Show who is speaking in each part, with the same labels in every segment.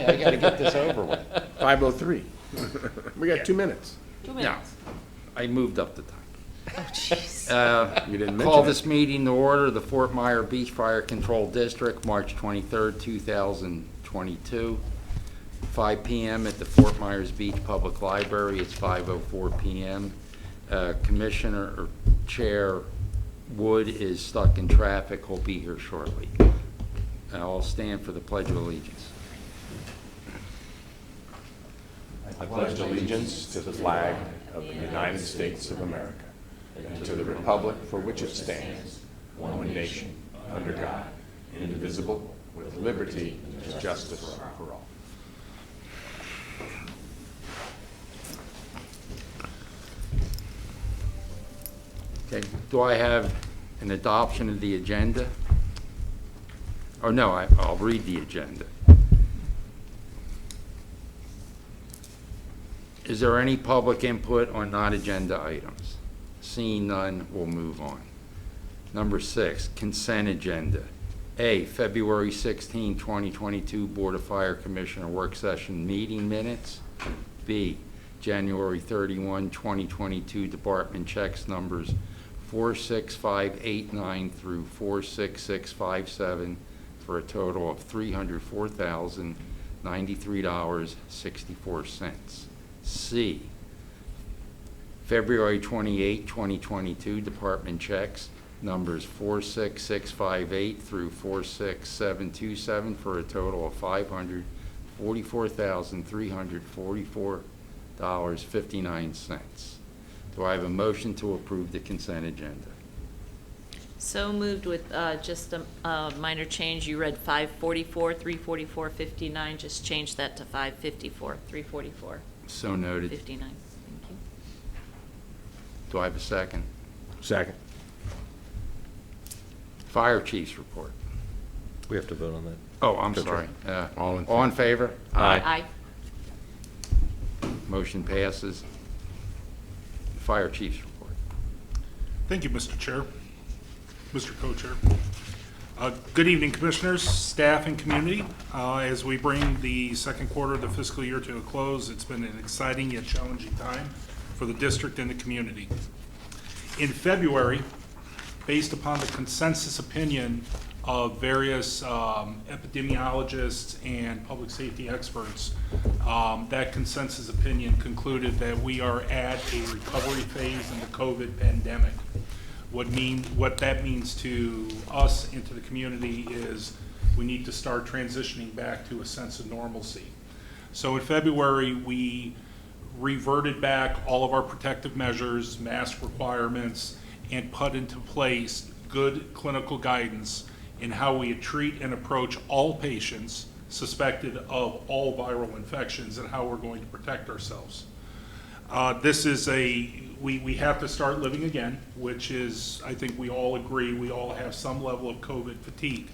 Speaker 1: I gotta get this over with.
Speaker 2: 5:03. We got 2 minutes.
Speaker 3: 2
Speaker 1: No,
Speaker 3: minutes.
Speaker 1: I moved up the time.
Speaker 3: Oh, jeez.
Speaker 2: You didn't
Speaker 1: Call
Speaker 2: mention
Speaker 1: this meeting to order, the Fort Myer Beach Fire Control District, March 23rd, 2022, 5 p.m. at the Fort Myers Beach Public Library. It's 5:04 p.m. Commissioner or Chair Wood is stuck in traffic. He'll be here shortly. I'll stand for the Pledge of Allegiance.
Speaker 4: I pledge allegiance to the flag of the United States of America and to the republic for which it stands, one nation, under God, indivisible, with liberty and justice for all.
Speaker 1: Okay, do I have an adoption of the agenda? Oh, no, I'll read the agenda. Is there any public input on non-agenda items? Seeing none, we'll move on. Number 6, consent agenda. A, February 16, 2022 Board of Fire Commissioner Work Session Meeting Minutes. B, January 31, 2022 Department Checks Numbers 46589 through 46657 for a total of $304,093.64. C, February 28, 2022 Department Checks Numbers 46658 through 46727 for a total of $544,344.59. Do I have a motion to approve the consent agenda?
Speaker 3: So moved with just a minor change. You read 544, 344, 59. Just change that to 554, 344,
Speaker 1: So noted.
Speaker 3: 59. Thank you.
Speaker 1: Do I have a second?
Speaker 2: Second.
Speaker 1: Fire Chief's report.
Speaker 5: We have to vote on that.
Speaker 1: Oh, I'm
Speaker 2: That's
Speaker 1: sorry.
Speaker 2: All in
Speaker 1: All in favor?
Speaker 3: Aye.
Speaker 1: Motion passes. Fire Chief's report.
Speaker 6: Thank you, Mr. Chair, Mr. Co-Chair. Good evening, Commissioners, staff, and community. As we bring the second quarter of the fiscal year to a close, it's been an exciting yet challenging time for the district and the community. In February, based upon the consensus opinion of various epidemiologists and public safety experts, that consensus opinion concluded that we are at a recovery phase in the COVID pandemic. What that means to us and to the community is we need to start transitioning back to a sense of normalcy. So in February, we reverted back all of our protective measures, mask requirements, and put into place good clinical guidance in how we treat and approach all patients suspected of all viral infections and how we're going to protect ourselves. This is we have to start living again, which is, I think we all agree, we all have some level of COVID fatigue.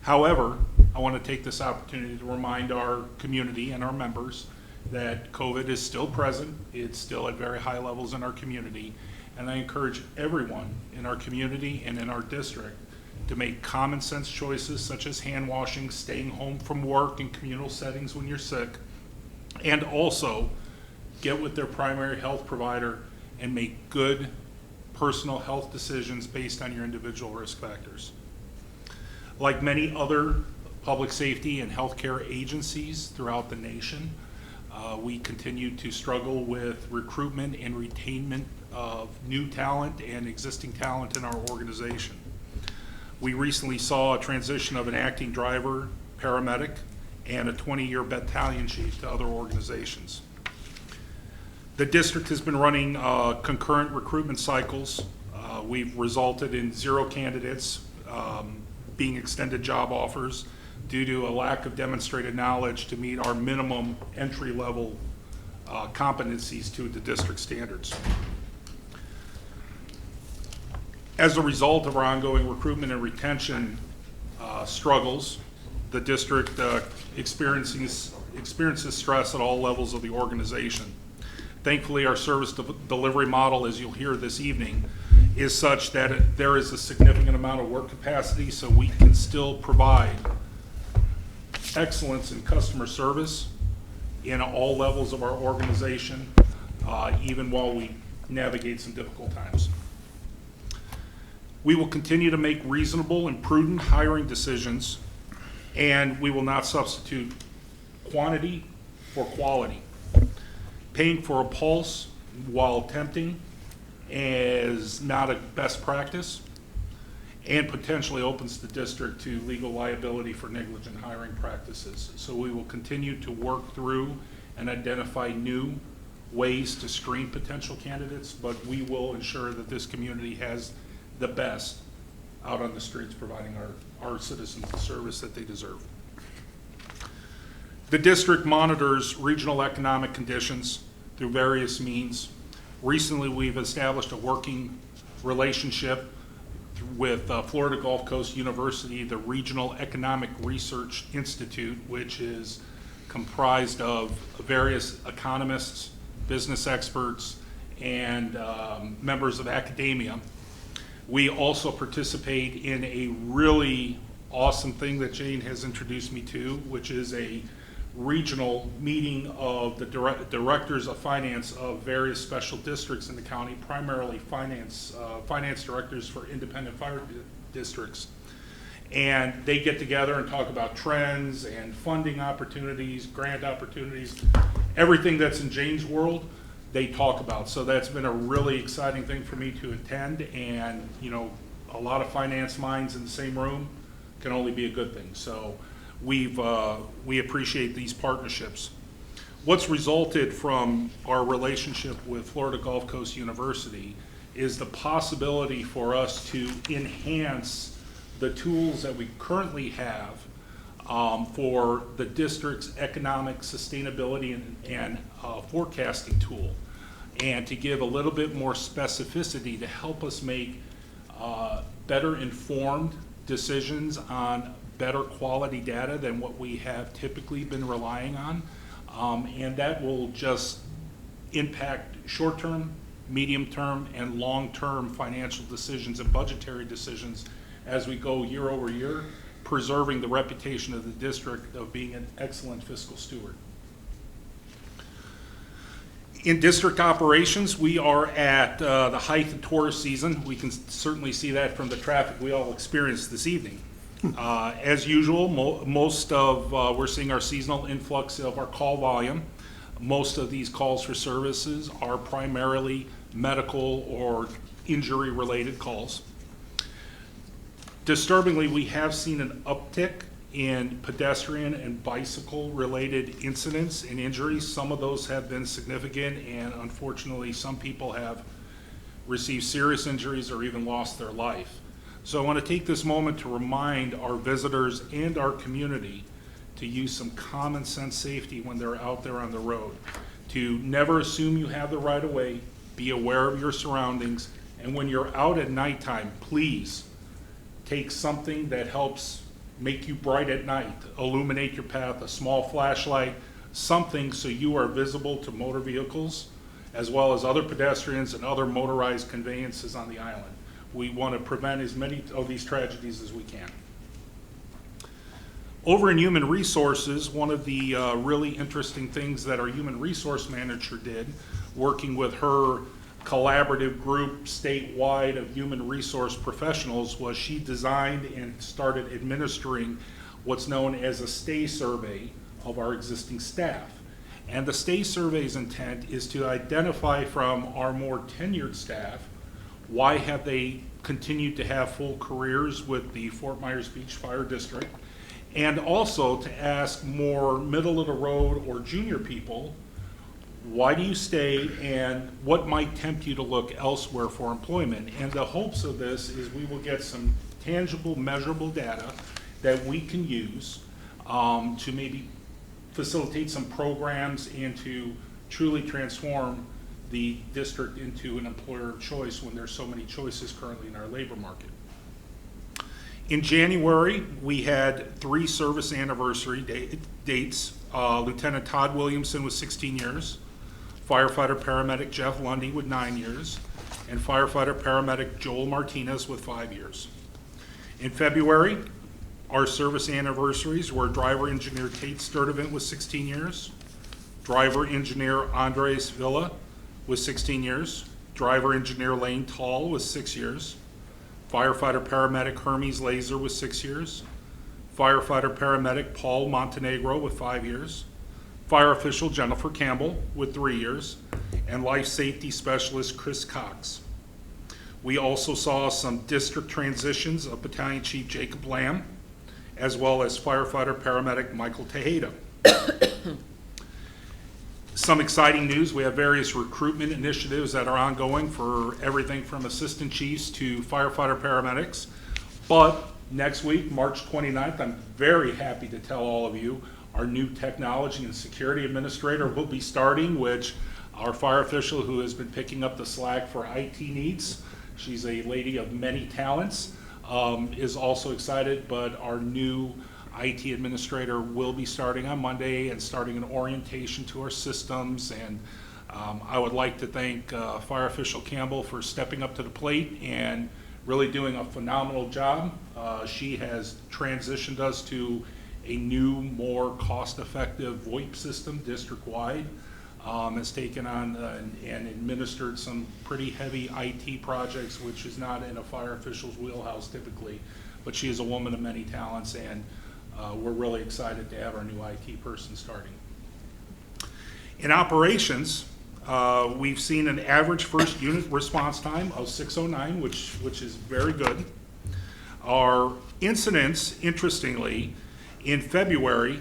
Speaker 6: However, I want to take this opportunity to remind our community and our members that COVID is still present. It's still at very high levels in our community. And I encourage everyone in our community and in our district to make common sense choices such as hand washing, staying home from work in communal settings when you're sick, and also get with their primary health provider and make good personal health decisions based on your individual risk factors. Like many other public safety and healthcare agencies throughout the nation, we continue to struggle with recruitment and retainment of new talent and existing talent in our organization. We recently saw a transition of an acting driver, paramedic, and a 20-year battalion chief to other organizations. The district has been running concurrent recruitment cycles. We've resulted in 0 candidates being extended job offers due to a lack of demonstrated knowledge to meet our minimum entry-level competencies to the district standards. As a result of our ongoing recruitment and retention struggles, the district experiences stress at all levels of the organization. Thankfully, our service delivery model, as you'll hear this evening, is such that there is a significant amount of work capacity, so we can still provide excellence in customer service in all levels of our organization, even while we navigate some difficult times. We will continue to make reasonable and prudent hiring decisions, and we will not substitute quantity for quality. Paying for a pulse while tempting is not a best practice and potentially opens the district to legal liability for negligent hiring practices. So we will continue to work through and identify new ways to screen potential candidates, but we will ensure that this community has the best out on the streets providing our citizens the service that they deserve. The district monitors regional economic conditions through various means. Recently, we've established a working relationship with Florida Gulf Coast University, the Regional Economic Research Institute, which is comprised of various economists, business experts, and members of academia. We also participate in a really awesome thing that Jane has introduced me to, which is a regional meeting of the directors of finance of various special districts in the county, primarily finance directors for independent fire districts. And they get together and talk about trends and funding opportunities, grant opportunities, everything that's in Jane's world, they talk about. So that's been a really exciting thing for me to attend, and you know, a lot of finance minds in the same room can only be a good thing. So we appreciate these partnerships. What's resulted from our relationship with Florida Gulf Coast University is the possibility for us to enhance the tools that we currently have for the district's economic sustainability and forecasting tool, and to give a little bit more specificity to help us make better informed decisions on better quality data than what we have typically been relying on. And that will just impact short-term, medium-term, and long-term financial decisions and budgetary decisions as we go year over year, preserving the reputation of the district of being an excellent fiscal steward. In district operations, we are at the height of tourist season. We can certainly see that from the traffic we all experienced this evening. As usual, we're seeing our seasonal influx of our call volume. Most of these calls for services are primarily medical or injury-related calls. Disturbingly, we have seen an uptick in pedestrian and bicycle-related incidents and injuries. Some of those have been significant, and unfortunately, some people have received serious injuries or even lost their life. So I want to take this moment to remind our visitors and our community to use some common sense safety when they're out there on the road. To never assume you have the right of way, be aware of your surroundings, and when you're out at nighttime, please take something that helps make you bright at night, illuminate your path, a small flashlight, something so you are visible to motor vehicles, as well as other pedestrians and other motorized conveyances on the island. We want to prevent as many of these tragedies as we can. Over in human resources, one of the really interesting things that our human resource manager did, working with her collaborative group statewide of human resource professionals, was she designed and started administering what's known as a stay survey of our existing staff. And the stay survey's intent is to identify from our more tenured staff why have they continued to have full careers with the Fort Myers Beach Fire District, and also to ask more middle of the road or junior people, why do you stay and what might tempt you to look elsewhere for employment? And the hopes of this is we will get some tangible, measurable data that we can use to maybe facilitate some programs and to truly transform the district into an employer of choice when there's so many choices currently in our labor market. In January, we had 3 service anniversary dates. Lieutenant Todd Williamson with 16 years, firefighter paramedic Jeff Lundy with 9 years, and firefighter paramedic Joel Martinez with 5 years. In February, Our service anniversaries were driver engineer Tate Sturdivant with 16 years, driver engineer Andres Villa with 16 years, driver engineer Lane Tall with 6 years, firefighter paramedic Hermes Laser with 6 years, firefighter paramedic Paul Montenegro with 5 years, fire official Jennifer Campbell with 3 years, and life safety specialist Chris Cox. We also saw some district transitions of Battalion Chief Jacob Lamb, as well as firefighter paramedic Michael Tejeda. Some exciting news, we have various recruitment initiatives that are ongoing for everything from assistant chiefs to firefighter paramedics. But next week, March 29th, I'm very happy to tell all of you, our new technology and security administrator will be starting, which our fire official who has been picking up the slack for IT needs, she's a lady of many talents, is also excited, but our new IT administrator will be starting on Monday and starting an orientation to our systems. And I would like to thank Fire Official Campbell for stepping up to the plate and really doing a phenomenal job. She has transitioned us to a new, more cost-effective VoIP system district-wide. Has taken on and administered some pretty heavy IT projects, which is not in a fire official's wheelhouse typically. But she is a woman of many talents, and we're really excited to have our new IT person starting. In operations, we've seen an average first unit response time of 6:09, which is very good. Our incidents, interestingly, in February,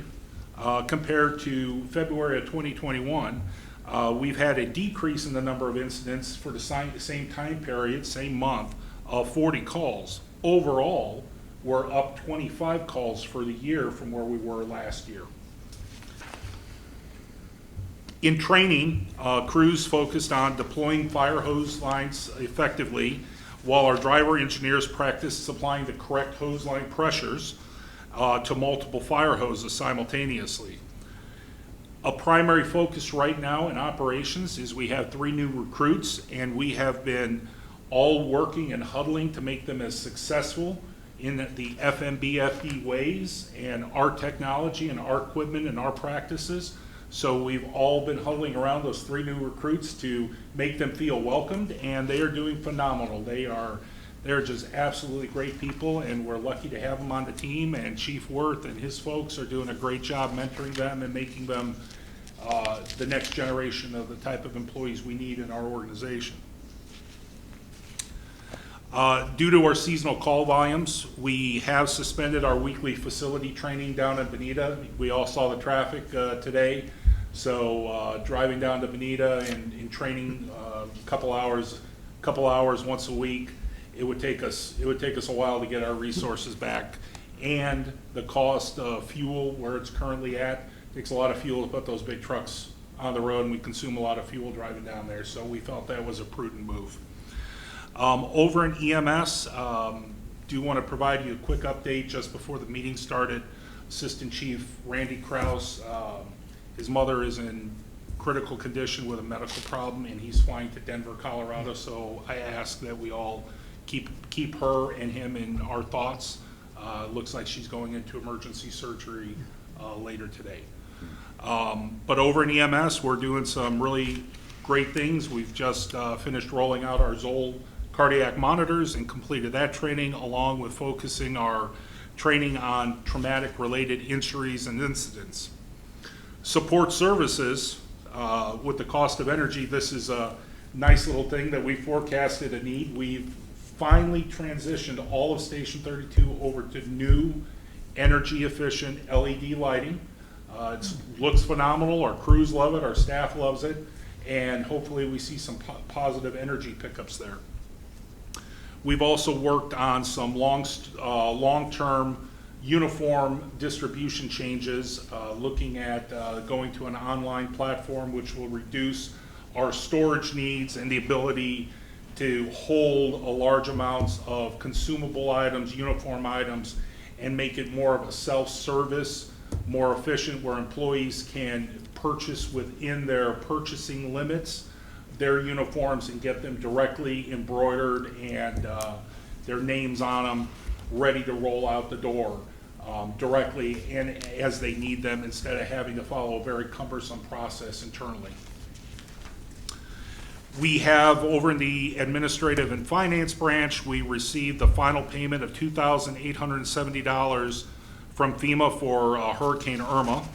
Speaker 6: compared to February of 2021, we've had a decrease in the number of incidents for the same time period, same month, of 40 calls. Overall, we're up 25 calls for the year from where we were last year. In training, crews focused on deploying fire hose lines effectively, while our driver engineers practiced supplying the correct hose line pressures to multiple fire hoses simultaneously. A primary focus right now in operations is we have 3 new recruits, and we have been all working and huddling to make them as successful in the FMBFD ways and our technology and our equipment and our practices. So we've all been huddling around those 3 new recruits to make them feel welcomed, and they are doing phenomenal. They're just absolutely great people, and we're lucky to have them on the team, and Chief Worth and his folks are doing a great job mentoring them and making them the next generation of the type of employees we need in our organization. Due to our seasonal call volumes, we have suspended our weekly facility training down in Bonita. We all saw the traffic today, so driving down to Bonita and training a couple hours once a week, it would take us a while to get our resources back, and the cost of fuel where it's currently at takes a lot of fuel to put those big trucks on the road, and we consume a lot of fuel driving down there, so we felt that was a prudent move. Over in EMS, do want to provide you a quick update just before the meeting started. Assistant Chief Randy Krause, his mother is in critical condition with a medical problem, and he's flying to Denver, Colorado, so I ask that we all keep her and him in our thoughts. Looks like she's going into emergency surgery later today. But over in EMS, we're doing some really great things. We've just finished rolling out our Zoll cardiac monitors and completed that training, along with focusing our training on traumatic related injuries and incidents. Support services, with the cost of energy, this is a nice little thing that we forecasted a need. We've finally transitioned all of Station 32 over to new energy efficient LED lighting. It looks phenomenal. Our crews love it, our staff loves it, and hopefully we see some positive energy pickups there. We've also worked on some long-term uniform distribution changes, looking at going to an online platform which will reduce our storage needs and the ability to hold a large amounts of consumable items, uniform items, and make it more of a self-service, more efficient, where employees can purchase within their purchasing limits their uniforms and get them directly embroidered and their names on them, ready to roll out the door. directly and as they need them, instead of having to follow a very cumbersome process internally. We have, over in the administrative and finance branch, we received the final payment of $2,870 from FEMA for Hurricane Irma.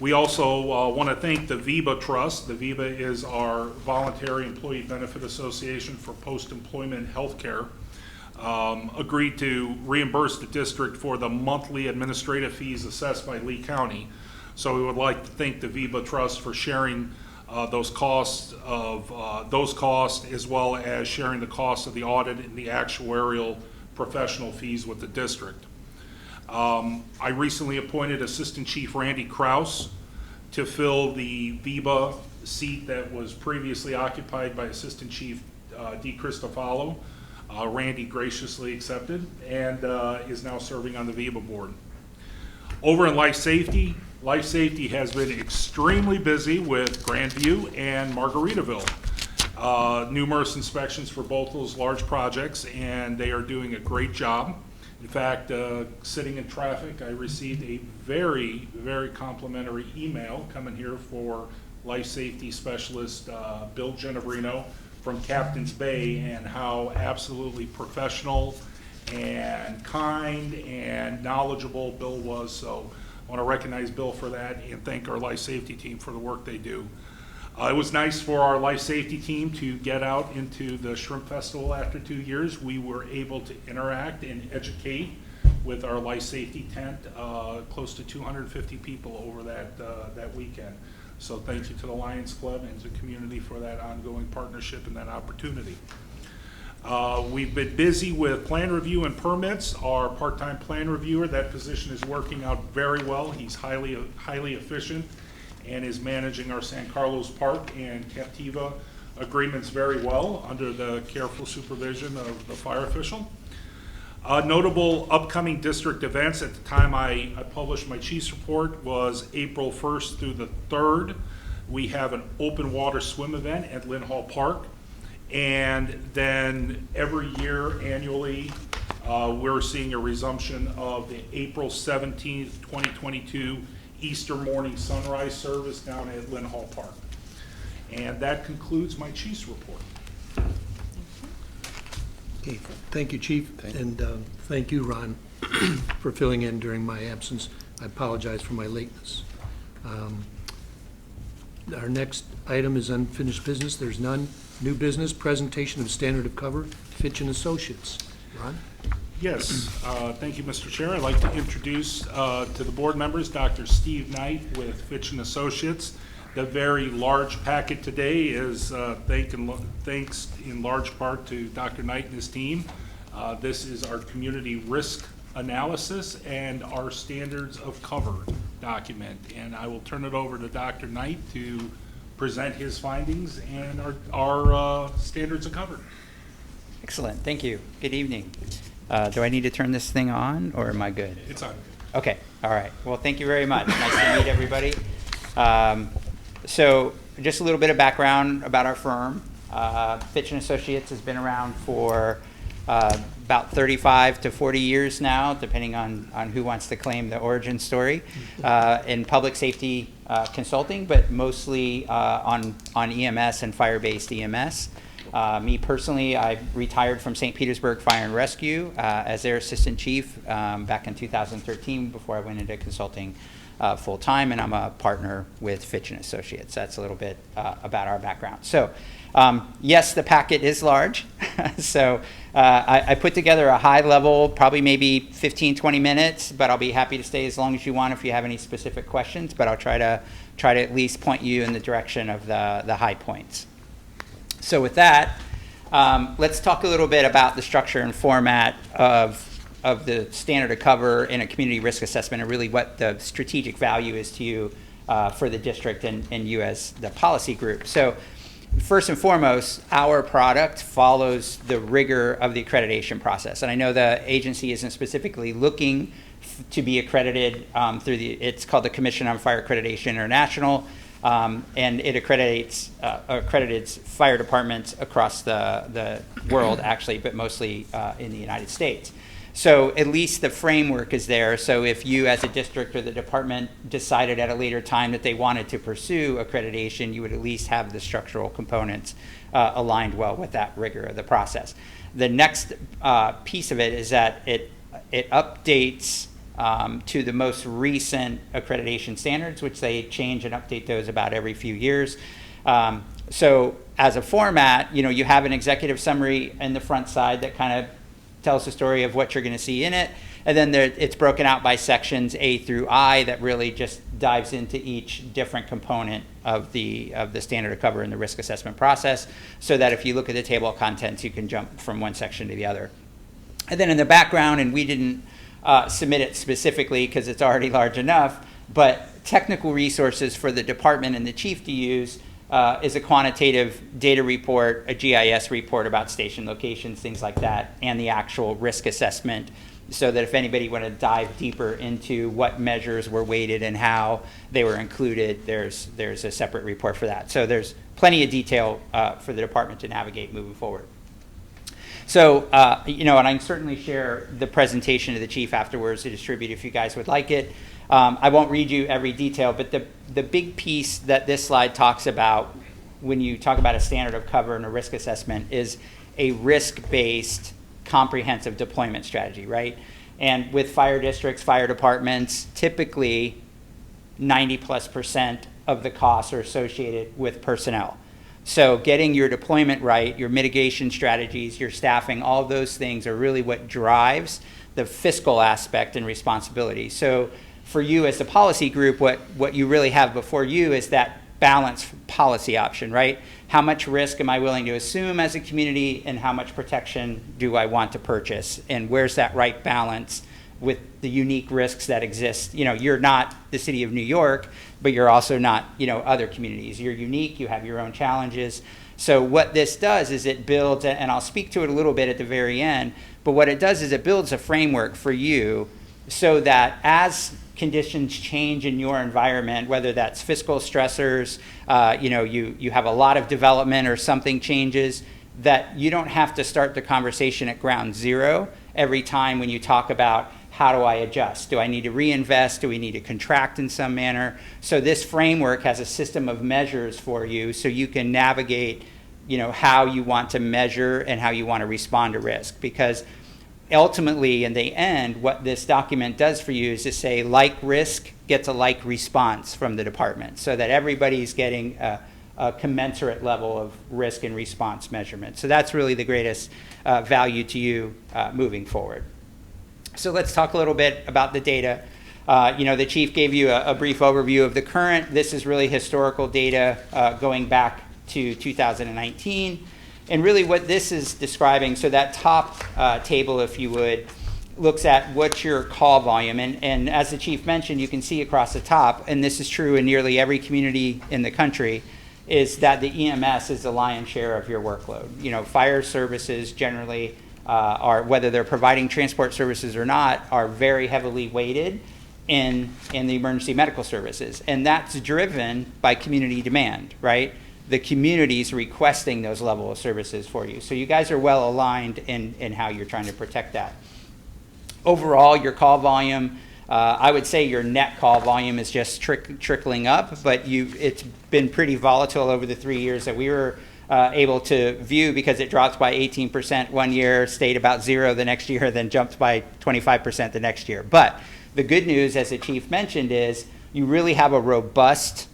Speaker 6: We also want to thank the VEBA Trust. The VEBA is our Voluntary Employee Benefit Association for Post-Employment Healthcare. Agreed to reimburse the district for the monthly administrative fees assessed by Lee County. So we would like to thank the VEBA Trust for sharing those costs, as well as sharing the cost of the audit and the actuarial professional fees with the district. I recently appointed Assistant Chief Randy Kraus to fill the VEBA seat that was previously occupied by Assistant Chief D. Cristofalo. Randy graciously accepted and is now serving on the VEBA board. Over in Life Safety has been extremely busy with Grandview and Margaritaville. Numerous inspections for both those large projects, and they are doing a great job. In fact, sitting in traffic, I received a very, very complimentary email coming here for Life Safety Specialist Bill Genevrino from Captain's Bay, and how absolutely professional and kind and knowledgeable Bill was. So I want to recognize Bill for that and thank our Life Safety team for the work they do. It was nice for our Life Safety team to get out into the Shrimp Festival after 2 years. We were able to interact and educate with our Life Safety tent, close to 250 people over that weekend. So thank you to the Lions Club and to the community for that ongoing partnership and that opportunity. We've been busy with plan review and permits. Our part-time plan reviewer, that position is working out very well. He's highly efficient and is managing our San Carlos Park and Captiva agreements very well under the careful supervision of the fire official. Notable upcoming district events at the time I published my chief's report was April 1st through the 3rd. We have an open water swim event at Lynn Hall Park. And then every year annually, we're seeing a resumption of the April 17th, 2022 Easter morning sunrise service down at Lynn Hall Park. And that concludes my chief's report.
Speaker 7: Okay, thank you, Chief, and thank you, Ron, for filling in during my absence. I apologize for my lateness. Our next item is unfinished business. There's none. New business, presentation of standard of cover, Fitch and Associates. Ron?
Speaker 6: Yes, thank you, Mr. Chair. I'd like to introduce to the board members Dr. Steve Knight with Fitch and Associates. The very large packet today is thanks in large part to Dr. Knight and his team. This is our community risk analysis and our standards of cover document. And I will turn it over to Dr. Knight to present his findings and our standards of cover.
Speaker 8: Excellent, thank you. Good evening. Do I need to turn this thing on, or am I good?
Speaker 6: It's on.
Speaker 8: Okay, all right. Well, thank you very much. Nice to meet everybody. So just a little bit of background about our firm. Fitch & Associates has been around for about 35 to 40 years now, depending on who wants to claim the origin story, in public safety consulting, but mostly on EMS and fire-based EMS. Me personally, I retired from St. Petersburg Fire and Rescue as their assistant chief back in 2013 before I went into consulting full-time, and I'm a partner with Fitch & Associates. That's a little bit about our background. So yes, the packet is large. So I put together a high level, probably maybe 15, 20 minutes, but I'll be happy to stay as long as you want if you have any specific questions, but I'll try to at least point you in the direction of the high points. So with that, let's talk a little bit about the structure and format of the standard of cover in a community risk assessment, and really what the strategic value is to you for the district and you as the policy group. So first and foremost, our product follows the rigor of the accreditation process. And I know the agency isn't specifically looking to be accredited through it's called the Commission on Fire Accreditation International, and it accredits fire departments across the world, actually, but mostly in the United States. So at least the framework is there. So if you as a district or the department decided at a later time that they wanted to pursue accreditation, you would at least have the structural components aligned well with that rigor of the process. The next piece of it is that it updates to the most recent accreditation standards, which they change and update those about every few years. So as a format, you have an executive summary in the front side that kind of tells the story of what you're going to see in it. And then it's broken out by sections A through I that really just dives into each different component of the standard of cover and the risk assessment process, so that if you look at the table of contents, you can jump from one section to the other. And then in the background, and we didn't submit it specifically because it's already large enough, but technical resources for the department and the chief to use is a quantitative data report, a GIS report about station locations, things like that, and the actual risk assessment, so that if anybody want to dive deeper into what measures were weighted and how they were included, there's a separate report for that. So there's plenty of detail for the department to navigate moving forward. So, and I can certainly share the presentation to the chief afterwards to distribute if you guys would like it. I won't read you every detail, but the big piece that this slide talks about when you talk about a standard of cover and a risk assessment is a risk-based comprehensive deployment strategy, right? And with fire districts, fire departments, typically 90+% of the costs are associated with personnel. So getting your deployment right, your mitigation strategies, your staffing, all of those things are really what drives the fiscal aspect and responsibility. So for you as the policy group, what you really have before you is that balanced policy option, right? How much risk am I willing to assume as a community, and how much protection do I want to purchase? And where's that right balance with the unique risks that exist? You're not the city of New York, but you're also not, other communities. You're unique, you have your own challenges. So what this does is it builds, and I'll speak to it a little bit at the very end, but what it does is it builds a framework for you so that as conditions change in your environment, whether that's fiscal stressors, you have a lot of development or something changes, that you don't have to start the conversation at ground zero every time when you talk about how do I adjust? Do I need to reinvest? Do we need to contract in some manner? So this framework has a system of measures for you so you can navigate, how you want to measure and how you want to respond to risk. Because ultimately, in the end, what this document does for you is to say like risk gets a like response from the department, so that everybody's getting a commensurate level of risk and response measurement. So that's really the greatest value to you moving forward. So let's talk a little bit about the data. The chief gave you a brief overview of the current. This is really historical data going back to 2019. And really what this is describing, so that top table, if you would, looks at what's your call volume. And as the chief mentioned, you can see across the top, and this is true in nearly every community in the country, is that the EMS is the lion's share of your workload. Fire services generally are, whether they're providing transport services or not, are very heavily weighted in the emergency medical services. And that's driven by community demand, right? The community's requesting those level of services for you. So you guys are well aligned in how you're trying to protect that. Overall, your call volume, I would say your net call volume is just trickling up, but it's been pretty volatile over the 3 years that we were able to view, because it dropped by 18% one year, stayed about zero the next year, then jumped by 25% the next year. But the good news, as the chief mentioned, is you really have a robust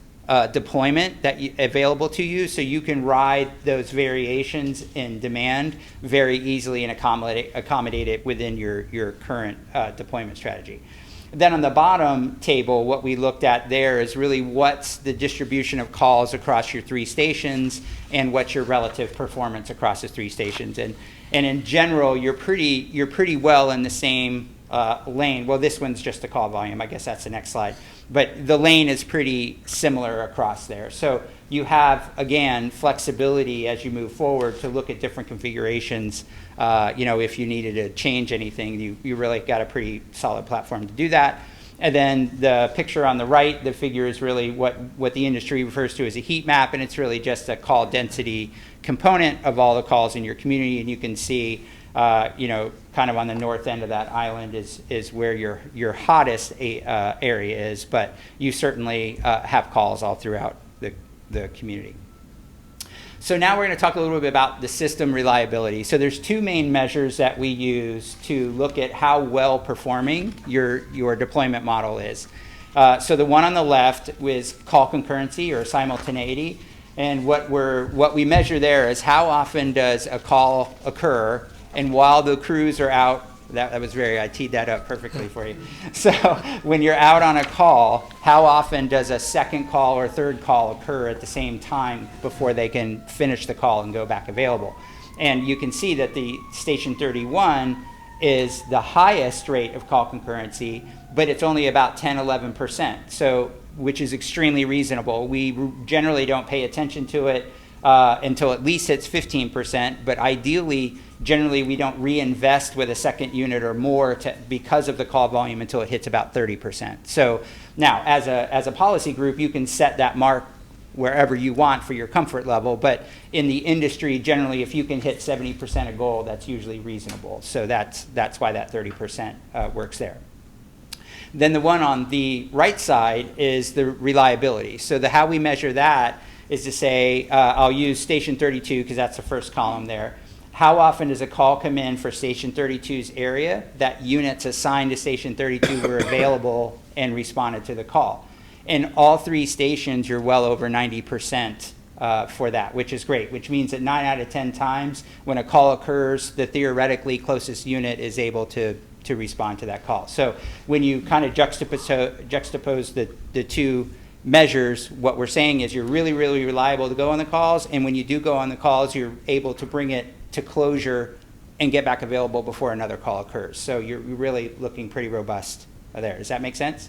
Speaker 8: deployment available to you, so you can ride those variations in demand very easily and accommodate it within your current deployment strategy. Then on the bottom table, what we looked at there is really what's the distribution of calls across your 3 stations and what's your relative performance across the 3 stations. And in general, you're pretty well in the same lane. Well, this one's just the call volume. I guess that's the next slide. But the lane is pretty similar across there. So you have, again, flexibility as you move forward to look at different configurations. If you needed to change anything, you really got a pretty solid platform to do that. And then the picture on the right, the figure is really what the industry refers to as a heat map, and it's really just a call density component of all the calls in your community. And you can see kind of on the north end of that island is where your hottest area is, but you certainly have calls all throughout the community. So now we're going to talk a little bit about the system reliability. So there's two main measures that we use to look at how well performing your deployment model is. So the one on the left is call concurrency or simultaneity. And what we measure there is how often does a call occur, and while the crews are out, I teed that up perfectly for you. So when you're out on a call, how often does a second call or third call occur at the same time before they can finish the call and go back available? And you can see that the Station 31 is the highest rate of call concurrency, but it's only about 10-11%, so which is extremely reasonable. We generally don't pay attention to it until at least it's 15%, but ideally, generally we don't reinvest with a second unit or more because of the call volume until it hits about 30%. So now, as a policy group, you can set that mark wherever you want for your comfort level, but in the industry, generally, if you can hit 70% of goal, that's usually reasonable. So that's why that 30% works there. Then the one on the right side is the reliability. So how we measure that is to say, I'll use Station 32 because that's the first column there. How often does a call come in for Station 32's area that units assigned to Station 32 were available and responded to the call? In all three stations, you're well over 90% for that, which is great, which means that 9 out of 10 times when a call occurs, the theoretically closest unit is able to respond to that call. So when you kind of juxtapose the two measures, what we're saying is you're really, really reliable to go on the calls, and when you do go on the calls, you're able to bring it to closure and get back available before another call occurs. So you're really looking pretty robust there. Does that make sense?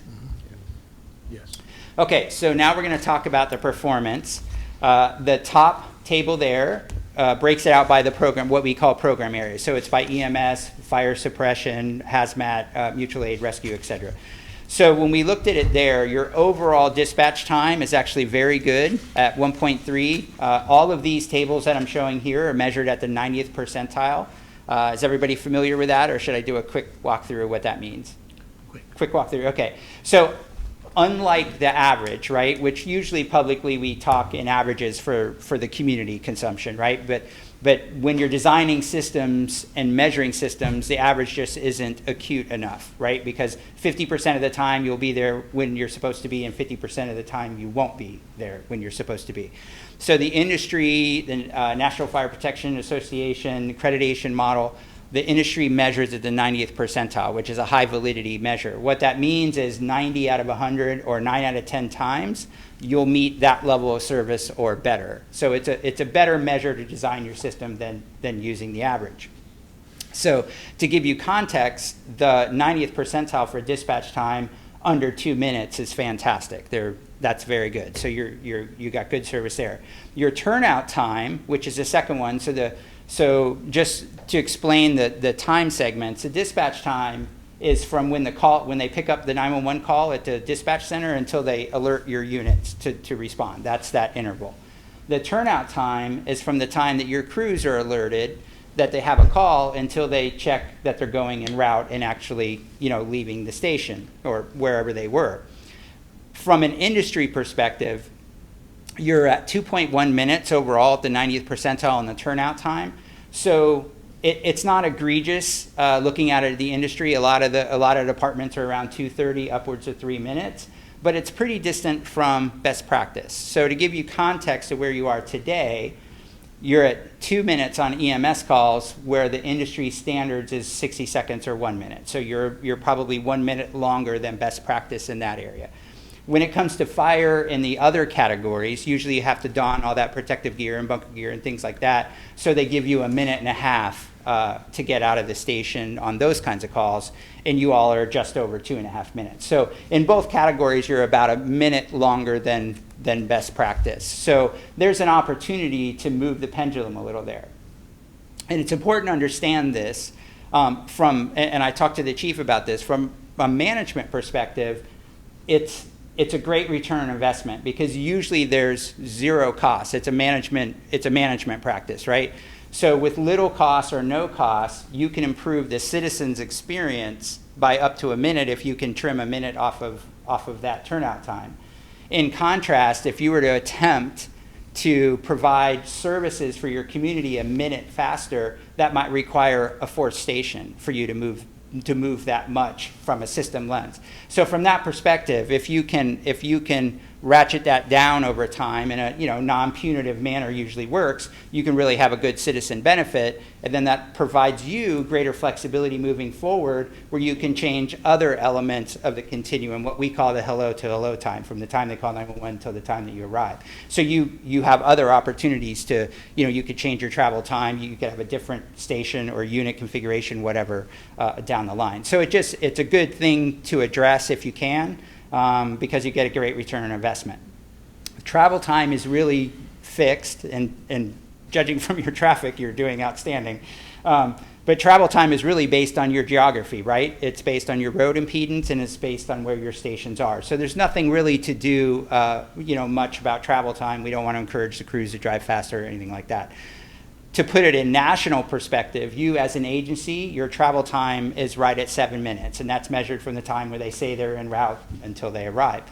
Speaker 2: Yes.
Speaker 8: Okay, so now we're going to talk about the performance. The top table there breaks it out by the program, what we call program areas. So it's by EMS, fire suppression, hazmat, mutual aid, rescue, et cetera. So when we looked at it there, your overall dispatch time is actually very good at 1.3. All of these tables that I'm showing here are measured at the 90th percentile. Is everybody familiar with that, or should I do a quick walkthrough of what that means? Quick walkthrough, okay. So unlike the average, right, which usually publicly we talk in averages for the community consumption, right? But when you're designing systems and measuring systems, the average just isn't acute enough, right? Because 50% of the time you'll be there when you're supposed to be, and 50% of the time you won't be there when you're supposed to be. So the industry, the National Fire Protection Association accreditation model, the industry measures at the 90th percentile, which is a high validity measure. What that means is 90 out of 100 or 9 out of 10 times, you'll meet that level of service or better. So it's a better measure to design your system than using the average. So to give you context, the 90th percentile for dispatch time under 2 minutes is fantastic. That's very good. So you got good service there. Your turnout time, which is the second one, so just to explain the time segments, the dispatch time is from when they pick up the 911 call at the dispatch center until they alert your units to respond. That's that interval. The turnout time is from the time that your crews are alerted that they have a call until they check that they're going en route and actually, leaving the station or wherever they were. From an industry perspective, you're at 2.1 minutes overall at the 90th percentile in the turnout time. So it's not egregious looking at it at the industry. A lot of departments are around 2:30, upwards of 3 minutes, but it's pretty distant from best practice. So to give you context of where you are today, you're at 2 minutes on EMS calls where the industry standards is 60 seconds or 1 minute. So you're probably 1 minute longer than best practice in that area. When it comes to fire and the other categories, usually you have to don all that protective gear and bunker gear and things like that. So they give you a minute and a half to get out of the station on those kinds of calls, and you all are just over 2.5 minutes. So in both categories, you're about a minute longer than best practice. So there's an opportunity to move the pendulum a little there. And it's important to understand this and I talked to the chief about this, from a management perspective, it's a great return on investment because usually there's zero cost. It's a management practice, right? So with little cost or no cost, you can improve the citizen's experience by up to a minute if you can trim a minute off of that turnout time. In contrast, if you were to attempt to provide services for your community a minute faster, that might require a fourth station for you to move that much from a system lens. So from that perspective, if you can ratchet that down over time in a non-punitive manner usually works, you can really have a good citizen benefit, and then that provides you greater flexibility moving forward where you can change other elements of the continuum, what we call the hello to hello time, from the time they call 911 until the time that you arrive. So you have other opportunities to, you could change your travel time, you could have a different station or unit configuration, whatever, down the line. So it's a good thing to address if you can, because you get a great return on investment. Travel time is really fixed, and judging from your traffic, you're doing outstanding. But travel time is really based on your geography, right? It's based on your road impedance, and it's based on where your stations are. So there's nothing really to do, much about travel time. We don't want to encourage the crews to drive faster or anything like that. To put it in national perspective, you as an agency, your travel time is right at 7 minutes, and that's measured from the time where they say they're en route until they arrive.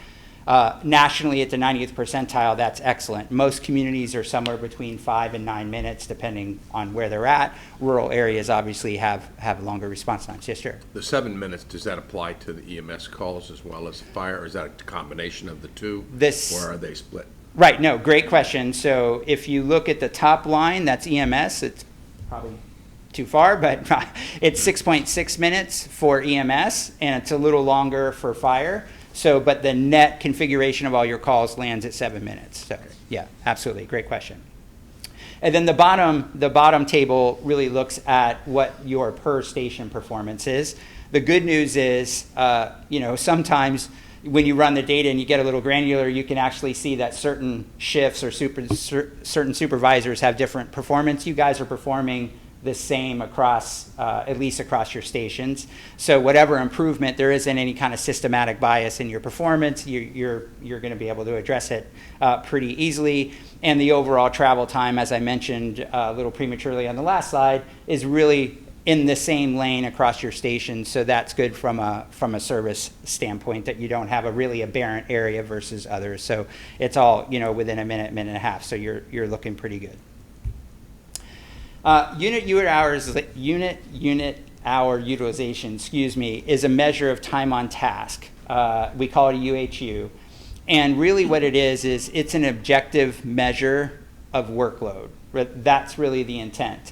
Speaker 8: Nationally, at the 90th percentile, that's excellent. Most communities are somewhere between 5 and 9 minutes, depending on where they're at. Rural areas obviously have longer response times. Yes, sir.
Speaker 2: The 7 minutes, does that apply to the EMS calls as well as fire, or is that a combination of the two? Or are they split?
Speaker 8: Right, no, great question. So if you look at the top line, that's EMS. It's probably too far, but it's 6.6 minutes for EMS, and it's a little longer for fire. So, but the net configuration of all your calls lands at 7 minutes. So, yeah, absolutely, great question. And then the bottom table really looks at what your per station performance is. The good news is, sometimes when you run the data and you get a little granular, you can actually see that certain shifts or certain supervisors have different performance. You guys are performing the same across, at least across your stations. So whatever improvement, there isn't any kind of systematic bias in your performance. You're going to be able to address it pretty easily. And the overall travel time, as I mentioned a little prematurely on the last slide, is really in the same lane across your station. So that's good from a service standpoint, that you don't have a really aberrant area versus others. So it's all within a minute and a half. So you're looking pretty good. Unit hour utilization, is a measure of time on task. We call it a UHU. And really what it is it's an objective measure of workload. That's really the intent.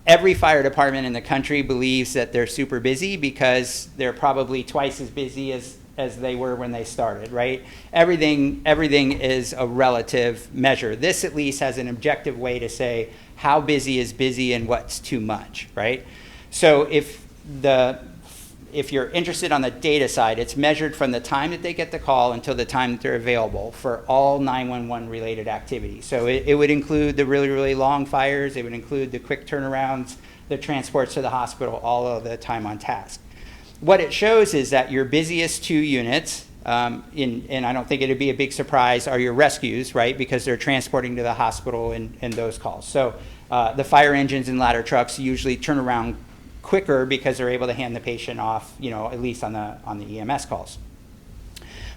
Speaker 8: Every fire department in the country believes that they're super busy because they're probably twice as busy as they were when they started, right? Everything is a relative measure. This at least has an objective way to say how busy is busy and what's too much, right? So if you're interested on the data side, it's measured from the time that they get the call until the time that they're available for all 911 related activities. So it would include the really, really long fires, it would include the quick turnarounds, the transports to the hospital, all of the time on task. What it shows is that your busiest 2 units, and I don't think it'd be a big surprise, are your rescues, right? Because they're transporting to the hospital and those calls. So the fire engines and ladder trucks usually turn around quicker because they're able to hand the patient off, at least on the EMS calls.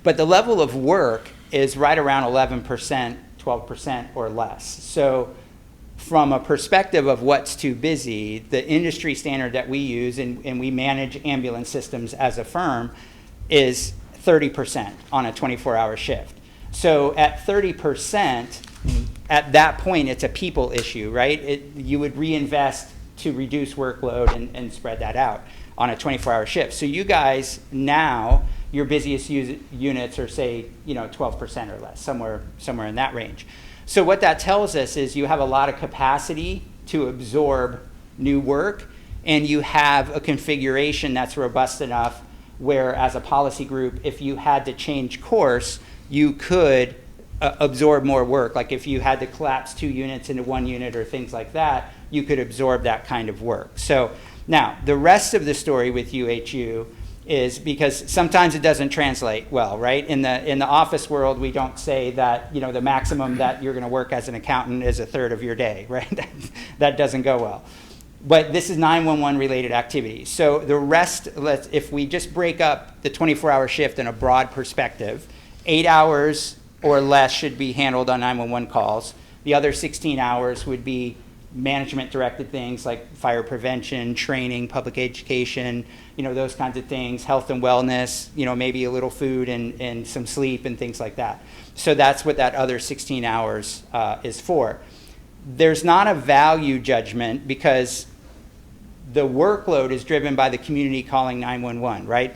Speaker 8: But the level of work is right around 11%, 12% or less. So from a perspective of what's too busy, the industry standard that we use, and we manage ambulance systems as a firm, is 30% on a 24-hour shift. So at 30%, at that point, it's a people issue, right? You would reinvest to reduce workload and spread that out on a 24-hour shift. So you guys now, your busiest units are, say, 12% or less, somewhere in that range. So what that tells us is you have a lot of capacity to absorb new work, and you have a configuration that's robust enough where, as a policy group, if you had to change course, you could absorb more work. Like if you had to collapse 2 units into 1 unit or things like that, you could absorb that kind of work. So now, the rest of the story with UHU is because sometimes it doesn't translate well, right? In the office world, we don't say that, the maximum that you're going to work as an accountant is a third of your day, right? That doesn't go well. But this is 911 related activities. So the rest, if we just break up the 24-hour shift in a broad perspective, 8 hours or less should be handled on 911 calls. The other 16 hours would be management-directed things like fire prevention, training, public education, those kinds of things, health and wellness, maybe a little food and some sleep and things like that. So that's what that other 16 hours is for. There's not a value judgment because the workload is driven by the community calling 911, right?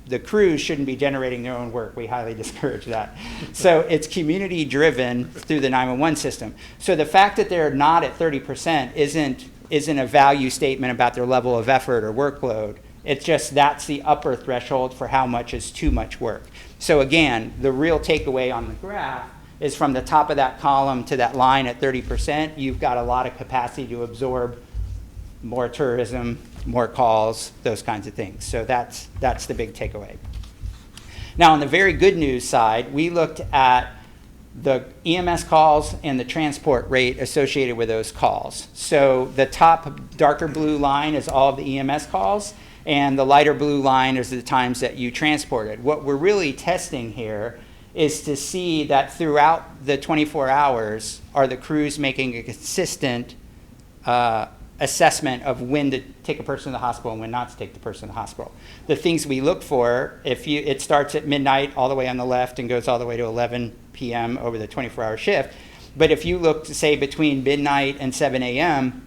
Speaker 8: The crews shouldn't be generating their own work. We highly discourage that. So it's community driven through the 911 system. So the fact that they're not at 30% isn't a value statement about their level of effort or workload. It's just that's the upper threshold for how much is too much work. So again, the real takeaway on the graph is from the top of that column to that line at 30%, you've got a lot of capacity to absorb more tourism, more calls, those kinds of things. So that's the big takeaway. Now, on the very good news side, we looked at the EMS calls and the transport rate associated with those calls. So the top darker blue line is all of the EMS calls, and the lighter blue line is the times that you transported. What we're really testing here is to see that throughout the 24 hours, are the crews making a consistent assessment of when to take a person to the hospital and when not to take the person to the hospital. The things we look for, it starts at midnight all the way on the left and goes all the way to 11 p.m. over the 24-hour shift. But if you look, say, between midnight and 7 a.m.,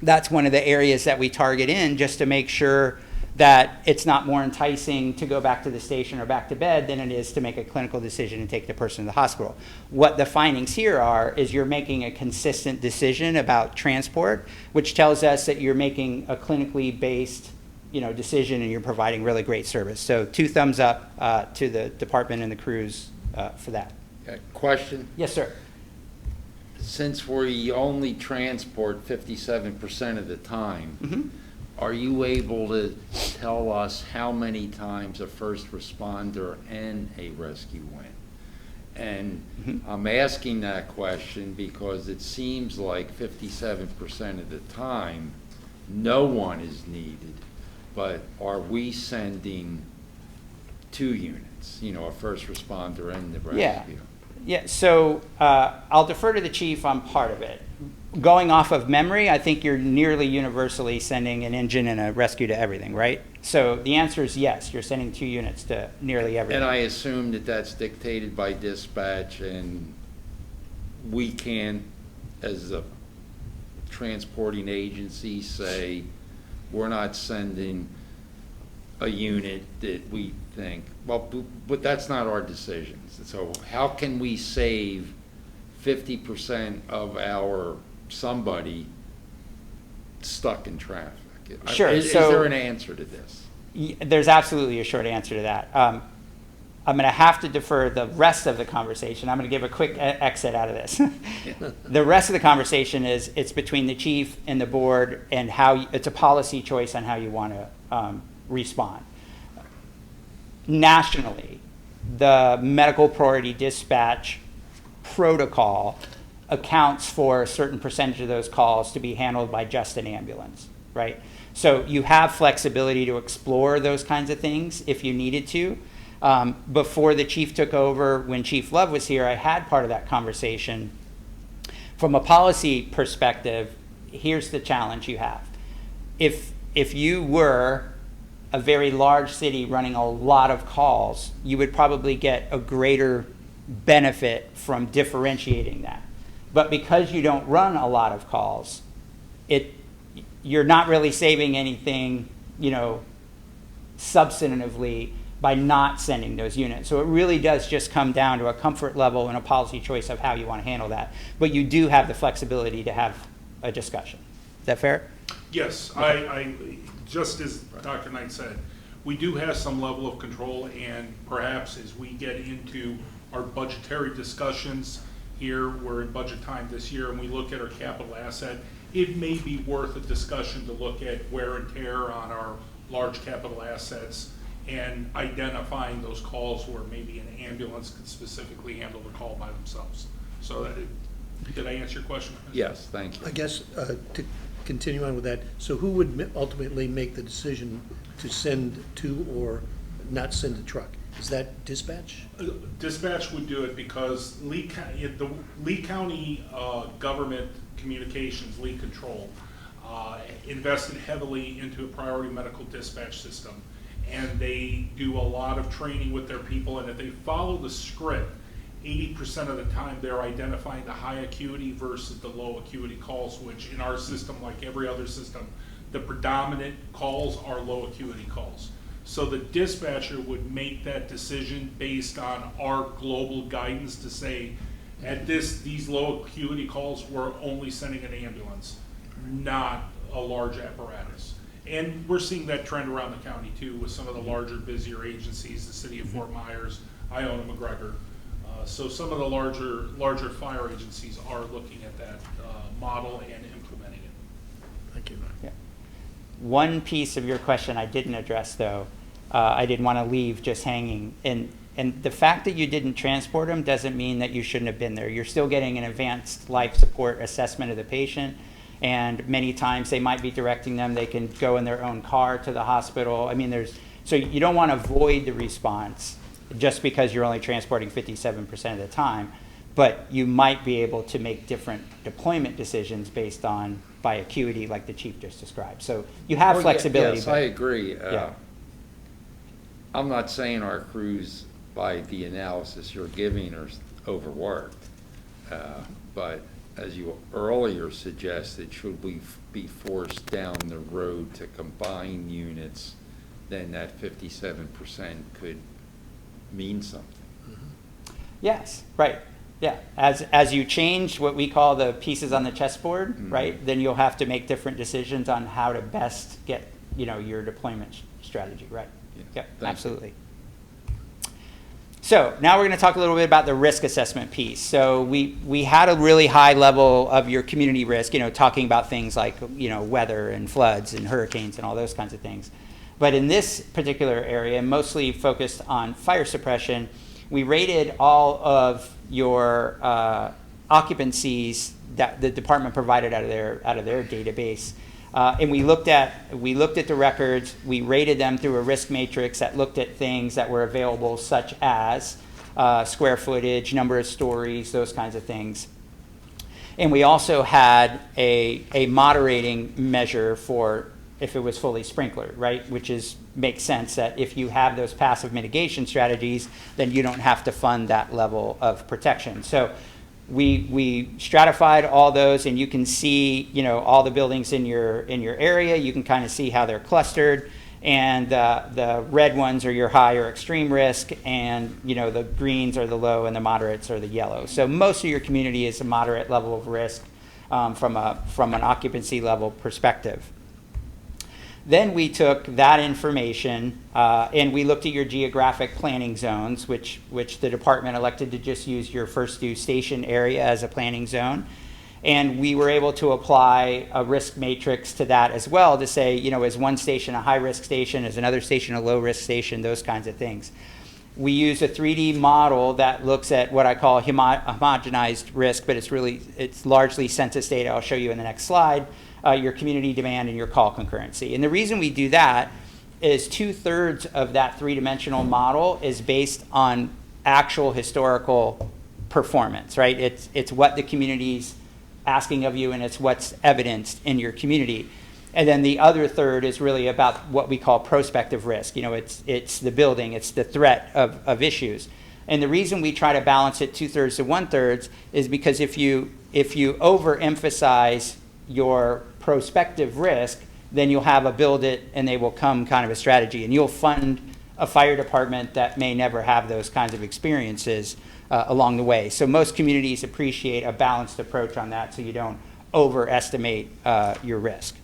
Speaker 8: that's one of the areas that we target in just to make sure that it's not more enticing to go back to the station or back to bed than it is to make a clinical decision and take the person to the hospital. What the findings here are is you're making a consistent decision about transport, which tells us that you're making a clinically based decision and you're providing really great service. So 2 thumbs up to the department and the crews for that.
Speaker 1: Question?
Speaker 8: Yes, sir.
Speaker 1: Since we only transport 57% of the time, are you able to tell us how many times a first responder and a rescue went? And I'm asking that question because it seems like 57% of the time no one is needed, but are we sending 2 units, a first responder and the rescue?
Speaker 8: Yeah, so I'll defer to the chief on part of it. Going off of memory, I think you're nearly universally sending an engine and a rescue to everything, right? So the answer is yes, you're sending 2 units to nearly everything.
Speaker 1: And I assume that that's dictated by dispatch, and we can't, as a transporting agency, say we're not sending a unit that we think, well, but that's not our decisions. So how can we save 50% of our somebody stuck in traffic?
Speaker 8: Sure.
Speaker 1: Is there an answer to this?
Speaker 8: There's absolutely a short answer to that. I'm going to have to defer the rest of the conversation. I'm going to give a quick exit out of this. The rest of the conversation is it's between the chief and the board, and it's a policy choice on how you want to respond. Nationally, the medical priority dispatch protocol accounts for a certain percentage of those calls to be handled by just an ambulance, right? So you have flexibility to explore those kinds of things if you needed to. Before the chief took over, when Chief Love was here, I had part of that conversation. From a policy perspective, here's the challenge you have. If you were a very large city running a lot of calls, you would probably get a greater benefit from differentiating that. But because you don't run a lot of calls, you're not really saving anything, substantively by not sending those units. So it really does just come down to a comfort level and a policy choice of how you want to handle that. But you do have the flexibility to have a discussion. Is that fair?
Speaker 6: Yes, I just as Dr. Knight said, we do have some level of control, and perhaps as we get into our budgetary discussions here, we're in budget time this year, and we look at our capital asset, it may be worth a discussion to look at wear and tear on our large capital assets and identifying those calls where maybe an ambulance could specifically handle the call by themselves. So did I answer your question?
Speaker 1: Yes, thank you.
Speaker 7: I guess to continue on with that, so who would ultimately make the decision to send to or not send a truck? Is that dispatch?
Speaker 6: Dispatch would do it because Lee County government communications, Lee Control, invested heavily into a priority medical dispatch system. And they do a lot of training with their people, and if they follow the script, 80% of the time they're identifying the high acuity versus the low acuity calls, which in our system, like every other system, the predominant calls are low acuity calls. So the dispatcher would make that decision based on our global guidance to say, at these low acuity calls, we're only sending an ambulance, not a large apparatus. And we're seeing that trend around the county too, with some of the larger, busier agencies, the city of Fort Myers, Iona, McGregor. So some of the larger fire agencies are looking at that model and implementing it.
Speaker 7: Thank you.
Speaker 8: Yeah. One piece of your question I didn't address, though, I didn't want to leave just hanging. And the fact that you didn't transport them doesn't mean that you shouldn't have been there. You're still getting an advanced life support assessment of the patient. And many times they might be directing them, they can go in their own car to the hospital. I mean, so you don't want to avoid the response just because you're only transporting 57% of the time, but you might be able to make different deployment decisions based on by acuity like the chief just described. So you have flexibility.
Speaker 1: Yes,
Speaker 8: but,
Speaker 1: I agree.
Speaker 8: Yeah.
Speaker 1: I'm not saying our crews, by the analysis you're giving, are overworked, but as you earlier suggested, should we be forced down the road to combine units, then that 57% could mean something.
Speaker 8: Yes, right. Yeah, as you change what we call the pieces on the chessboard, right, then you'll have to make different decisions on how to best get, your deployment strategy, right? Yeah, absolutely. So now we're going to talk a little bit about the risk assessment piece. So we had a really high level of your community risk, talking about things like, weather and floods and hurricanes and all those kinds of things. But in this particular area, mostly focused on fire suppression, we rated all of your occupancies that the department provided out of their database. And we looked at the records. We rated them through a risk matrix that looked at things that were available, such as square footage, number of stories, those kinds of things. And we also had a moderating measure for if it was fully sprinklered, right? Which makes sense that if you have those passive mitigation strategies, then you don't have to fund that level of protection. So we stratified all those, and you can see, all the buildings in your area. You can kind of see how they're clustered, and the red ones are your high or extreme risk, and the greens are the low, and the moderates are the yellow. So most of your community is a moderate level of risk from an occupancy level perspective. Then we took that information and we looked at your geographic planning zones, which the department elected to just use your first due station area as a planning zone. And we were able to apply a risk matrix to that as well to say, is one station a high-risk station, is another station a low-risk station, those kinds of things. We use a 3D model that looks at what I call homogenized risk, but it's largely census data. I'll show you in the next slide. Your community demand and your call concurrency. And the reason we do that is 2/3 of that three-dimensional model is based on actual historical performance, right? It's what the community's asking of you, and it's what's evidenced in your community. And then the other third is really about what we call prospective risk. It's the building, it's the threat of issues. And the reason we try to balance it 2/3 to 1/3 is because if you overemphasize your prospective risk, then you'll have a build it and they will come kind of a strategy, and you'll fund a fire department that may never have those kinds of experiences along the way. So most communities appreciate a balanced approach on that, so you don't overestimate your risk.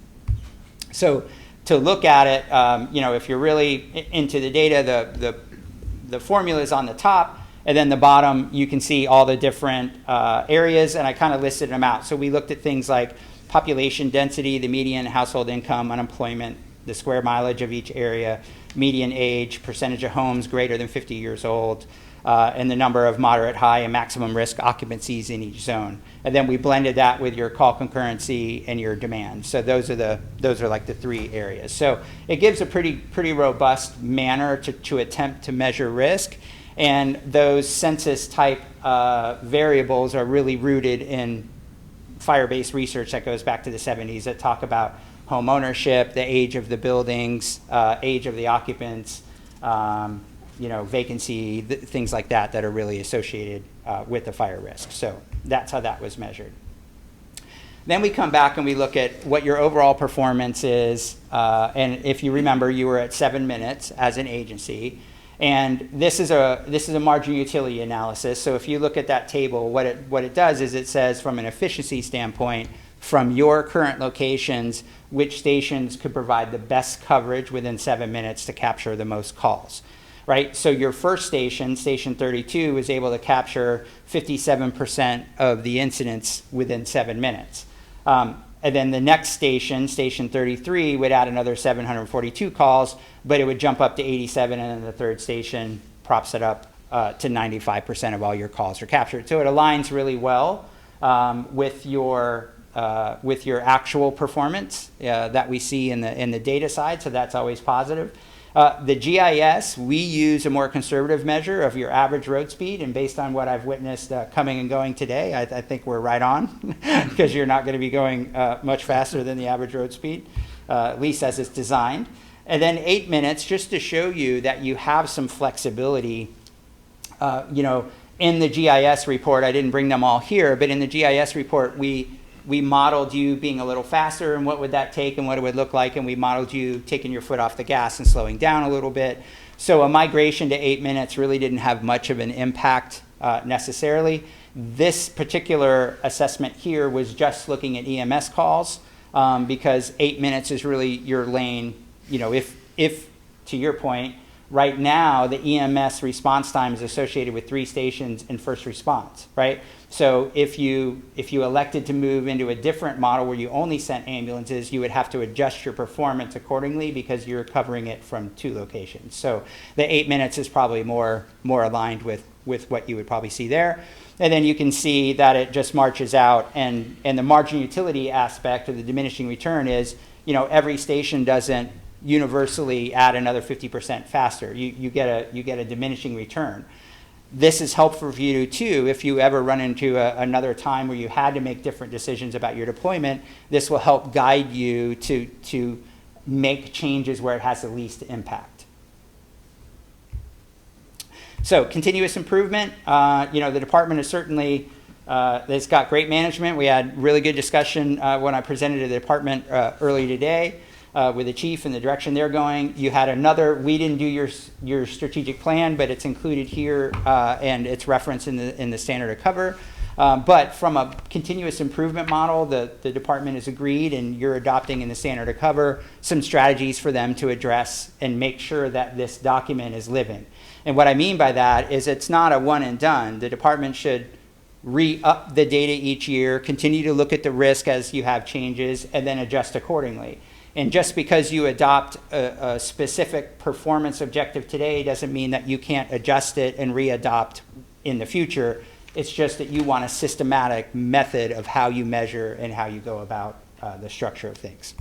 Speaker 8: So to look at it, if you're really into the data, the formula is on the top, and then the bottom you can see all the different areas, and I kind of listed them out. So we looked at things like population density, the median household income, unemployment, the square mileage of each area, median age, percentage of homes greater than 50 years old, and the number of moderate, high, and maximum risk occupancies in each zone. And then we blended that with your call concurrency and your demand. So those are like the three areas. So it gives a pretty robust manner to attempt to measure risk. And those census type variables are really rooted in fire-based research that goes back to the 70s that talk about home ownership, the age of the buildings, age of the occupants, vacancy, things like that that are really associated with the fire risk. So that's how that was measured. Then we come back and we look at what your overall performance is. And if you remember, you were at 7 minutes as an agency. And this is a marginal utility analysis. So if you look at that table, what it does is it says from an efficiency standpoint, from your current locations, which stations could provide the best coverage within 7 minutes to capture the most calls, right? So your first station, station 32, was able to capture 57% of the incidents within 7 minutes. And then the next station, station 33, would add another 742 calls, but it would jump up to 87, and then the third station props it up to 95% of all your calls are captured. So it aligns really well with your actual performance that we see in the data side, so that's always positive. The GIS, we use a more conservative measure of your average road speed, and based on what I've witnessed coming and going today, I think we're right on, because you're not going to be going much faster than the average road speed, at least as it's designed. And then 8 minutes, just to show you that you have some flexibility. In the GIS report, I didn't bring them all here, but in the GIS report, we modeled you being a little faster and what would that take and what it would look like, and we modeled you taking your foot off the gas and slowing down a little bit. So a migration to 8 minutes really didn't have much of an impact necessarily. This particular assessment here was just looking at EMS calls because 8 minutes is really your lane. If to your point, right now the EMS response time is associated with 3 stations in first response, right? So if you elected to move into a different model where you only sent ambulances, you would have to adjust your performance accordingly because you're covering it from 2 locations. So the 8 minutes is probably more aligned with what you would probably see there. And then you can see that it just marches out, and the marginal utility aspect of the diminishing return is, every station doesn't universally add another 50% faster. You get a diminishing return. This is helpful for you too if you ever run into another time where you had to make different decisions about your deployment. This will help guide you to make changes where it has the least impact. So continuous improvement, the department is certainly, it's got great management. We had really good discussion when I presented to the department earlier today. With the chief and the direction they're going. You had another, we didn't do your strategic plan, but it's included here and it's referenced in the standard of cover. But from a continuous improvement model, the department has agreed, and you're adopting in the standard of cover some strategies for them to address and make sure that this document is living. And what I mean by that is it's not a one and done. The department should re-up the data each year, continue to look at the risk as you have changes, and then adjust accordingly. And just because you adopt a specific performance objective today doesn't mean that you can't adjust it and re-adopt in the future. It's just that you want a systematic method of how you measure and how you go about the structure of things.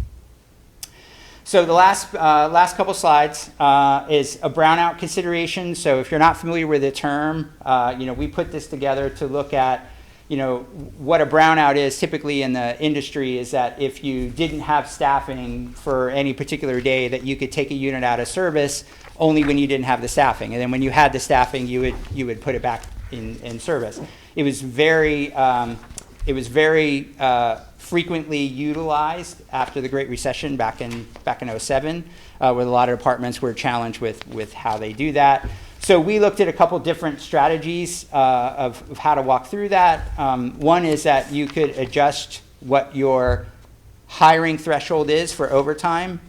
Speaker 8: So the last couple slides is a brownout consideration. So if you're not familiar with the term, we put this together to look at what a brownout is typically in the industry is that if you didn't have staffing for any particular day, that you could take a unit out of service only when you didn't have the staffing. And then when you had the staffing, you would put it back in service. It was very frequently utilized after the Great Recession back in 2007, where a lot of departments were challenged with how they do that. So we looked at a couple different strategies of how to walk through that. One is that you could adjust what your hiring threshold is for overtime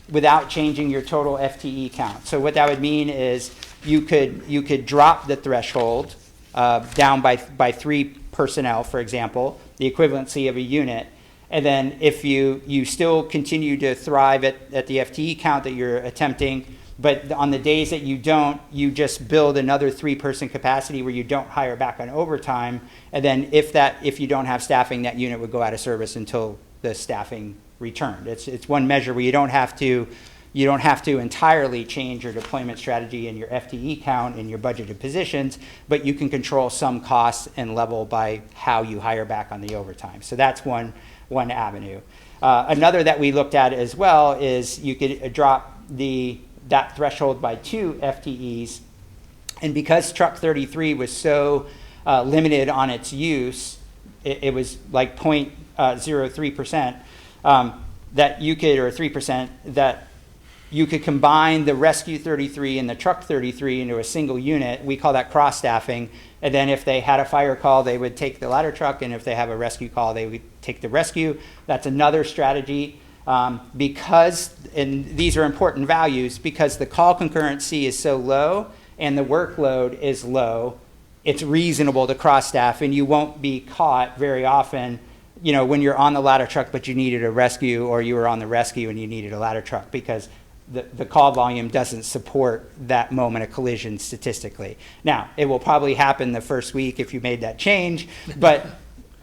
Speaker 8: without changing your total FTE count. So what that would mean is you could drop the threshold down by 3 personnel, for example, the equivalency of a unit, And then if you still continue to thrive at the FTE count that you're attempting, but on the days that you don't, you just build another 3-person capacity where you don't hire back on overtime. And then if you don't have staffing, that unit would go out of service until the staffing returned. It's one measure where you don't have to entirely change your deployment strategy and your FTE count and your budgeted positions, but you can control some costs and level by how you hire back on the overtime. So that's one avenue. Another that we looked at as well is you could drop that threshold by 2 FTEs. And because Truck 33 was so limited on its use, it was like 0.03%, that you could, or 3%, that you could combine the Rescue 33 and the Truck 33 into a single unit. We call that cross-staffing. And then if they had a fire call, they would take the ladder truck, and if they have a rescue call, they would take the rescue. That's another strategy. Because, and these are important values, because the call concurrency is so low and the workload is low, it's reasonable to cross-staff, and you won't be caught very often, when you're on the ladder truck but you needed a rescue, or you were on the rescue and you needed a ladder truck, because the call volume doesn't support that moment of collision statistically. Now, it will probably happen the first week if you made that change, but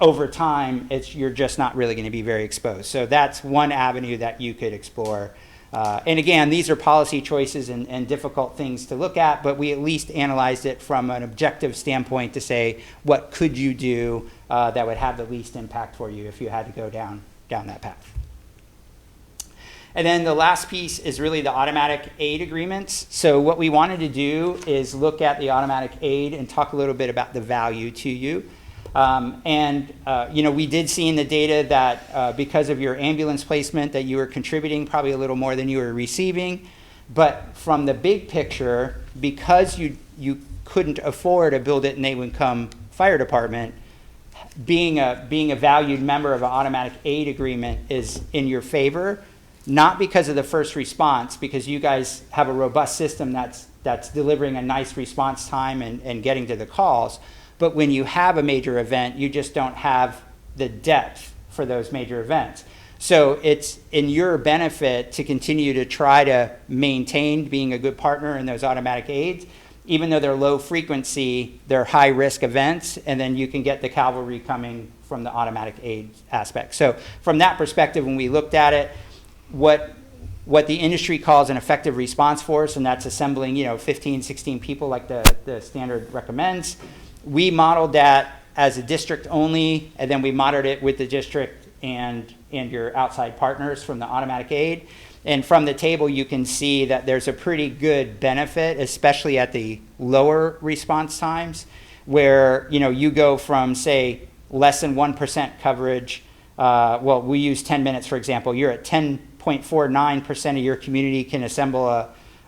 Speaker 8: over time, you're just not really going to be very exposed. So that's one avenue that you could explore. And again, these are policy choices and difficult things to look at, but we at least analyzed it from an objective standpoint to say, what could you do that would have the least impact for you if you had to go down that path. And then the last piece is really the automatic aid agreements. So what we wanted to do is look at the automatic aid and talk a little bit about the value to you. We did see in the data that because of your ambulance placement that you were contributing probably a little more than you were receiving. But from the big picture, because you couldn't afford a build it and they would come fire department, being a valued member of an automatic aid agreement is in your favor. Not because of the first response, because you guys have a robust system that's delivering a nice response time and getting to the calls. But when you have a major event, you just don't have the depth for those major events. So it's in your benefit to continue to try to maintain being a good partner in those automatic aids, even though they're low frequency, they're high risk events, and then you can get the cavalry coming from the automatic aid aspect. So from that perspective, when we looked at it, what the industry calls an effective response force, and that's assembling 15, 16 people like the standard recommends. We modeled that as a district only, and then we modeled it with the district and your outside partners from the automatic aid. And from the table, you can see that there's a pretty good benefit, especially at the lower response times, where you go from, say, less than 1% coverage. We use 10 minutes, for example. You're at 10.49% of your community can assemble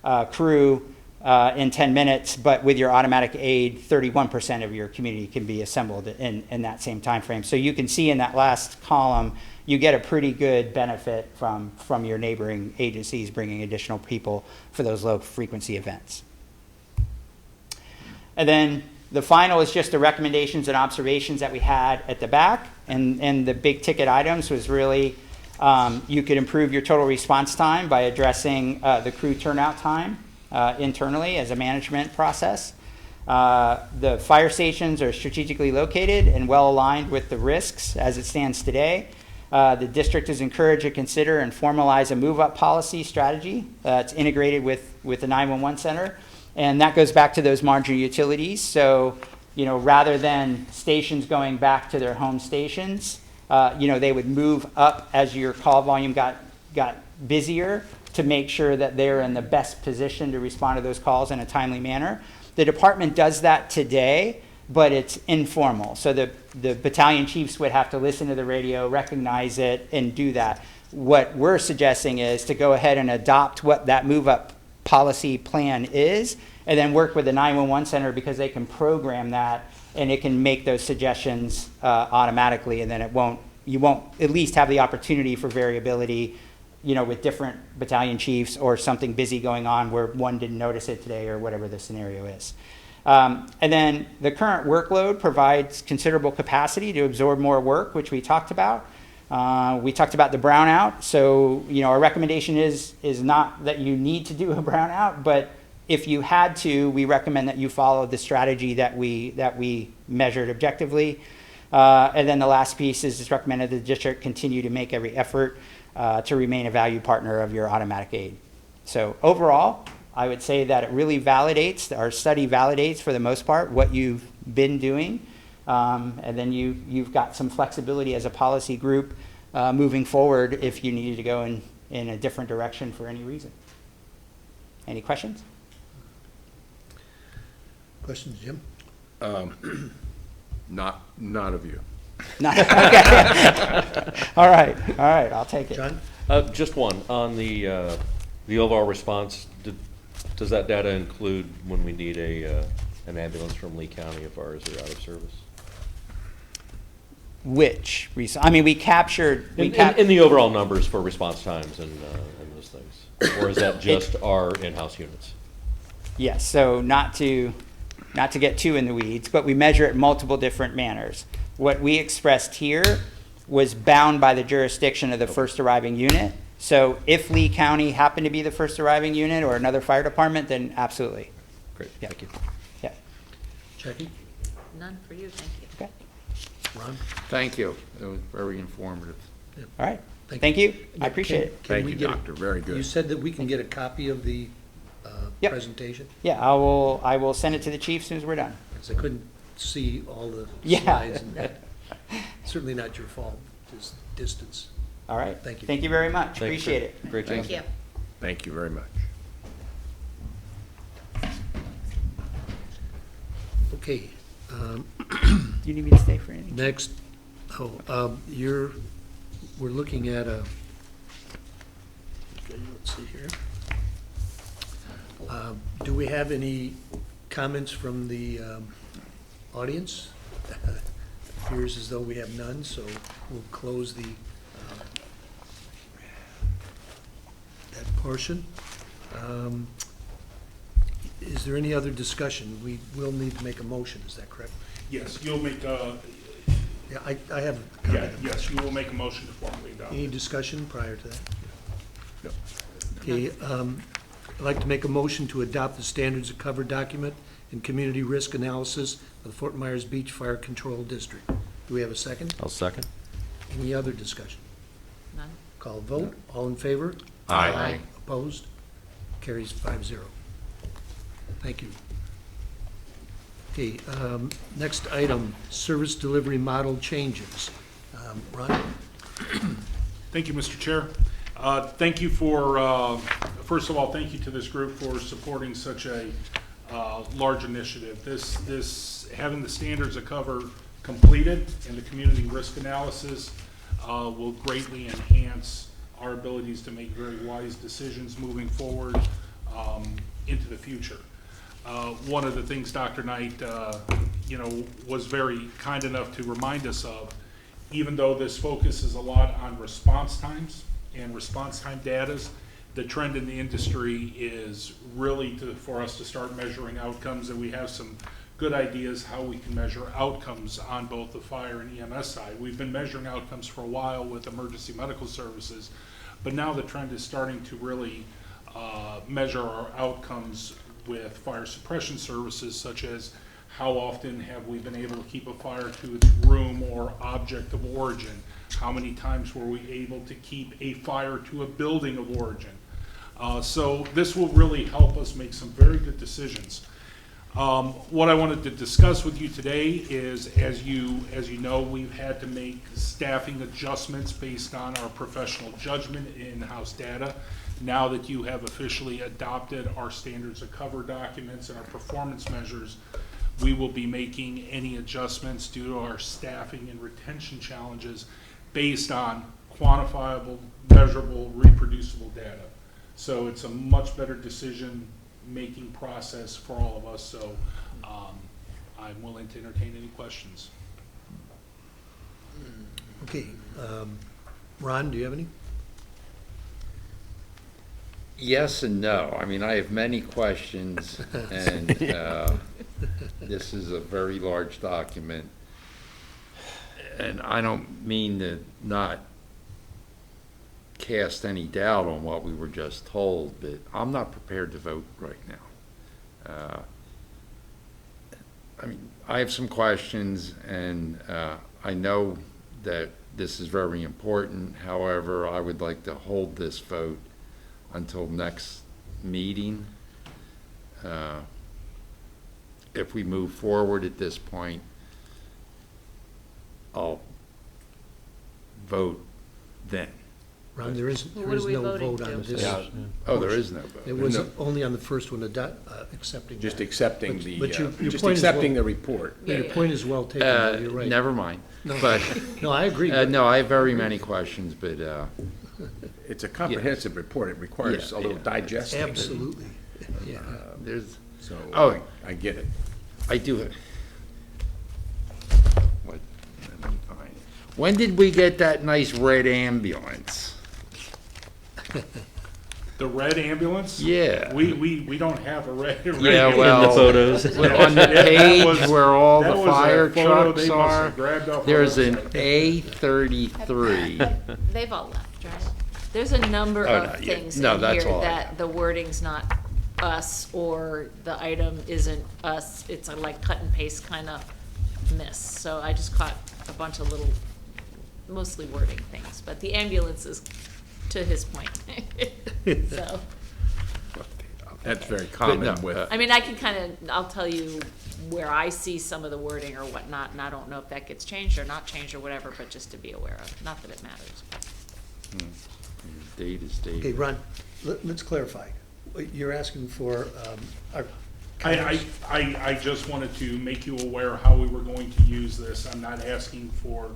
Speaker 8: a crew in 10 minutes, but with your automatic aid, 31% of your community can be assembled in that same time frame. So you can see in that last column, you get a pretty good benefit from your neighboring agencies bringing additional people for those low frequency events. And then the final is just the recommendations and observations that we had at the back, and the big ticket items was really you could improve your total response time by addressing the crew turnout time internally as a management process. The fire stations are strategically located and well aligned with the risks as it stands today. The district is encouraged to consider and formalize a move-up policy strategy that's integrated with the 911 center. And that goes back to those marginal utilities. So, rather than stations going back to their home stations, they would move up as your call volume got busier to make sure that they're in the best position to respond to those calls in a timely manner. The department does that today, but it's informal. So the battalion chiefs would have to listen to the radio, recognize it, and do that. What we're suggesting is to go ahead and adopt what that move-up policy plan is, and then work with the 911 center because they can program that and it can make those suggestions automatically, and then you won't at least have the opportunity for variability, with different battalion chiefs or something busy going on where one didn't notice it today or whatever the scenario is. And then the current workload provides considerable capacity to absorb more work, which we talked about. We talked about the brownout. So, our recommendation is not that you need to do a brownout, but if you had to, we recommend that you follow the strategy that we measured objectively. And then the last piece is it's recommended the district continue to make every effort to remain a valued partner of your automatic aid. So overall, I would say that it really validates, our study validates for the most part what you've been doing. And then you've got some flexibility as a policy group moving forward if you needed to go in a different direction for any reason. Any questions?
Speaker 7: Questions, Jim?
Speaker 2: Not of you.
Speaker 8: No. Okay. All right, I'll take it.
Speaker 7: John?
Speaker 5: Just one, on the overall response, does that data include when we need an ambulance from Lee County if ours are out of service?
Speaker 8: Which reason? I mean, we captured.
Speaker 5: In the overall numbers for response times and those things? Or is that just our in-house units?
Speaker 8: Yes, so not to get too in the weeds, but we measure it in multiple different manners. What we expressed here was bound by the jurisdiction of the first arriving unit. So if Lee County happened to be the first arriving unit or another fire department, then absolutely.
Speaker 5: Great,
Speaker 8: Yeah.
Speaker 5: thank you.
Speaker 8: Yeah.
Speaker 7: Jackie?
Speaker 3: None for you, thank you.
Speaker 8: Okay.
Speaker 7: Ron?
Speaker 1: Thank you. It was very informative.
Speaker 8: All right.
Speaker 7: Thank
Speaker 8: Thank you. I appreciate it.
Speaker 7: Can
Speaker 2: Thank
Speaker 7: we
Speaker 2: you,
Speaker 7: get a-
Speaker 2: Doctor. Very good.
Speaker 7: You said that we can get a copy of the
Speaker 8: Yep.
Speaker 7: presentation?
Speaker 8: Yeah, I will send it to the chief as soon as we're done.
Speaker 7: Because I couldn't see all the
Speaker 8: Yeah.
Speaker 7: slides. And certainly not your fault, just distance.
Speaker 8: All right.
Speaker 7: Thank you.
Speaker 8: Thank you very much.
Speaker 5: Thanks,
Speaker 8: Appreciate it.
Speaker 5: Great job.
Speaker 3: Thank you.
Speaker 2: Thank you very much.
Speaker 7: Okay,
Speaker 8: Do you need me to stay for anything?
Speaker 7: next, we're looking at okay, let's see here. Do we have any comments from the audience? Appears as though we have none, so we'll close that portion. Is there any other discussion? We will need to make a motion, is that correct?
Speaker 6: Yes, you'll make,
Speaker 7: Yeah, I have a comment.
Speaker 6: yes, you will make a motion to formally adopt.
Speaker 7: Any discussion prior to that?
Speaker 2: No.
Speaker 7: Okay, I'd like to make a motion to adopt the standards of cover document and community risk analysis of the Fort Myers Beach Fire Control District. Do we have a second?
Speaker 5: I'll second.
Speaker 7: Any other discussion?
Speaker 3: None?
Speaker 7: Call a vote. All in favor?
Speaker 2: Aye.
Speaker 7: Opposed? Carries 5-0. Thank you. Okay, next item, service delivery model changes. Ron?
Speaker 6: Thank you, Mr. Chair. Thank you for, first of all, thank you to this group for supporting such a large initiative. Having the standards of cover completed and the community risk analysis will greatly enhance our abilities to make very wise decisions moving forward into the future. One of the things Dr. Knight, was very kind enough to remind us of, even though this focuses a lot on response times and response time data, the trend in the industry is really for us to start measuring outcomes, and we have some good ideas how we can measure outcomes on both the fire and EMS side. We've been measuring outcomes for a while with emergency medical services, but now the trend is starting to really measure our outcomes with fire suppression services, such as how often have we been able to keep a fire to its room or object of origin? How many times were we able to keep a fire to a building of origin? So this will really help us make some very good decisions. What I wanted to discuss with you today is, as you know, we've had to make staffing adjustments based on our professional judgment in-house data. Now that you have officially adopted our standards of cover documents and our performance measures, we will be making any adjustments due to our staffing and retention challenges based on quantifiable, measurable, reproducible data. So it's a much better decision-making process for all of us, so I'm willing to entertain any questions.
Speaker 7: Okay, Ron, do you have any?
Speaker 1: Yes and no. I mean, I have many questions, and this is a very large document. And I don't mean to not cast any doubt on what we were just told, but I'm not prepared to vote right now. I mean, I have some questions, and I know that this is very important. However, I would like to hold this vote until next meeting. If we move forward at this point, I'll vote then.
Speaker 7: Ron, there is
Speaker 3: Well, what are we
Speaker 7: no
Speaker 3: voting
Speaker 7: vote on
Speaker 3: to?
Speaker 7: this.
Speaker 2: Yeah.
Speaker 1: Oh, there is no vote.
Speaker 7: It was
Speaker 2: No.
Speaker 7: only on the first one, accepting
Speaker 2: Just
Speaker 7: that.
Speaker 2: accepting
Speaker 7: But-
Speaker 2: the,
Speaker 7: but your
Speaker 2: just
Speaker 7: point is
Speaker 2: accepting
Speaker 7: well-
Speaker 2: the report.
Speaker 7: Yeah, your
Speaker 3: Yeah.
Speaker 7: point is well taken, though, you're right.
Speaker 1: Never mind.
Speaker 7: No.
Speaker 1: But,
Speaker 7: No, I agree.
Speaker 1: no, I have very many questions, but,
Speaker 2: It's a comprehensive report. It requires
Speaker 1: Yeah,
Speaker 2: a little
Speaker 1: yeah.
Speaker 2: digesting.
Speaker 7: Absolutely, yeah.
Speaker 1: there's,
Speaker 2: So
Speaker 1: Oh.
Speaker 2: I get it.
Speaker 1: I do have. What? Let me find it. When did we get that nice red ambulance?
Speaker 6: The red ambulance?
Speaker 1: Yeah.
Speaker 6: We don't have a red.
Speaker 1: Yeah,
Speaker 6: ambulance.
Speaker 1: well.
Speaker 5: In the photos.
Speaker 1: On the
Speaker 6: That
Speaker 1: page
Speaker 6: was-
Speaker 1: where all
Speaker 6: that
Speaker 1: the
Speaker 6: was a
Speaker 1: fire
Speaker 6: photo
Speaker 1: trucks
Speaker 6: they must
Speaker 1: are,
Speaker 6: have grabbed off our
Speaker 1: there's an
Speaker 6: website.
Speaker 1: A33.
Speaker 3: They've all left, right? There's a number
Speaker 1: Oh,
Speaker 3: of
Speaker 1: no, yeah.
Speaker 3: things
Speaker 1: No,
Speaker 3: in
Speaker 1: that's
Speaker 3: here
Speaker 1: all I
Speaker 3: that
Speaker 1: have.
Speaker 3: the wording's not us, or the item isn't us. It's a like cut and paste kind of miss. So I just caught a bunch of little, mostly wording things, but the ambulance is to his point. So,
Speaker 2: That's very
Speaker 1: no,
Speaker 2: common with,
Speaker 3: I mean, I can kind of, I'll tell you where I see some of the wording or whatnot, and I don't know if that gets changed or not changed or whatever, but just to be aware of. Not that it matters.
Speaker 1: Date is date.
Speaker 7: Okay, Ron, let's clarify. You're asking for our
Speaker 6: I just wanted to make you aware how we were going to use this. I'm not asking for,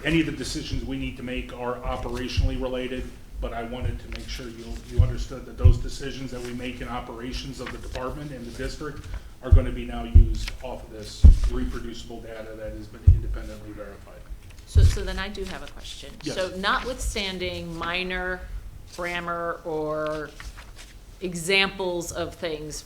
Speaker 6: any of the decisions we need to make are operationally related, but I wanted to make sure you understood that those decisions that we make in operations of the department and the district are going to be now used off of this reproducible data that has been independently verified.
Speaker 3: So then I do have a question.
Speaker 6: Yes.
Speaker 3: So notwithstanding minor grammar or examples of things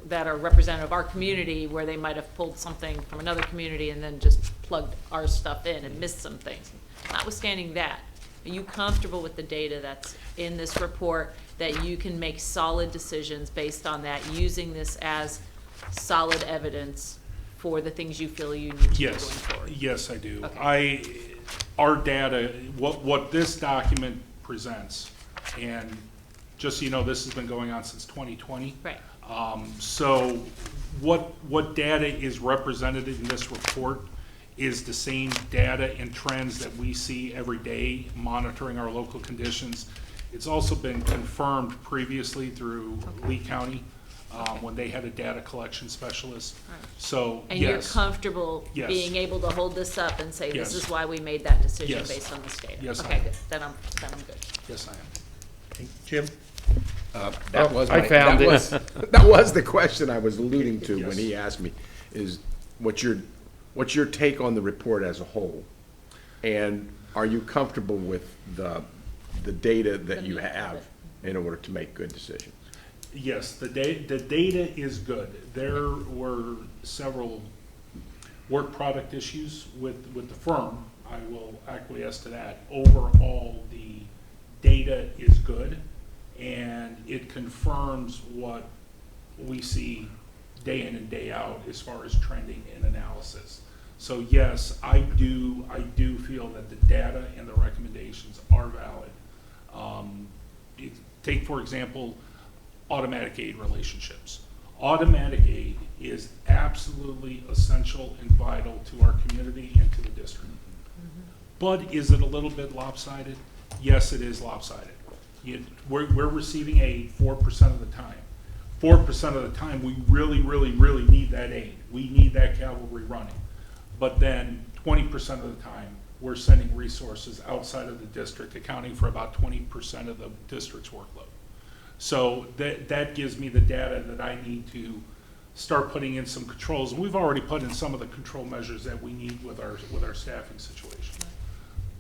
Speaker 3: that are representative of our community, where they might have pulled something from another community and then just plugged our stuff in and missed some things. Notwithstanding that, are you comfortable with the data that's in this report, that you can make solid decisions based on that, using this as solid evidence for the things you feel you need to do going
Speaker 6: Yes,
Speaker 3: forward?
Speaker 6: yes, I do.
Speaker 3: Okay.
Speaker 6: Our data, what this document presents, and just so you know, this has been going on since 2020.
Speaker 3: Right.
Speaker 6: So what data is represented in this report is the same data and trends that we see every day monitoring our local conditions. It's also been confirmed previously through Lee County, when they had a data collection specialist.
Speaker 3: Right.
Speaker 6: So,
Speaker 3: And you're
Speaker 6: yes.
Speaker 3: comfortable
Speaker 6: Yes.
Speaker 3: being able to hold this up and say, this
Speaker 6: Yes.
Speaker 3: is why we made that decision
Speaker 6: Yes.
Speaker 3: based on this data?
Speaker 6: Yes, I
Speaker 3: Okay,
Speaker 6: am.
Speaker 3: good. Then I'm good.
Speaker 6: Yes, I am.
Speaker 7: Okay, Jim?
Speaker 2: that was
Speaker 1: I
Speaker 2: my,
Speaker 1: found
Speaker 2: that
Speaker 1: it.
Speaker 2: was, that was the question I was alluding to when
Speaker 6: Yes.
Speaker 2: he asked me, is what's your take on the report as a whole? And are you comfortable with the data that you have in order to make good decisions?
Speaker 6: Yes, the data is good. There were several work product issues with the firm. I will acquiesce to that. Overall, the data is good, and it confirms what we see day in and day out as far as trending and analysis. So yes, I do feel that the data and the recommendations are valid. Take, for example, automatic aid relationships. Automatic aid is absolutely essential and vital to our community and to the district. But is it a little bit lopsided? Yes, it is lopsided. We're receiving aid 4% of the time. 4% of the time, we really, really, really need that aid. We need that cavalry running. But then 20% of the time, we're sending resources outside of the district, accounting for about 20% of the district's workload. So that gives me the data that I need to start putting in some controls. And we've already put in some of the control measures that we need with our staffing situation.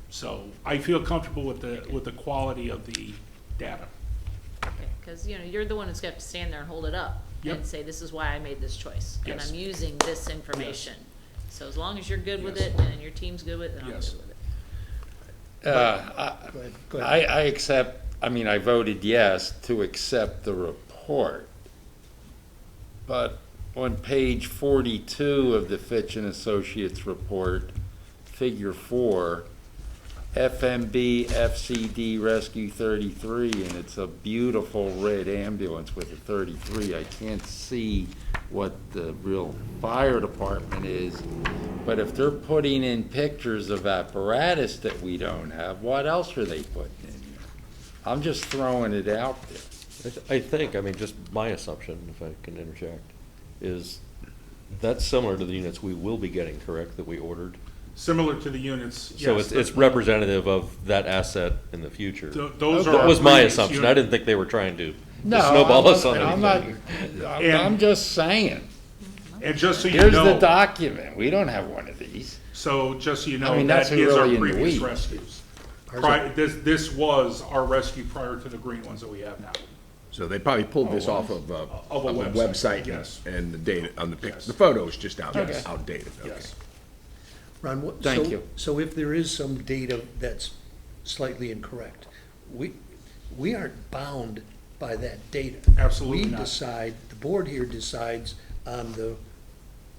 Speaker 6: So I feel comfortable with the quality of the data.
Speaker 3: Because, you're the one who's got to stand there and hold it up
Speaker 6: Yep.
Speaker 3: and say, this is why I made this choice. And
Speaker 6: Yes.
Speaker 3: I'm using this information. So as long as you're good with it and your team's good with it, then I'm
Speaker 6: Yes.
Speaker 3: good with it.
Speaker 7: Go ahead, go ahead.
Speaker 1: I accept, I mean, I voted yes to accept the report. But on page 42 of the Fitch and Associates report, figure 4, FMB FCD Rescue 33, and it's a beautiful red ambulance with a 33. I can't see what the real fire department is, but if they're putting in pictures of apparatus that we don't have, what else are they putting in here? I'm just throwing it out there.
Speaker 5: I think, I mean, just my assumption, if I can interject, is that's similar to the units we will be getting, correct, that we ordered?
Speaker 6: Similar to the units, yes.
Speaker 5: So it's representative of that asset in the future.
Speaker 6: Those are
Speaker 5: That
Speaker 6: our
Speaker 5: was my
Speaker 6: previous
Speaker 5: assumption. I
Speaker 6: unit.
Speaker 5: didn't think they were trying to
Speaker 1: No,
Speaker 5: snowball us on
Speaker 1: I'm not,
Speaker 5: anything.
Speaker 1: I'm just saying.
Speaker 6: And just so you
Speaker 1: Here's the
Speaker 6: know,
Speaker 1: document. We don't have one of these.
Speaker 6: so just so you
Speaker 1: I
Speaker 6: know,
Speaker 1: mean,
Speaker 6: that
Speaker 1: that's
Speaker 6: is our
Speaker 1: really in the
Speaker 6: previous
Speaker 1: weeds.
Speaker 6: rescues.
Speaker 7: Ours
Speaker 6: This was our rescue prior to the green ones that we have now.
Speaker 2: So they probably pulled this off of
Speaker 6: Of a
Speaker 2: a
Speaker 6: website,
Speaker 2: website,
Speaker 6: yes.
Speaker 2: and the data, on the
Speaker 6: Yes.
Speaker 2: the photo's just
Speaker 1: Okay.
Speaker 2: outdated, okay.
Speaker 6: Yes.
Speaker 7: Ron,
Speaker 1: Thank you.
Speaker 7: So if there is some data that's slightly incorrect, we aren't bound by that data.
Speaker 6: Absolutely
Speaker 7: We
Speaker 6: not.
Speaker 7: decide, the board here decides on the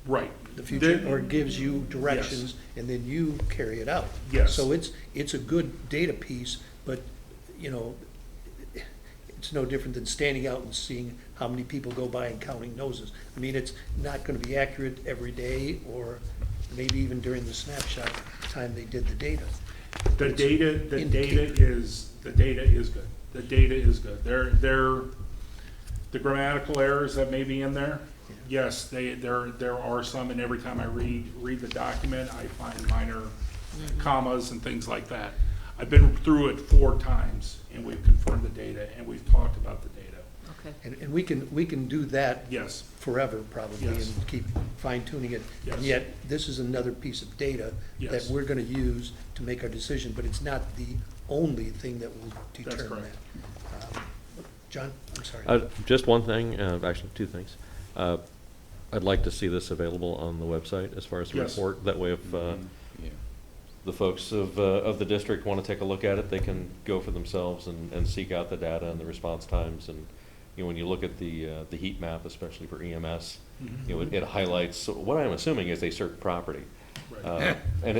Speaker 6: Right.
Speaker 7: future,
Speaker 6: The-
Speaker 7: or gives you directions, and then you carry it out.
Speaker 6: Yes.
Speaker 7: So it's a good data piece, but, you know, it's no different than standing out and seeing how many people go by and counting noses. I mean, it's not gonna be accurate every day, or maybe even during the snapshot time they did the data.
Speaker 6: The
Speaker 7: It's
Speaker 6: data
Speaker 7: indicated.
Speaker 6: is good. The data is good. The grammatical errors that may be in there, yes, there are some, and every time I read the document, I find minor commas and things like that. I've been through it 4 times, and we've confirmed the data, and we've talked about the data.
Speaker 3: Okay.
Speaker 7: And we can do that
Speaker 6: Yes,
Speaker 7: forever, probably,
Speaker 6: Yes.
Speaker 7: and keep fine tuning it.
Speaker 6: Yes.
Speaker 7: And yet, this is another piece of data that
Speaker 6: Yes.
Speaker 7: we're gonna use to make our decision, but it's not the only thing that will
Speaker 6: That's
Speaker 7: determine
Speaker 6: correct.
Speaker 7: that. John, I'm sorry.
Speaker 5: Just one thing, actually 2 things. I'd like to see this available on the website as far as the
Speaker 6: Yes.
Speaker 5: report. That way if
Speaker 1: Yeah.
Speaker 5: the folks of the district want to take a look at it, they can go for themselves and seek out the data and the response times. And, you know, when you look at the heat map, especially for EMS, you know, it highlights what I'm assuming is a certain property.
Speaker 6: right.
Speaker 5: And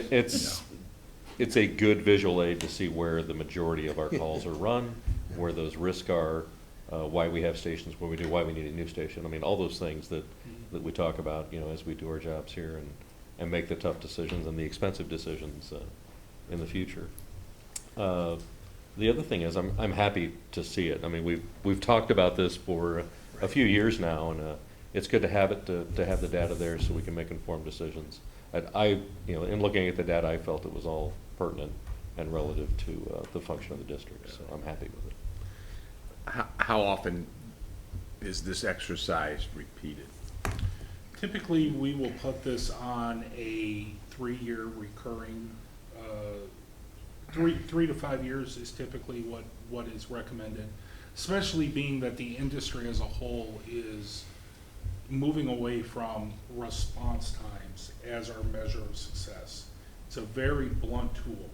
Speaker 5: it's a good visual aid to see where the majority of our calls are run, where those risks are, why we have stations where we do, why we need a new station. I mean, all those things that we talk about, you know, as we do our jobs here and make the tough decisions and the expensive decisions in the future. The other thing is, I'm happy to see it. I mean, we've talked about this for a few years now, and it's good to have it, to have the data there so we can make informed decisions. You know, in looking at the data, I felt it was all pertinent and relative to the function of the district, so I'm happy with it.
Speaker 2: How often is this exercise repeated?
Speaker 6: Typically, we will put this on a 3-year recurring, 3 to 5 years is typically what is recommended, especially being that the industry as a whole is moving away from response times as our measure of success. It's a very blunt tool.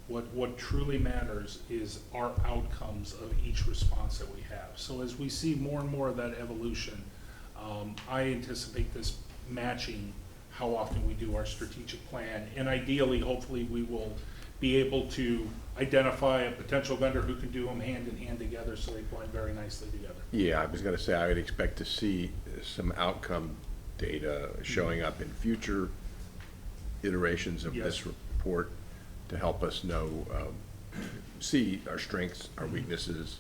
Speaker 6: What truly matters is our outcomes of each response that we have. So as we see more and more of that evolution, I anticipate this matching how often we do our strategic plan. And ideally, hopefully, we will be able to identify a potential vendor who can do them hand in hand together so they blend very nicely together.
Speaker 2: Yeah, I was gonna say, I would expect to see some outcome data showing up in future iterations of this
Speaker 6: Yes.
Speaker 2: report to help us know, see our strengths, our weaknesses.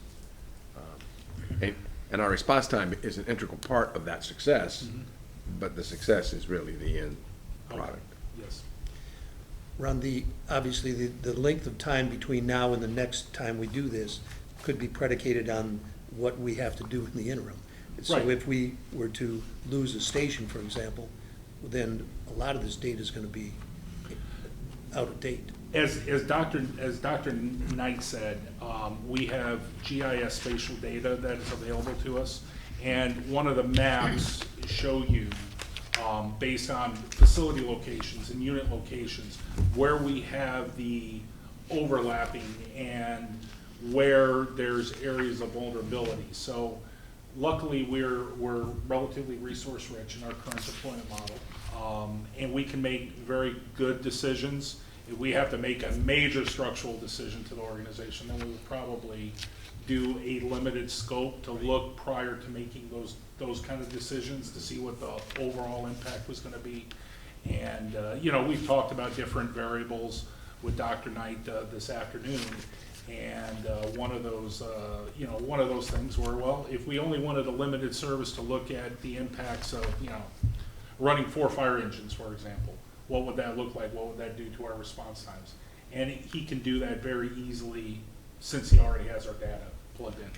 Speaker 2: And our response time is an integral part of that success, but the success is really the end product.
Speaker 6: Yes.
Speaker 7: Ron, obviously, the length of time between now and the next time we do this could be predicated on what we have to do in the interim. So
Speaker 6: Right.
Speaker 7: if we were to lose a station, for example, then a lot of this data is gonna be out of date.
Speaker 6: As Dr. Knight said, we have GIS spatial data that is available to us, and one of the maps show you, based on facility locations and unit locations, where we have the overlapping and where there's areas of vulnerability. So luckily, we're relatively resource rich in our current deployment model, and we can make very good decisions. If we have to make a major structural decision to the organization, then we would probably do a limited scope to look prior to making those kind of decisions to see what the overall impact was gonna be. And, you know, we've talked about different variables with Dr. Knight this afternoon. And one of those, you know, one of those things where, well, if we only wanted a limited service to look at the impacts of, you know, running 4 fire engines, for example, what would that look like? What would that do to our response times? And he can do that very easily since he already has our data plugged in.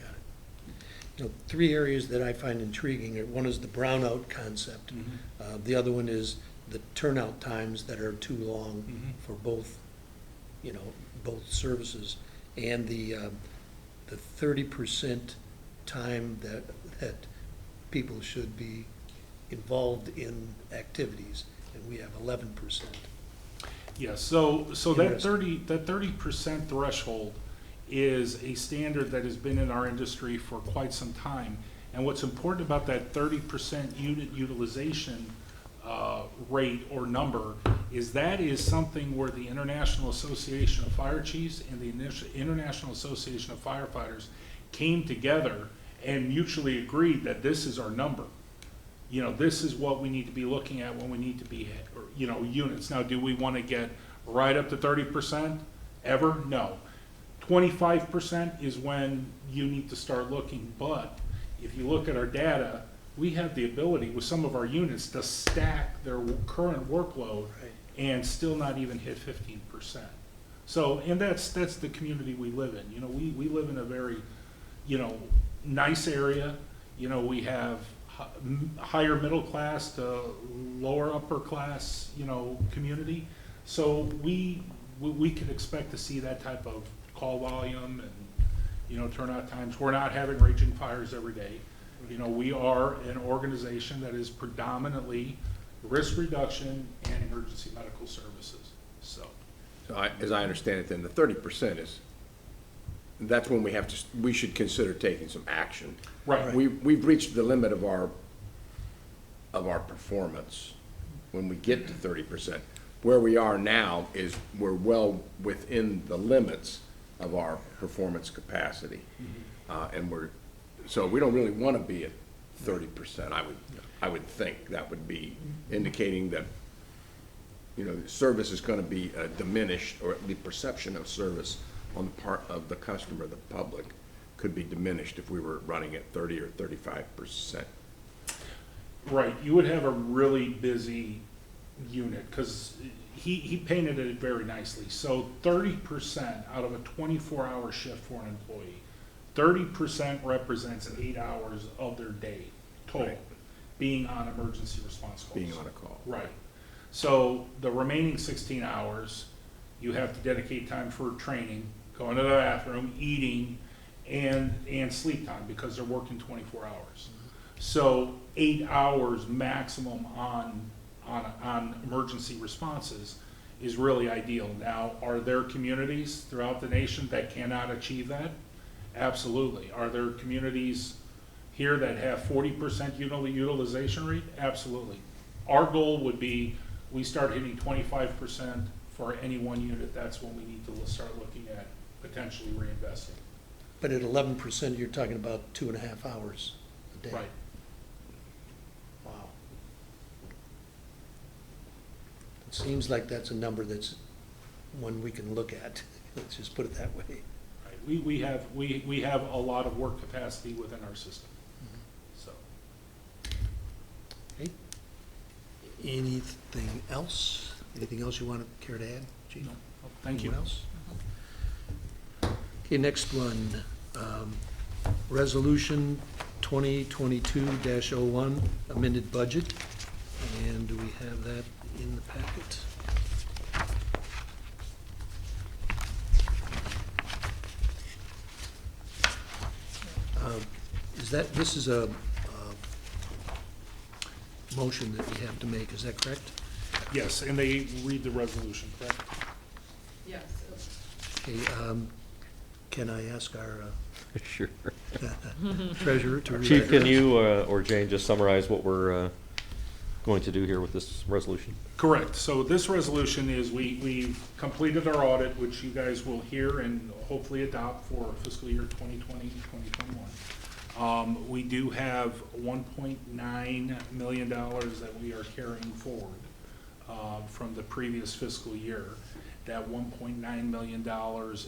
Speaker 7: You know, 3 areas that I find intriguing are, one is the brownout concept. The other one is the turnout times that are too long for both, you know, both services. And the 30% time that people should be involved in activities, and we have 11%.
Speaker 6: Yes, so that
Speaker 7: Interesting.
Speaker 6: 30% threshold is a standard that has been in our industry for quite some time. And what's important about that 30% unit utilization rate or number is that is something where the International Association of Fire Chiefs and the International Association of Firefighters came together and mutually agreed that this is our number. You know, this is what we need to be looking at when we need to be, you know, units. Now, do we want to get right up to 30% ever? No. 25% is when you need to start looking, but if you look at our data, we have the ability with some of our units to stack their current workload and still not even hit 15%. So, and that's the community we live in. You know, we live in a very, you know, nice area. You know, we have higher middle class to lower upper class, you know, community. So we can expect to see that type of call volume and, you know, turnout times. We're not having raging fires every day. You know, we are an organization that is predominantly risk reduction and emergency medical services, so.
Speaker 2: As I understand it, then the 30% is, that's when we should consider taking some action.
Speaker 6: Right.
Speaker 2: We've reached the limit of our performance when we get to 30%. Where we are now is we're well within the limits of our performance capacity. So we don't really want to be at 30%. I would think that would be indicating that, you know, service is going to be diminished, or the perception of service on the part of the customer, the public, could be diminished if we were running at 30 or 35%.
Speaker 6: Right, you would have a really busy unit, because he painted it very nicely. So 30% out of a 24-hour shift for an employee, 30% represents 8 hours of their day total,
Speaker 2: Right.
Speaker 6: being on emergency response calls.
Speaker 2: Being on a call.
Speaker 6: Right. So the remaining 16 hours, you have to dedicate time for training, going to the bathroom, eating, and sleep time, because they're working 24 hours. So 8 hours maximum on emergency responses is really ideal. Now, are there communities throughout the nation that cannot achieve that? Absolutely. Are there communities here that have 40% utilization rate? Absolutely. Our goal would be, we start hitting 25% for any one unit. That's when we need to start looking at potentially reinvesting.
Speaker 7: But at 11%, you're talking about 2.5 hours a day.
Speaker 6: Right.
Speaker 7: Wow. It seems like that's a number that's one we can look at. Let's just put it that way.
Speaker 6: Right. We have a lot of work capacity within our system. So.
Speaker 7: Okay. Anything else? Anything else you want to care to add, Chief?
Speaker 6: No. Thank you.
Speaker 7: Anyone else? Okay, next one, Resolution 2022-01, amended budget. And do we have that in the packet? This is a motion that we have to make, is that correct?
Speaker 6: Yes, and they read the resolution, correct?
Speaker 3: Yes.
Speaker 7: Okay, can I ask our
Speaker 5: Sure.
Speaker 7: treasurer to read?
Speaker 5: Chief, can you or Jane just summarize what we're going to do here with this resolution?
Speaker 6: Correct. So this resolution is, we've completed our audit, which you guys will hear and hopefully adopt for fiscal year 2020, 2021. We do have $1.9 million that we are carrying forward from the previous fiscal year. That $1.9 million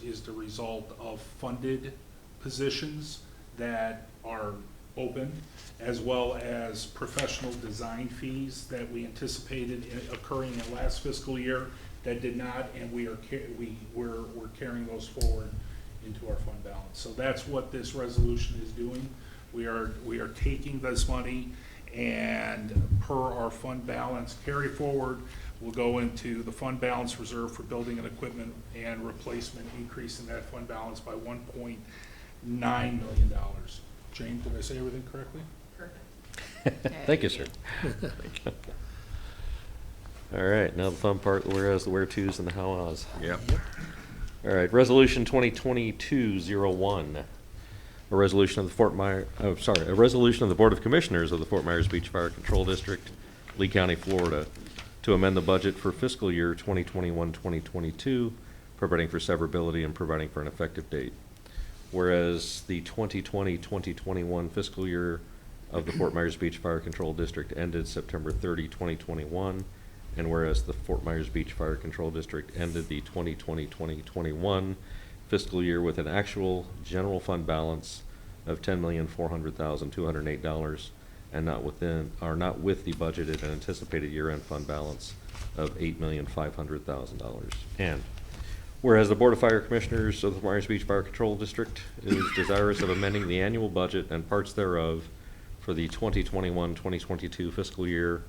Speaker 6: is the result of funded positions that are open, as well as professional design fees that we anticipated occurring in last fiscal year that did not, and we're carrying those forward into our fund balance. So that's what this resolution is doing. We are taking this money, and per our fund balance carry forward, will go into the fund balance reserve for building and equipment and replacement, increasing that fund balance by $1.9 million. Jane, did I say everything correctly?
Speaker 5: Thank you, sir. All right, now the fun part, the whereas, the where-tos, and the how-ahs.
Speaker 2: Yep.
Speaker 5: All right, Resolution 2022-01. A resolution of the a resolution of the Board of Commissioners of the Fort Myers Beach Fire Control District, Lee County, Florida, to amend the budget for fiscal year 2021-2022, providing for severability and providing for an effective date. Whereas the 2020-2021 fiscal year of the Fort Myers Beach Fire Control District ended September 30, 2021, and whereas the Fort Myers Beach Fire Control District ended the 2020-2021 fiscal year with an actual general fund balance of $10,400,208 and not with the budgeted and anticipated year-end fund balance of $8,500,000. And whereas the Board of Fire Commissioners of the Myers Beach Fire Control District is desirous of amending the annual budget and parts thereof for the 2021-2022 fiscal year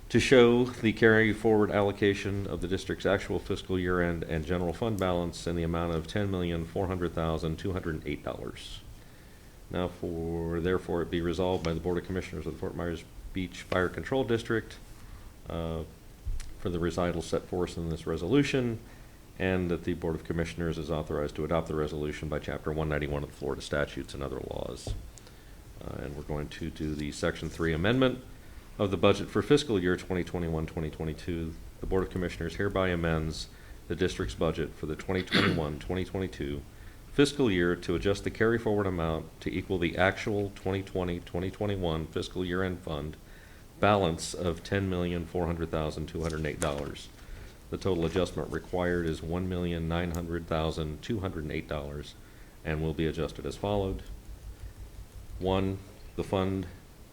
Speaker 5: to show the carry forward allocation of the district's actual fiscal year end and general fund balance in the amount of $10,400,208. Now therefore it be resolved by the Board of Commissioners of the Fort Myers Beach Fire Control District for the recitals set forth in this resolution, and that the Board of Commissioners is authorized to adopt the resolution by Chapter 191 of the Florida statutes and other laws. And we're going to do the Section 3 amendment of the budget for fiscal year 2021-2022. The Board of Commissioners hereby amends the district's budget for the 2021-2022 fiscal year to adjust the carry forward amount to equal the actual 2020-2021 fiscal year end fund balance of $10,400,208. The total adjustment required is $1,900,208 and will be adjusted as followed. 1. The fund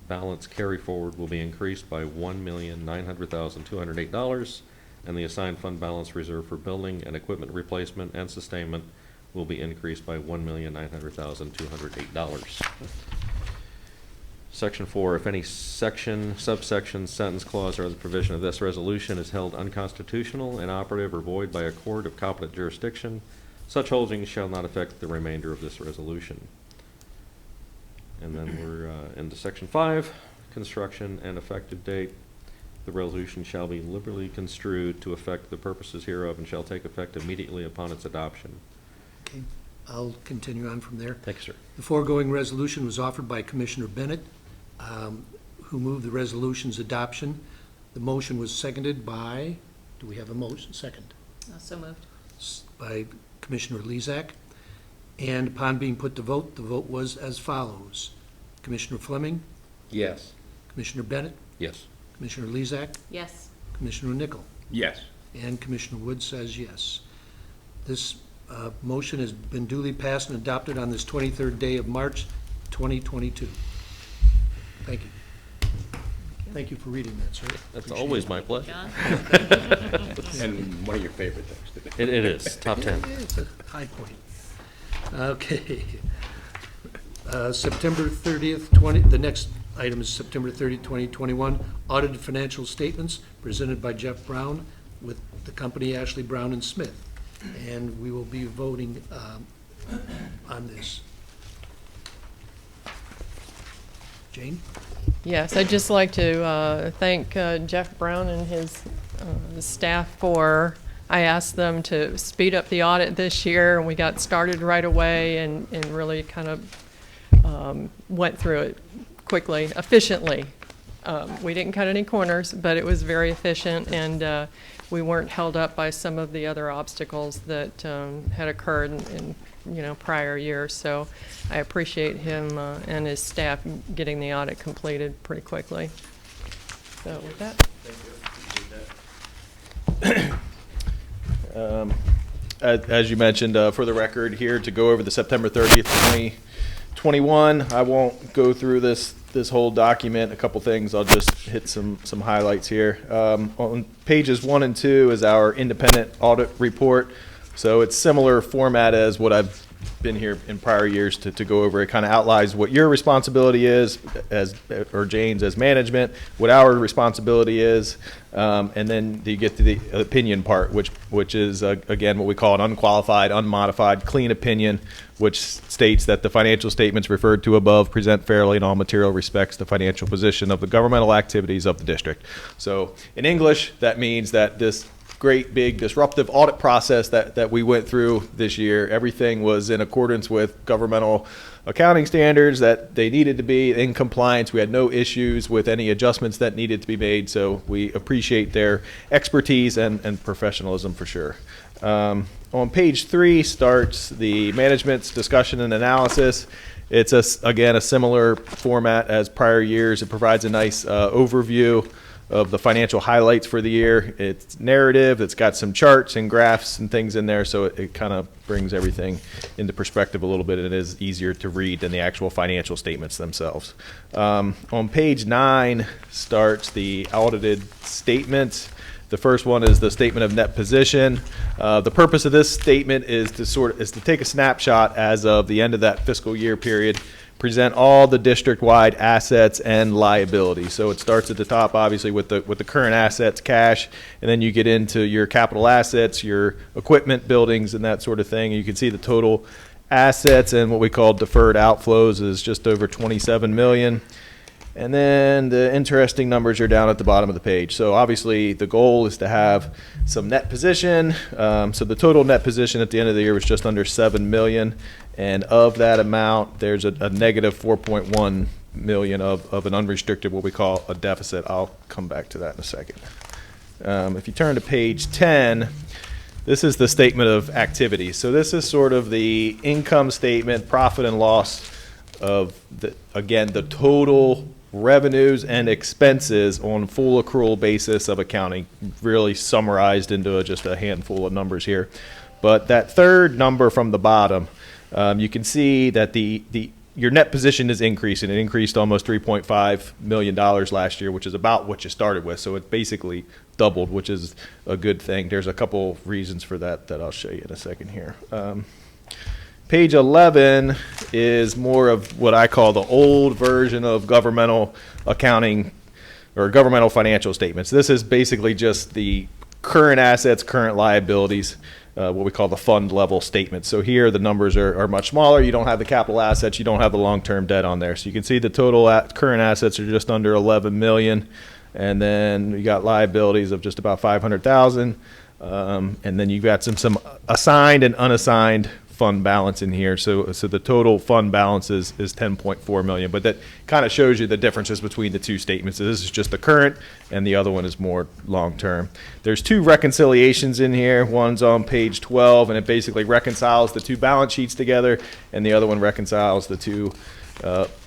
Speaker 5: balance carry forward will be increased by $1,900,208, and the assigned fund balance reserve for building and equipment replacement and sustainment will be increased by $1,900,208. Section 4, if any section, subsection, sentence, clause, or other provision of this resolution is held unconstitutional, inoperative, or void by a court of competent jurisdiction, such holdings shall not affect the remainder of this resolution. And then we're into Section 5, construction and effective date. The resolution shall be liberally construed to affect the purposes hereof and shall take effect immediately upon its adoption.
Speaker 7: Okay, I'll continue on from there.
Speaker 5: Thank you, sir.
Speaker 7: The foregoing resolution was offered by Commissioner Bennett, who moved the resolution's adoption. The motion was seconded by, do we have a motion? Second.
Speaker 3: So moved.
Speaker 7: By Commissioner Lezak. And upon being put to vote, the vote was as follows. Commissioner Fleming,
Speaker 1: Yes.
Speaker 7: Commissioner Bennett,
Speaker 5: Yes.
Speaker 7: Commissioner Lezak,
Speaker 3: Yes.
Speaker 7: Commissioner Nickel,
Speaker 2: Yes.
Speaker 7: and Commissioner Wood says yes. This motion has been duly passed and adopted on this 23rd day of March, 2022. Thank you. Thank you for reading that, sir.
Speaker 5: That's
Speaker 7: Appreciate
Speaker 5: always
Speaker 7: it.
Speaker 5: my pleasure.
Speaker 3: John?
Speaker 2: And one of your favorite things to do.
Speaker 5: It is, top 10.
Speaker 7: It's a high point. Okay. September 30th, the next item is September 30th, 2021, audited financial statements presented by Jeff Brown with the company Ashley Brown and Smith. And we will be voting on this. Jane?
Speaker 9: Yes, I'd just like to thank Jeff Brown and his staff for I asked them to speed up the audit this year, and we got started right away and really kind of went through it quickly, efficiently. We didn't cut any corners, but it was very efficient, and we weren't held up by some of the other obstacles that had occurred in prior years. So I appreciate him and his staff getting the audit completed pretty quickly. So with that.
Speaker 10: As you mentioned, for the record here, to go over the September 30th, 2021, I won't go through this whole document. A couple things, I'll just hit some highlights here. On pages 1 and 2 is our independent audit report. So it's similar format as what I've been here in prior years to go over. It kind of outlines what your responsibility is or Jane's as management, what our responsibility is, and then you get to the opinion part, which is again what we call an unqualified, unmodified, clean opinion, which states that the financial statements referred to above present fairly in all material respects the financial position of the governmental activities of the district. So in English, that means that this great big disruptive audit process that we went through this year, everything was in accordance with governmental accounting standards, that they needed to be in compliance. We had no issues with any adjustments that needed to be made, so we appreciate their expertise and professionalism for sure. On page 3 starts the management's discussion and analysis. It's again a similar format as prior years. It provides a nice overview of the financial highlights for the year. It's narrative, it's got some charts and graphs and things in there, so it kind of brings everything into perspective a little bit, and it is easier to read than the actual financial statements themselves. On page 9 starts the audited statements. The first one is the statement of net position. The purpose of this statement is to take a snapshot as of the end of that fiscal year period, present all the district-wide assets and liabilities. So it starts at the top, obviously, with the current assets, cash, and then you get into your capital assets, your equipment, buildings, and that sort of thing. You can see the total assets and what we call deferred outflows is just over $27 million. And then the interesting numbers are down at the bottom of the page. So obviously the goal is to have some net position. So the total net position at the end of the year was just under $7 million. And of that amount, there's a negative $4.1 million of an unrestricted, what we call a deficit. I'll come back to that in a second. If you turn to page 10, this is the statement of activity. So this is sort of the income statement, profit and loss of, the total revenues and expenses on full accrual basis of accounting, really summarized into just a handful of numbers here. But that third number from the bottom, you can see that your net position is increasing. It increased almost $3.5 million last year, which is about what you started with. So it basically doubled, which is a good thing. There's a couple reasons for that I'll show you in a second here. Page 11 is more of what I call the old version of governmental accounting or governmental financial statements. This is basically just the current assets, current liabilities, what we call the fund level statement. So here the numbers are much smaller. You don't have the capital assets. You don't have the long-term debt on there. So you can see the total current assets are just under 11 million. And then you got liabilities of just about 500,000. And then you've got some assigned and unassigned fund balance in here. So the total fund balance is 10.4 million, but that kind of shows you the differences between the two statements. So this is just the current and the other one is more long-term. There's two reconciliations in here. One's on page 12 and it basically reconciles the two balance sheets together, and the other one reconciles the two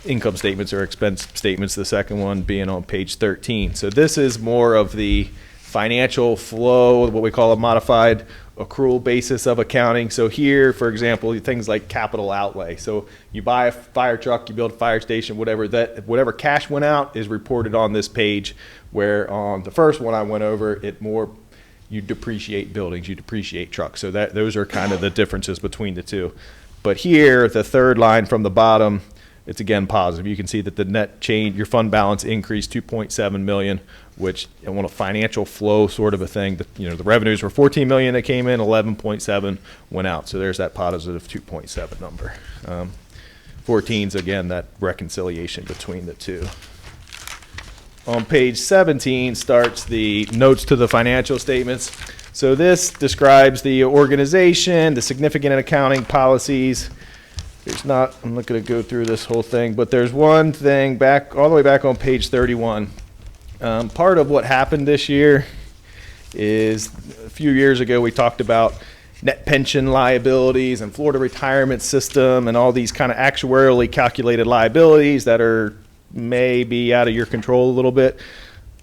Speaker 10: income statements or expense statements, the second one being on page 13. So this is more of the financial flow, what we call a modified accrual basis of accounting. So here, for example, things like capital outlay. So you buy a fire truck, you build a fire station, whatever cash went out is reported on this page, where on the first one I went over, you depreciate buildings, you depreciate trucks. So those are kind of the differences between the two. But here, the third line from the bottom, it's again positive. You can see that the net change, your fund balance increased 2.7 million, which on a financial flow sort of a thing, the revenues were 14 million that came in, 11.7 went out. So there's that positive 2.7 number. 14's again that reconciliation between the two. On page 17 starts the notes to the financial statements. So this describes the organization, the significant accounting policies. There's not, I'm not going to go through this whole thing, but there's one thing back, all the way back on page 31. Part of what happened this year is a few years ago we talked about net pension liabilities and Florida retirement system and all these kind of actuarially calculated liabilities that are maybe out of your control a little bit.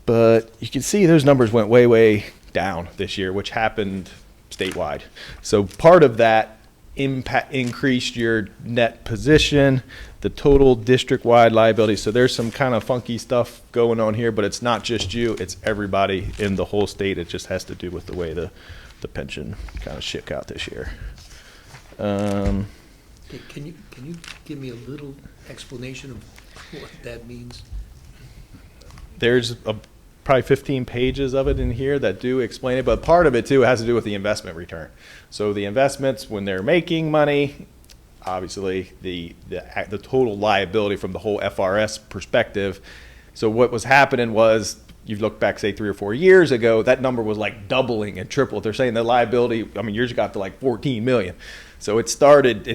Speaker 10: But you can see those numbers went way, way down this year, which happened statewide. So part of that impact increased your net position, the total district-wide liability. So there's some kind of funky stuff going on here, but it's not just you, it's everybody in the whole state. It just has to do with the way the pension kind of shook out this year.
Speaker 7: Hey, can you give me a little explanation of what that means?
Speaker 10: There's probably 15 pages of it in here that do explain it, but part of it too has to do with the investment return. So the investments, when they're making money, obviously the total liability from the whole FRS perspective. So what was happening was, you look back, say 3 or 4 years ago, that number was like doubling and triple. They're saying the liability, I mean, yours got to like 14 million. So it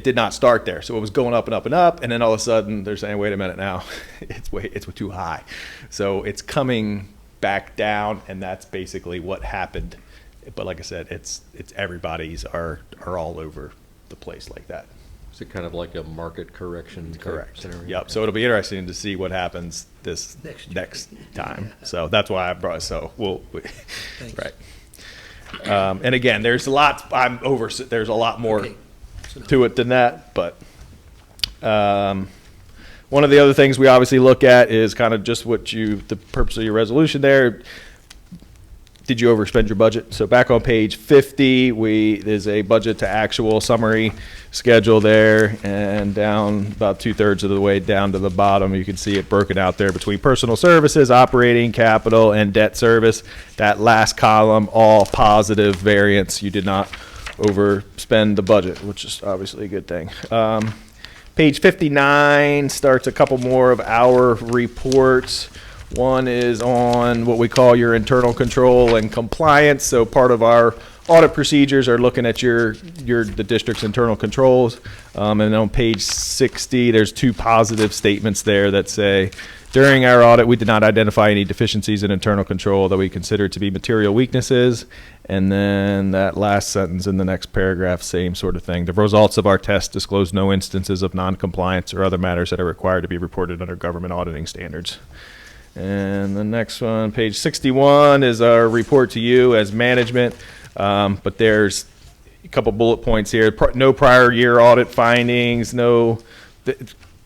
Speaker 10: did not start there. So it was going up and up and up. And then all of a sudden they're saying, wait a minute now, it's too high. So it's coming back down, and that's basically what happened. But like I said, it's everybody's are all over the place like that.
Speaker 5: Is it kind of like a market correction type
Speaker 10: Correct.
Speaker 5: scenario?
Speaker 10: Yep. So it'll be interesting to see what happens this next time. So that's why I brought. So
Speaker 7: Thanks.
Speaker 10: right. And again, there's a lot. There's a lot more
Speaker 7: Okay. So now-
Speaker 10: to it than that. But one of the other things we obviously look at is kind of just the purpose of your resolution there. Did you overspend your budget? So back on page 50, there's a budget to actual summary schedule there, and down about 2/3 of the way down to the bottom, you can see it broken out there between personal services, operating, capital, and debt service. That last column, all positive variance. You did not overspend the budget, which is obviously a good thing. Page 59 starts a couple more of our reports. One is on what we call your internal control and compliance. So part of our audit procedures are looking at the district's internal controls. And on page 60, there's 2 positive statements there that say, during our audit, we did not identify any deficiencies in internal control that we consider to be material weaknesses. And then that last sentence in the next paragraph, same sort of thing. The results of our test disclose no instances of non-compliance or other matters that are required to be reported under government auditing standards. And the next one, page 61, is our report to you as management. But there's a couple bullet points here. No prior year audit findings, no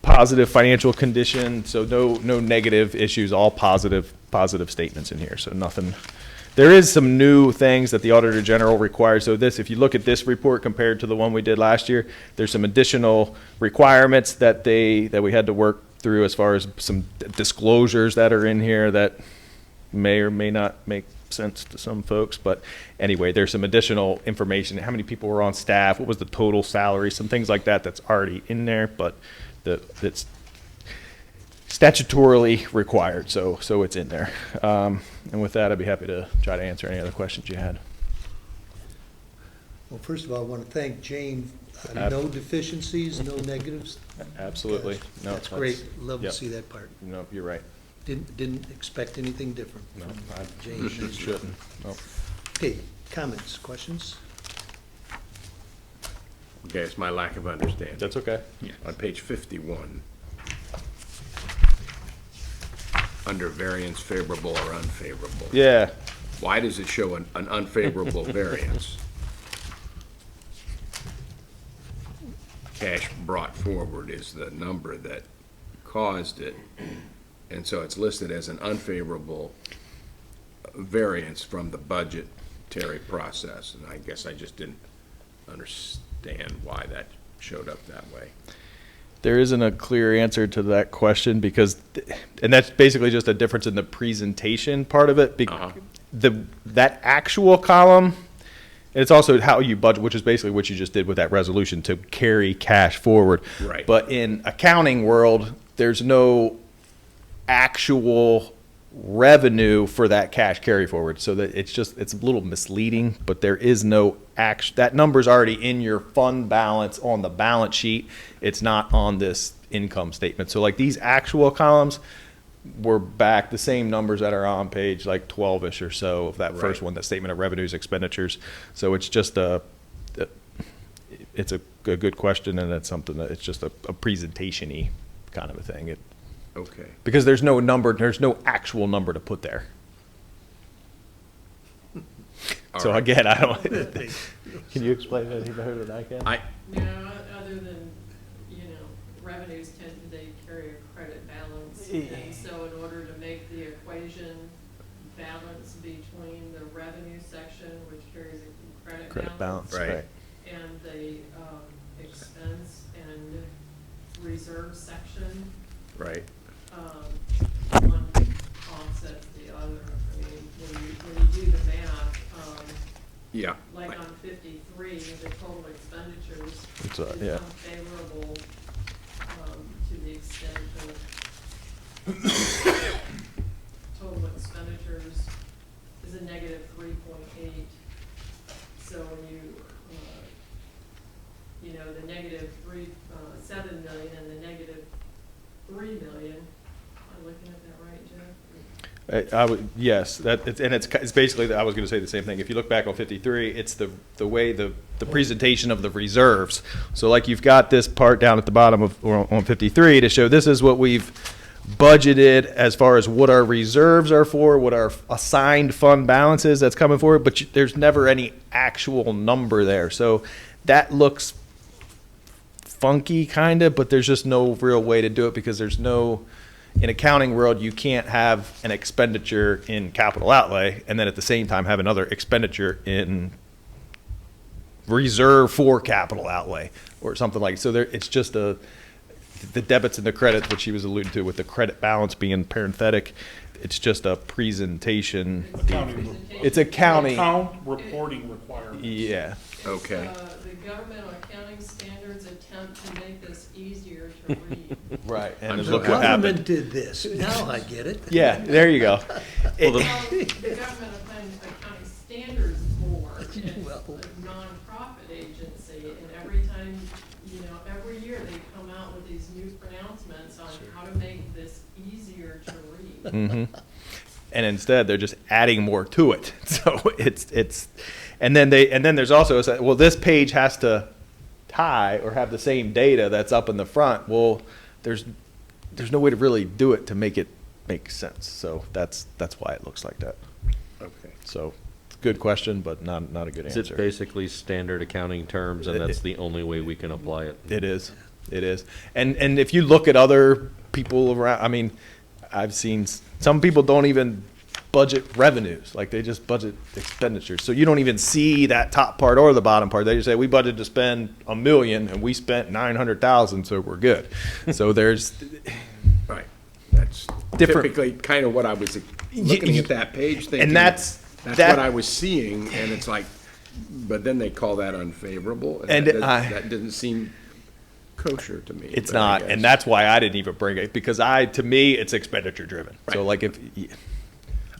Speaker 10: positive financial condition, so no negative issues, all positive statements in here. So nothing. There is some new things that the Auditor General requires. So if you look at this report compared to the one we did last year, there's some additional requirements that we had to work through as far as some disclosures that are in here that may or may not make sense to some folks. But anyway, there's some additional information. How many people were on staff? What was the total salary? Some things like that that's already in there, but that's statutorily required. So it's in there. And with that, I'd be happy to try to answer any other questions you had.
Speaker 7: Well, first of all, I want to thank Jane. No deficiencies, no negatives.
Speaker 10: Absolutely. No,
Speaker 7: That's great. Love to
Speaker 10: yep.
Speaker 7: see that part.
Speaker 10: No, you're right.
Speaker 7: Didn't expect anything different.
Speaker 10: No,
Speaker 7: from
Speaker 10: I
Speaker 7: Jane.
Speaker 10: shouldn't. No.
Speaker 7: Okay, comments, questions?
Speaker 2: Okay, it's my lack of understanding.
Speaker 10: That's okay.
Speaker 2: On page 51, under variance favorable or unfavorable.
Speaker 10: Yeah.
Speaker 2: Why does it show an unfavorable variance? Cash brought forward is the number that caused it, and so it's listed as an unfavorable variance from the budgetary process, and I guess I just didn't understand why that showed up that way.
Speaker 10: There isn't a clear answer to that question because, and that's basically just a difference in the presentation part of it. That actual column, and it's also how you budget, which is basically what you just did with that resolution to carry cash forward.
Speaker 2: Right.
Speaker 10: But in accounting world, there's no actual revenue for that cash carry forward. So that it's a little misleading, but there is no that number's already in your fund balance on the balance sheet. It's not on this income statement. So like these actual columns were back the same numbers that are on page like 12-ish or so of that first one, the statement of revenues, expenditures. So it's just it's a good question, and it's something that it's just a presentation-y kind of a thing.
Speaker 2: Okay.
Speaker 10: Because there's no number, there's no actual number to put there. So
Speaker 2: right.
Speaker 10: again, I don't, can you explain that any better than I can?
Speaker 9: No, other than, revenues they carry a credit balance. And so in order to make the equation balance between the revenue section, which carries a credit balance,
Speaker 2: Right.
Speaker 9: and the expense and reserve section,
Speaker 2: Right.
Speaker 9: one offsets the other. I mean, when you do the math,
Speaker 2: Yeah.
Speaker 9: like on 53, the total expenditures
Speaker 10: It's,
Speaker 9: is
Speaker 10: yeah.
Speaker 9: unfavorable to the extent of total expenditures is a negative 3.8. So when the negative 7 million and the negative 3 million, am I looking at that right, Jeff?
Speaker 10: I would, yes, it's basically, I was going to say the same thing. If you look back on 53, it's the way the presentation of the reserves. So like you've got this part down at the bottom of, or on 53 to show this is what we've budgeted as far as what our reserves are for, what our assigned fund balance is that's coming forward, but there's never any actual number there. So that looks funky kind of, but there's just no real way to do it because there's no, in accounting world, you can't have an expenditure in capital outlay and then at the same time have another expenditure in reserve for capital outlay or something like. So there, it's just the debits and the credits, which he was alluding to with the credit balance being parenthetic. It's just a presentation.
Speaker 6: Accounting.
Speaker 10: It's accounting.
Speaker 6: Account reporting requirements.
Speaker 10: Yeah.
Speaker 2: Okay.
Speaker 9: The governmental accounting standards attempt to make this easier to read.
Speaker 10: Right. And
Speaker 2: I'm so
Speaker 10: look
Speaker 2: happy.
Speaker 10: what
Speaker 7: Government
Speaker 10: happened.
Speaker 7: did this, now I get it.
Speaker 10: Yeah, there you go.
Speaker 9: The government accounting standards board is
Speaker 7: Well.
Speaker 9: a nonprofit agency, and every time, every year they come out with these new pronouncements on how to make this easier to read.
Speaker 10: And instead they're just adding more to it. So it's and then there's also well, this page has to tie or have the same data that's up in the front. Well, there's no way to really do it to make it make sense. So that's why it looks like that.
Speaker 2: Okay.
Speaker 10: So good question, but not a good
Speaker 5: Is
Speaker 10: answer.
Speaker 5: it basically standard accounting terms, and that's the only way we can apply it?
Speaker 10: It is. And if you look at other people around, I mean, I've seen some people don't even budget revenues, like they just budget expenditures. So you don't even see that top part or the bottom part. They just say we budgeted to spend $1 million and we spent 900,000, so we're good. So there's
Speaker 2: Right. That's
Speaker 10: Different-
Speaker 2: typically kind of what I was looking at that page thinking.
Speaker 10: and that's
Speaker 2: That's
Speaker 10: that-
Speaker 2: what I was seeing, and it's like, but then they call that unfavorable.
Speaker 10: And
Speaker 2: that didn't seem kosher to me.
Speaker 10: It's
Speaker 2: but I
Speaker 10: not,
Speaker 2: guess.
Speaker 10: and that's why I didn't even bring it because to me it's expenditure driven. So
Speaker 2: Right.
Speaker 10: like if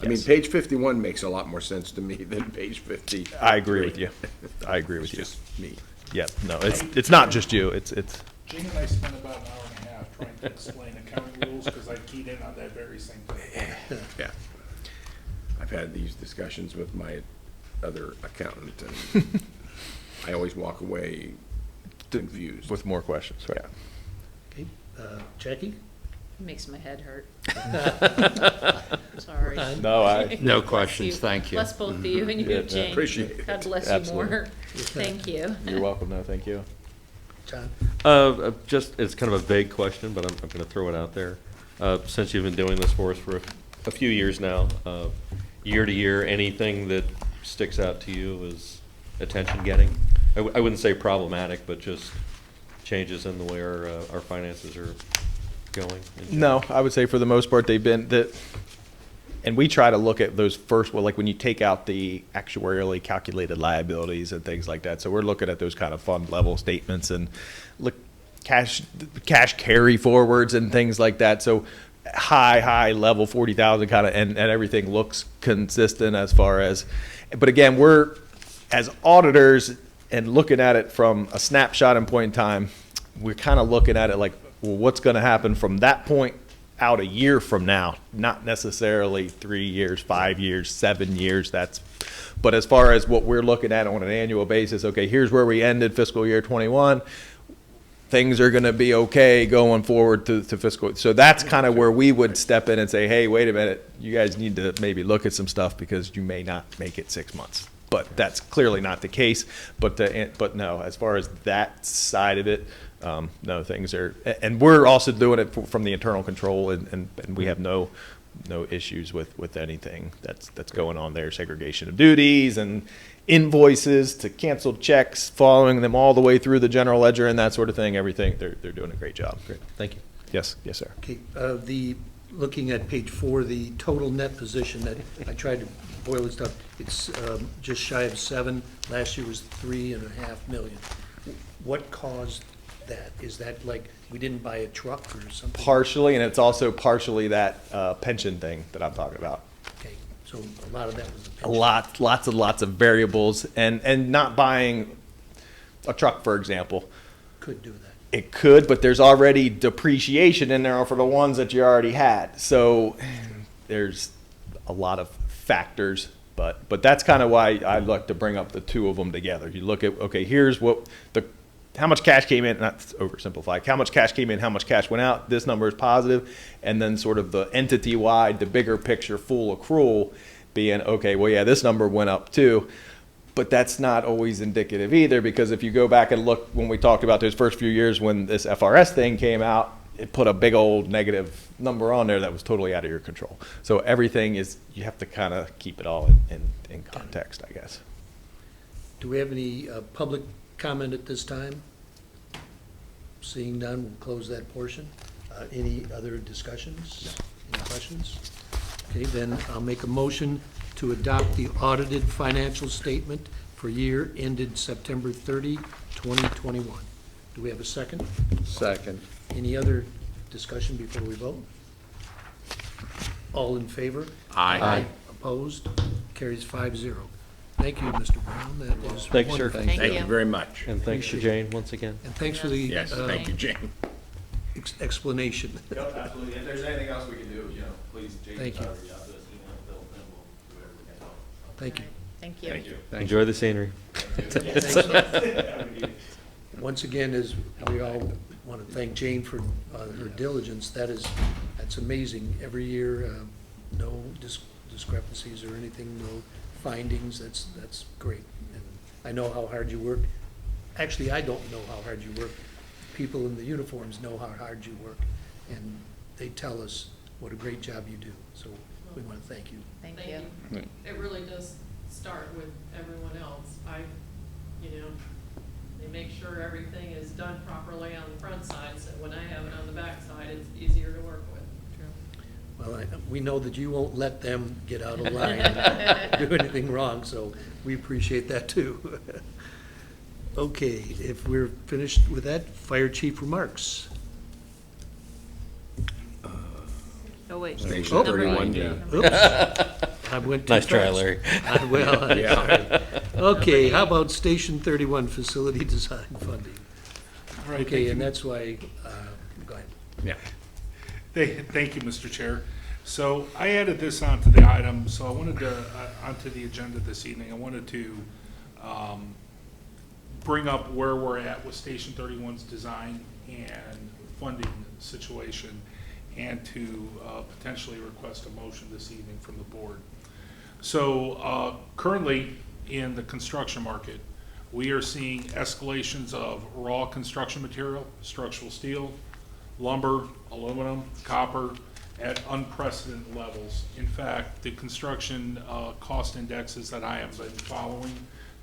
Speaker 2: I mean, page 51 makes a lot more sense to me than page 50.
Speaker 10: I agree with you. I agree with you.
Speaker 2: Just me.
Speaker 10: Yeah, no, it's not just you. It's
Speaker 6: Jane and I spent about an hour and a half trying to explain accounting rules because I keyed in on that very same thing.
Speaker 2: Yeah. I've had these discussions with my other accountant, and I always walk away confused.
Speaker 10: with more questions, right?
Speaker 7: Okay, Jackie?
Speaker 3: Makes my head hurt. Sorry.
Speaker 10: No,
Speaker 1: No
Speaker 3: Bless
Speaker 1: questions, thank you.
Speaker 3: Bless both of you and you,
Speaker 10: Yeah,
Speaker 3: Jane.
Speaker 2: appreciate it.
Speaker 3: God bless
Speaker 10: Absolutely.
Speaker 3: you more. Thank you.
Speaker 10: You're welcome. No, thank you.
Speaker 7: John?
Speaker 5: It's kind of a vague question, but I'm going to throw it out there. Since you've been doing this for us for a few years now, year to year, anything that sticks out to you as attention getting? I wouldn't say problematic, but just changes in the way our finances are going. in general.
Speaker 10: No, I would say for the most part they've been that, and we try to look at those first. Well, like when you take out the actuarially calculated liabilities and things like that. So we're looking at those kind of fund level statements and look cash carry forwards and things like that. So high level 40,000 kind of, and everything looks consistent as far as, but again, we're, as auditors and looking at it from a snapshot and point in time, we're kind of looking at it like, well, what's going to happen from that point out a year from now, not necessarily 3 years, 5 years, 7 years. But as far as what we're looking at on an annual basis, okay, here's where we ended fiscal year 21. Things are going to be okay going forward to fiscal. So that's kind of where we would step in and say, hey, wait a minute, you guys need to maybe look at some stuff because you may not make it 6 months. But that's clearly not the case. But no, as far as that side of it, no, things are, and we're also doing it from the internal control, and we have no issues with anything that's going on there. Segregation of duties and invoices to canceled checks, following them all the way through the general ledger and that sort of thing. Everything, they're doing a great job.
Speaker 5: Great, thank you.
Speaker 10: Yes, sir.
Speaker 7: Okay, looking at page 4, the total net position, that I tried to boil this down, it's just shy of 7. Last year was 3.5 million. What caused that? Is that like we didn't buy a truck or something?
Speaker 10: Partially, and it's also partially that pension thing that I'm talking about.
Speaker 7: Okay, so a lot of that was the
Speaker 10: A
Speaker 7: pension.
Speaker 10: lots of variables, and not buying a truck, for example.
Speaker 7: Could do that.
Speaker 10: It could, but there's already depreciation in there for the ones that you already had. So there's a lot of factors, but that's kind of why I like to bring up the two of them together. You look at, okay, here's how much cash came in, not oversimplified, how much cash came in, how much cash went out, this number is positive, and then sort of the entity-wide, the bigger picture full accrual being, okay, well, yeah, this number went up too. But that's not always indicative either, because if you go back and look when we talked about those first few years when this FRS thing came out, it put a big old negative number on there that was totally out of your control. So everything is, you have to kind of keep it all in context, I guess.
Speaker 7: Do we have any public comment at this time? Seeing none, we'll close that portion. Any other discussions? Any questions? Okay, then I'll make a motion to adopt the audited financial statement for year ended September 30, 2021. Do we have a second?
Speaker 2: Second.
Speaker 7: Any other discussion before we vote? All in favor?
Speaker 2: Aye.
Speaker 7: Opposed? Carries 5-0. Thank you, Mr. Brown. That is
Speaker 5: Thank you, sir.
Speaker 7: wonderful.
Speaker 3: Thank
Speaker 2: You
Speaker 3: you.
Speaker 2: very much.
Speaker 5: And thanks to
Speaker 7: Appreciate
Speaker 5: Jane once again.
Speaker 7: And thanks for the
Speaker 2: Yes, thank you, Jane.
Speaker 7: explanation.
Speaker 10: Yep, absolutely. If there's anything else we can do, please, Jason,
Speaker 7: Thank you.
Speaker 10: reach out to us, email, Bill, and we'll do whatever we can help.
Speaker 7: Thank you.
Speaker 3: Thank you.
Speaker 2: Thank you.
Speaker 5: Enjoy the scenery.
Speaker 7: Once again, as we all want to thank Jane for her diligence, that's amazing. Every year, no discrepancies or anything, no findings, that's great. And I know how hard you work. Actually, I don't know how hard you work. People in the uniforms know how hard you work, and they tell us what a great job you do. So we want to thank you.
Speaker 3: Thank you.
Speaker 9: It really does start with everyone else. They make sure everything is done properly on the front side, so when I have it on the back side, it's easier to work with.
Speaker 7: Well, we know that you won't let them get out of line and do anything wrong, so we appreciate that too. Okay, if we're finished with that, Fire Chief remarks.
Speaker 3: Oh, wait.
Speaker 2: Station
Speaker 7: Oh.
Speaker 2: 31D.
Speaker 7: Oops, I went too
Speaker 5: Nice try,
Speaker 7: fast.
Speaker 5: Larry.
Speaker 7: Well, I'm sorry. Okay, how about Station 31 Facility Design Funding?
Speaker 6: All right,
Speaker 7: Okay,
Speaker 6: thank
Speaker 7: and
Speaker 6: you.
Speaker 7: that's why, go ahead.
Speaker 2: Yeah.
Speaker 6: Thank you, Mr. Chair. So I added this onto the item, so I wanted to, onto the agenda this evening, I wanted to bring up where we're at with Station 31's design and funding situation, and to potentially request a motion this evening from the board. So currently in the construction market, we are seeing escalations of raw construction material, structural steel, lumber, aluminum, copper, at unprecedented levels. In fact, the construction cost indexes that I have been following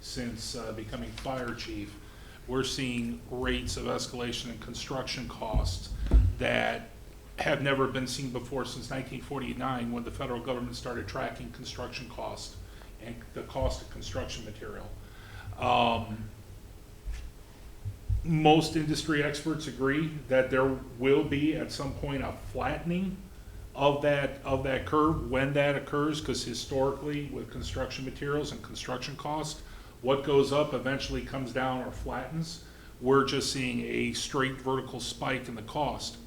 Speaker 6: since becoming fire chief, we're seeing rates of escalation in construction costs that have never been seen before since 1949, when the federal government started tracking construction cost and the cost of construction material. Most industry experts agree that there will be at some point a flattening of that curve when that occurs, because historically with construction materials and construction cost, what goes up eventually comes down or flattens. We're just seeing a straight vertical spike in the cost.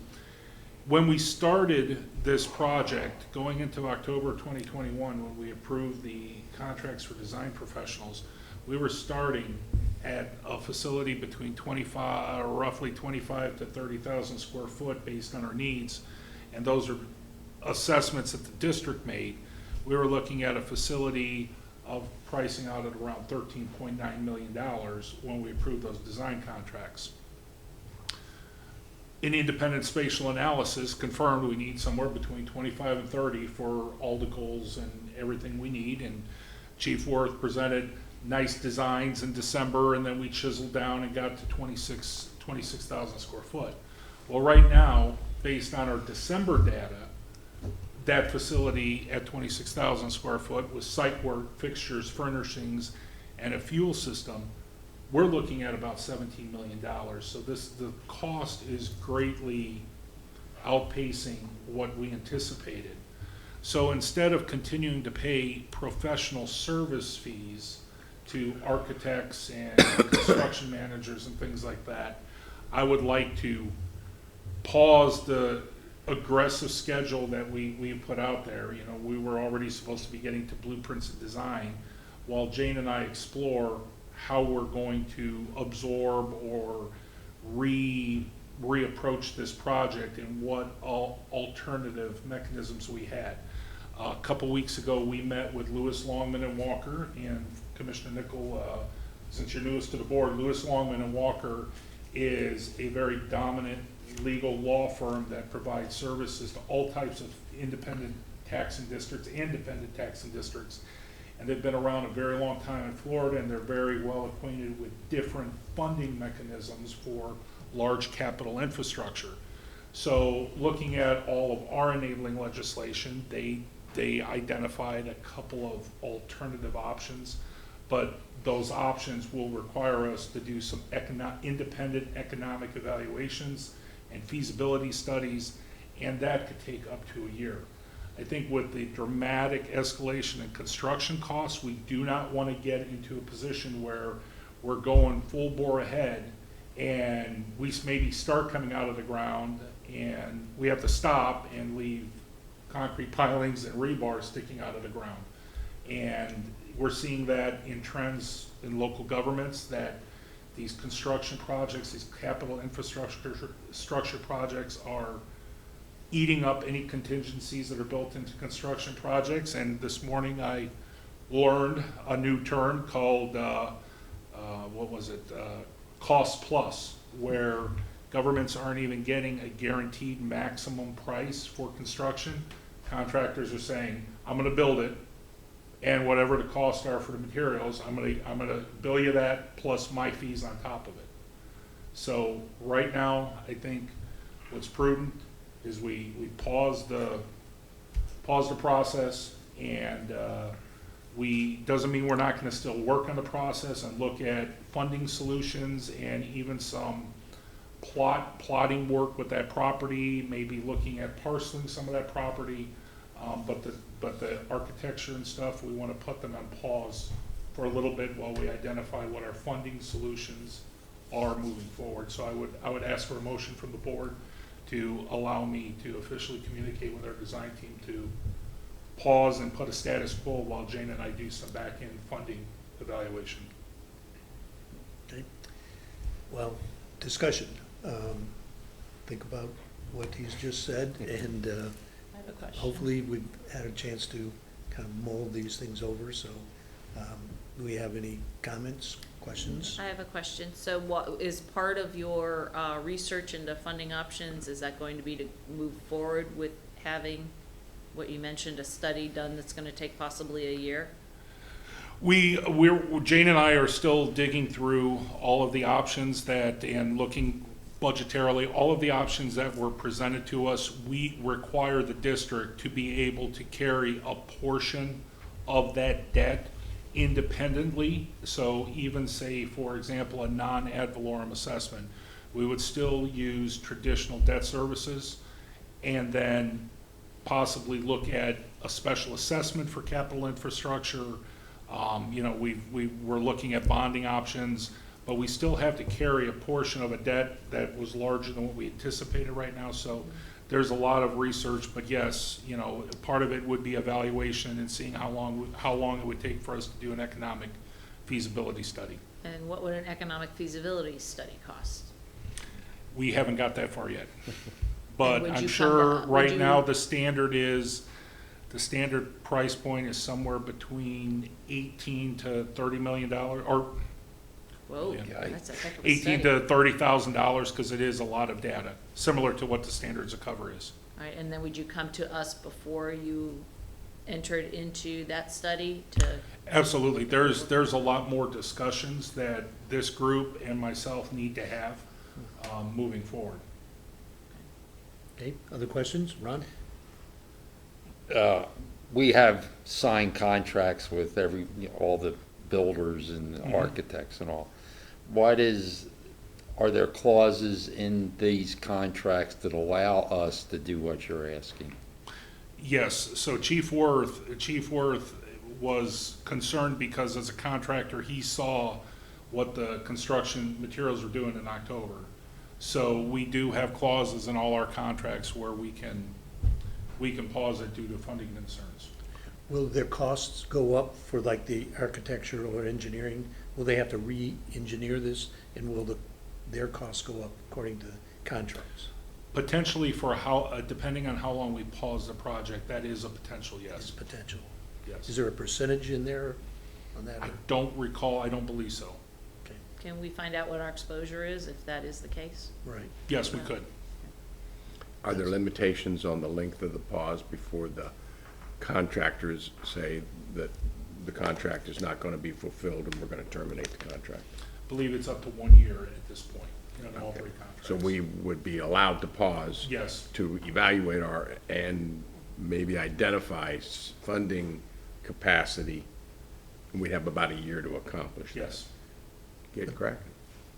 Speaker 6: When we started this project, going into October 2021, when we approved the contracts for design professionals, we were starting at a facility between roughly 25 to 30,000 square foot based on our needs. And those are assessments that the district made. We were looking at a facility of pricing out at around $13.9 million when we approved those design contracts. An independent spatial analysis confirmed we need somewhere between 25 and 30 for all the goals and everything we need. And Chief Worth presented nice designs in December, and then we chiseled down and got to 26,000 square foot. Well, right now, based on our December data, that facility at 26,000 square foot with site work, fixtures, furnishings, and a fuel system, we're looking at about $17 million. So the cost is greatly outpacing what we anticipated. So instead of continuing to pay professional service fees to architects and construction managers and things like that, I would like to pause the aggressive schedule that we put out there. You know, we were already supposed to be getting to blueprints and design while Jane and I explore how we're going to absorb or reapproach this project and what alternative mechanisms we had. A couple weeks ago, we met with Lewis, Longman and Walker, and Commissioner Nickel, since you're newest to the board, Lewis, Longman and Walker is a very dominant legal law firm that provides services to all types of independent taxing districts and dependent taxing districts. And they've been around a very long time in Florida, and they're very well acquainted with different funding mechanisms for large capital infrastructure. So looking at all of our enabling legislation, they identified a couple of alternative options, but those options will require us to do some independent economic evaluations and feasibility studies, and that could take up to a year. I think with the dramatic escalation in construction costs, we do not want to get into a position where we're going full bore ahead and we maybe start coming out of the ground and we have to stop and leave concrete pilings and rebar sticking out of the ground. And we're seeing that in trends in local governments, that these construction projects, these capital infrastructure projects are eating up any contingencies that are built into construction projects. And this morning I learned a new term called, cost plus, where governments aren't even getting a guaranteed maximum price for construction. Contractors are saying, I'm gonna build it, and whatever the costs are for the materials, I'm gonna bill you that plus my fees on top of it. So right now, I think what's prudent is we pause the process, and doesn't mean we're not gonna still work on the process and look at funding solutions and even some plotting work with that property, maybe looking at parceling some of that property. But the architecture and stuff, we want to put them on pause for a little bit while we identify what our funding solutions are moving forward. So I would ask for a motion from the board to allow me to officially communicate with our design team to pause and put a status quo while Jane and I do some back-end funding evaluation.
Speaker 7: Okay. Well, discussion. Think about what he's just said, and
Speaker 3: I have a question.
Speaker 7: hopefully we've had a chance to kind of mull these things over. So do we have any comments, questions?
Speaker 3: I have a question. So what is part of your research into funding options, is that going to be to move forward with having what you mentioned, a study done that's going to take possibly a year?
Speaker 6: Jane and I are still digging through all of the options and looking budgetarily, all of the options that were presented to us. We require the district to be able to carry a portion of that debt independently. So even say, for example, a non-ad valorem assessment, we would still use traditional debt services and then possibly look at a special assessment for capital infrastructure. You know, we're looking at bonding options, but we still have to carry a portion of a debt that was larger than what we anticipated right now. So there's a lot of research, but yes, you know, part of it would be evaluation and seeing how long it would take for us to do an economic feasibility study.
Speaker 3: And what would an economic feasibility study cost?
Speaker 6: We haven't got that far yet. But
Speaker 3: would you
Speaker 6: I'm
Speaker 3: come
Speaker 6: sure
Speaker 3: to-
Speaker 6: right
Speaker 3: would
Speaker 6: now
Speaker 3: you-
Speaker 6: the standard price point is somewhere between $18 to $30 million, or
Speaker 3: Whoa,
Speaker 6: Yeah.
Speaker 3: that's a heck of a
Speaker 6: $18
Speaker 3: study.
Speaker 6: to $30,000, because it is a lot of data, similar to what the standards of cover is.
Speaker 3: All right, and then would you come to us before you entered into that study to,
Speaker 6: Absolutely. There's a lot more discussions that this group and myself need to have moving forward.
Speaker 7: Okay, other questions? Ron?
Speaker 1: We have signed contracts with all the builders and
Speaker 6: Mhm.
Speaker 1: architects and all. Are there clauses in these contracts that allow us to do what you're asking?
Speaker 6: Yes, so Chief Worth was concerned because as a contractor, he saw what the construction materials were doing in October. So we do have clauses in all our contracts where we can pause it due to funding concerns.
Speaker 7: Will their costs go up for like the architecture or engineering? Will they have to re-engineer this, and will their costs go up according to contracts?
Speaker 6: Potentially for depending on how long we pause the project, that is a potential,
Speaker 7: Is
Speaker 6: yes.
Speaker 7: potential. Is
Speaker 6: Yes.
Speaker 7: there a percentage in there on that?
Speaker 6: I don't recall, I don't believe so.
Speaker 7: Okay,
Speaker 3: can we find out what our exposure is if that is the case?
Speaker 7: right.
Speaker 6: Yes, we could.
Speaker 2: Are there limitations on the length of the pause before the contractors say that the contract is not going to be fulfilled and we're going to terminate the contract?
Speaker 6: I believe it's up to 1 year at this point, in all three contracts.
Speaker 2: So we would be allowed to pause
Speaker 6: Yes,
Speaker 2: to evaluate and maybe identify funding capacity. We'd have about a year to accomplish that.
Speaker 6: yes.
Speaker 2: Get correct?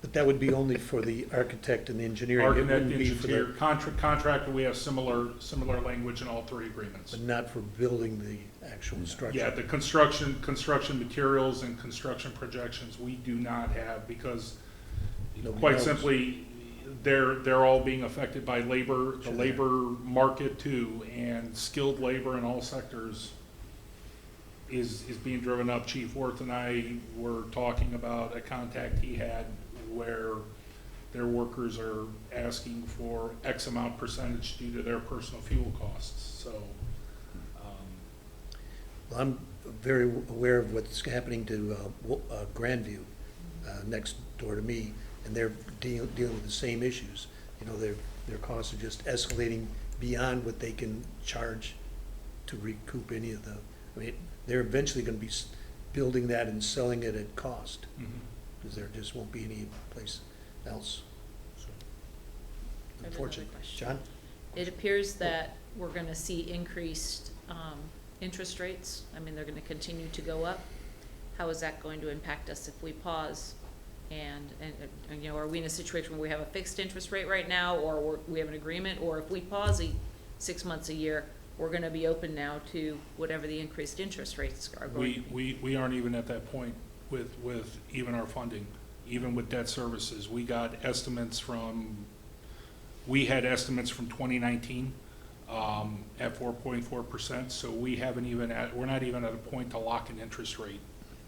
Speaker 7: But that would be only for the architect and the engineering. It
Speaker 6: Architect,
Speaker 7: wouldn't be for
Speaker 6: engineer,
Speaker 7: the,
Speaker 6: contractor, we have similar language in all three agreements.
Speaker 7: but not for building the actual structure.
Speaker 6: Yeah, the construction materials and construction projections, we do not have, because
Speaker 7: Nobody
Speaker 6: quite
Speaker 7: knows.
Speaker 6: simply, they're all being affected by labor, the
Speaker 7: Sure.
Speaker 6: labor market too, and skilled labor in all sectors is being driven up. Chief Worth and I were talking about a contact he had where their workers are asking for X amount percentage due to their personal fuel costs, so.
Speaker 7: Well, I'm very aware of what's happening to Grandview, next door to me, and they're dealing with the same issues. You know, their costs are just escalating beyond what they can charge to recoup any of the, I mean, they're eventually gonna be building that and selling it at cost, because there just won't be any place else. So,
Speaker 3: another
Speaker 7: unfortunately.
Speaker 3: question.
Speaker 7: John?
Speaker 3: It appears that we're gonna see increased, interest rates. I mean, they're gonna continue to go up. How is that going to impact us if we pause? And, you know, are we in a situation where we have a fixed interest rate right now, or we have an agreement? Or if we pause 6 months a year, we're gonna be open now to whatever the increased interest rates are going to be?
Speaker 6: We aren't even at that point with even our funding, even with debt services. We had estimates from 2019 at 4.4%, so we're not even at a point to lock an interest rate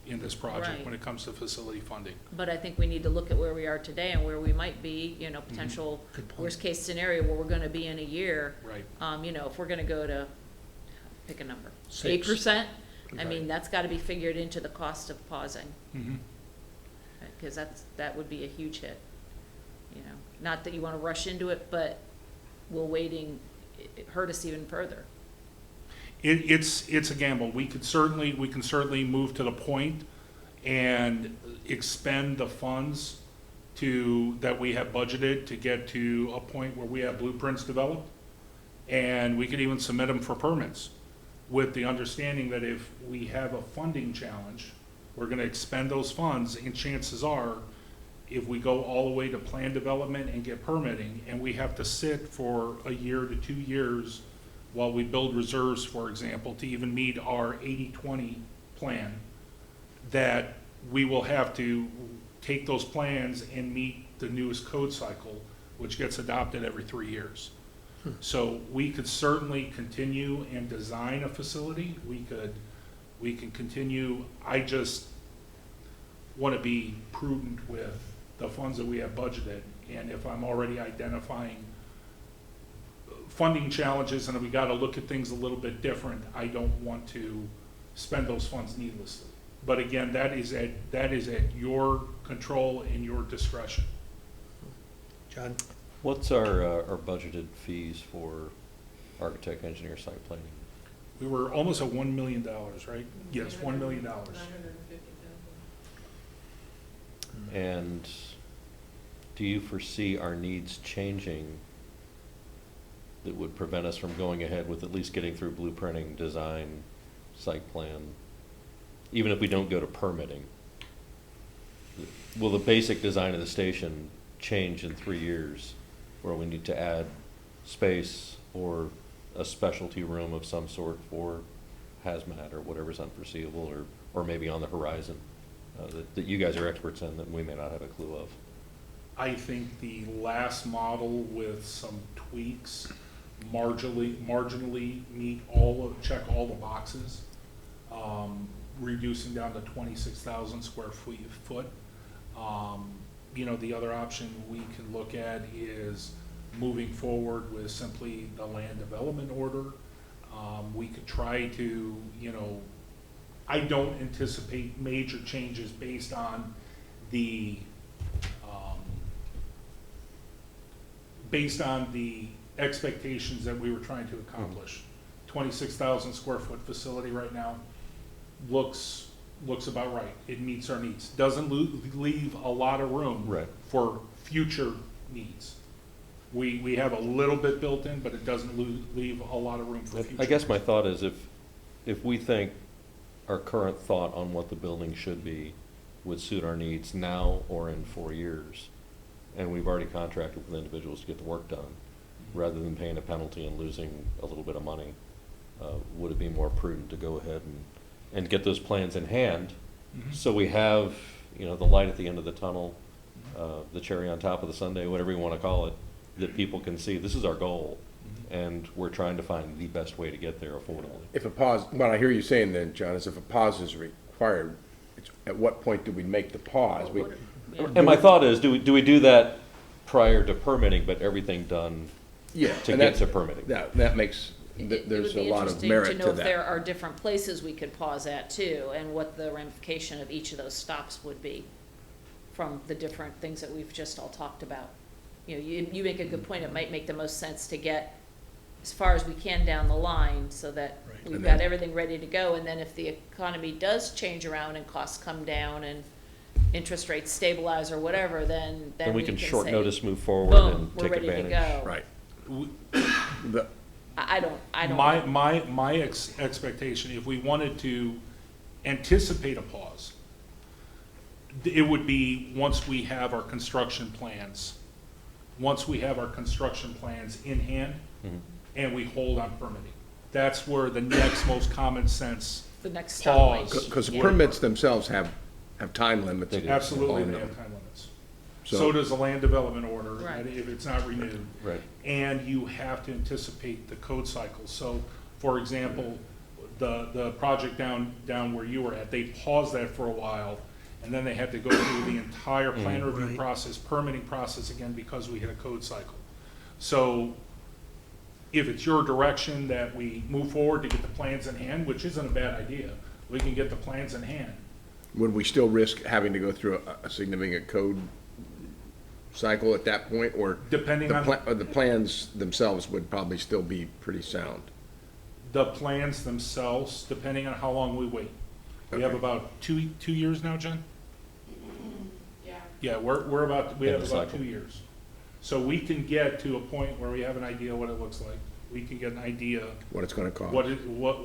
Speaker 6: in this project
Speaker 3: Right.
Speaker 6: when it comes to facility funding.
Speaker 3: But I think we need to look at where we are today and where we might be, you know, potential
Speaker 7: Good point.
Speaker 3: worst-case scenario where we're gonna be in a year.
Speaker 6: Right.
Speaker 3: You know, if we're gonna go to, pick a number,
Speaker 7: 6.
Speaker 3: 8%? I
Speaker 7: Right.
Speaker 3: mean, that's gotta be figured into the cost of pausing,
Speaker 6: Mhm.
Speaker 3: because that would be a huge hit. You know, not that you wanna rush into it, but will waiting hurt us even further?
Speaker 6: It's a gamble. We can certainly move to the point and expend the funds that we have budgeted to get to a point where we have blueprints developed. And we could even submit them for permits with the understanding that if we have a funding challenge, we're gonna expend those funds, and chances are, if we go all the way to plan development and get permitting, and we have to sit for a year to 2 years while we build reserves, for example, to even meet our 80-20 plan, that we will have to take those plans and meet the newest code cycle, which gets adopted every 3 years. So we could certainly continue and design a facility. We can continue. I just want to be prudent with the funds that we have budgeted. And if I'm already identifying funding challenges and we got to look at things a little bit different, I don't want to spend those funds needlessly. But again, that is at your control and your discretion.
Speaker 7: John?
Speaker 5: What's our budgeted fees for architect, engineer, site planning?
Speaker 6: We were almost at $1 million, right? Yes, $1 million.
Speaker 5: And do you foresee our needs changing that would prevent us from going ahead with at least getting through blueprinting, design, site plan, even if we don't go to permitting? Will the basic design of the station change in 3 years, where we need to add space or a specialty room of some sort for hazmat or whatever's unforeseeable or maybe on the horizon that you guys are experts in that we may not have a clue of?
Speaker 6: I think the last model with some tweaks marginally check all the boxes, reducing down to 26,000 square foot. The other option we can look at is moving forward with simply the land development order. We could try to, I don't anticipate major changes based on the expectations that we were trying to accomplish. 26,000 square foot facility right now looks about right. It meets our needs. Doesn't leave a lot of room for future needs. We have a little bit built in, but it doesn't leave a lot of room for future.
Speaker 5: I guess my thought is if we think our current thought on what the building should be would suit our needs now or in 4 years, and we've already contracted with individuals to get the work done, rather than paying a penalty and losing a little bit of money, would it be more prudent to go ahead and get those plans in hand, so we have, the light at the end of the tunnel, the cherry on top of the sundae, whatever you want to call it, that people can see this is our goal, and we're trying to find the best way to get there affordably.
Speaker 2: If a pause, what I hear you saying then, John, is if a pause is required, at what point do we make the pause?
Speaker 5: And my thought is, do we do that prior to permitting, but everything done to get to permitting?
Speaker 2: That makes, there's a lot of merit to
Speaker 3: It would be interesting to know if there
Speaker 2: that.
Speaker 3: are different places we could pause at too, and what the ramification of each of those stops would be from the different things that we've just all talked about. You make a good point. It might make the most sense to get as far as we can down the line so that we've got everything ready to go. And then if the economy does change around and costs come down and interest rates stabilize or whatever, then
Speaker 5: we can short
Speaker 3: say,
Speaker 5: notice move forward
Speaker 3: boom,
Speaker 5: and
Speaker 3: we're
Speaker 5: take
Speaker 3: ready
Speaker 5: advantage.
Speaker 3: to go.
Speaker 2: Right.
Speaker 3: I don't.
Speaker 6: My expectation, if we wanted to anticipate a pause, it would be once we have our construction plans in hand, and we hold on permitting. That's where the next most common sense
Speaker 3: The next stop
Speaker 6: pause.
Speaker 3: point.
Speaker 2: Because permits themselves have time limits.
Speaker 5: They do.
Speaker 6: Absolutely,
Speaker 2: on
Speaker 6: they
Speaker 2: them.
Speaker 6: have time limits.
Speaker 2: So-
Speaker 6: So does the land development order,
Speaker 3: Right.
Speaker 6: if it's not renewed.
Speaker 5: Right.
Speaker 6: And you have to anticipate the code cycle. So, for example, the project down where you were at, they paused that for a while, and then they had to go through the entire plan review
Speaker 7: Right.
Speaker 6: process, permitting process again, because we hit a code cycle. So, if it's your direction that we move forward to get the plans in hand, which isn't a bad idea, we can get the plans in hand.
Speaker 2: Would we still risk having to go through a significant code cycle at that point, or
Speaker 6: Depending on
Speaker 2: the plans themselves would probably still be pretty sound?
Speaker 6: the plans themselves, depending on how long we wait. We have
Speaker 2: Okay.
Speaker 6: about two years now, Jen? Yeah, we have
Speaker 5: the
Speaker 6: about
Speaker 5: cycle.
Speaker 6: 2 years. So we can get to a point where we have an idea what it looks like. We can get an idea
Speaker 2: What it's gonna cost?
Speaker 6: what.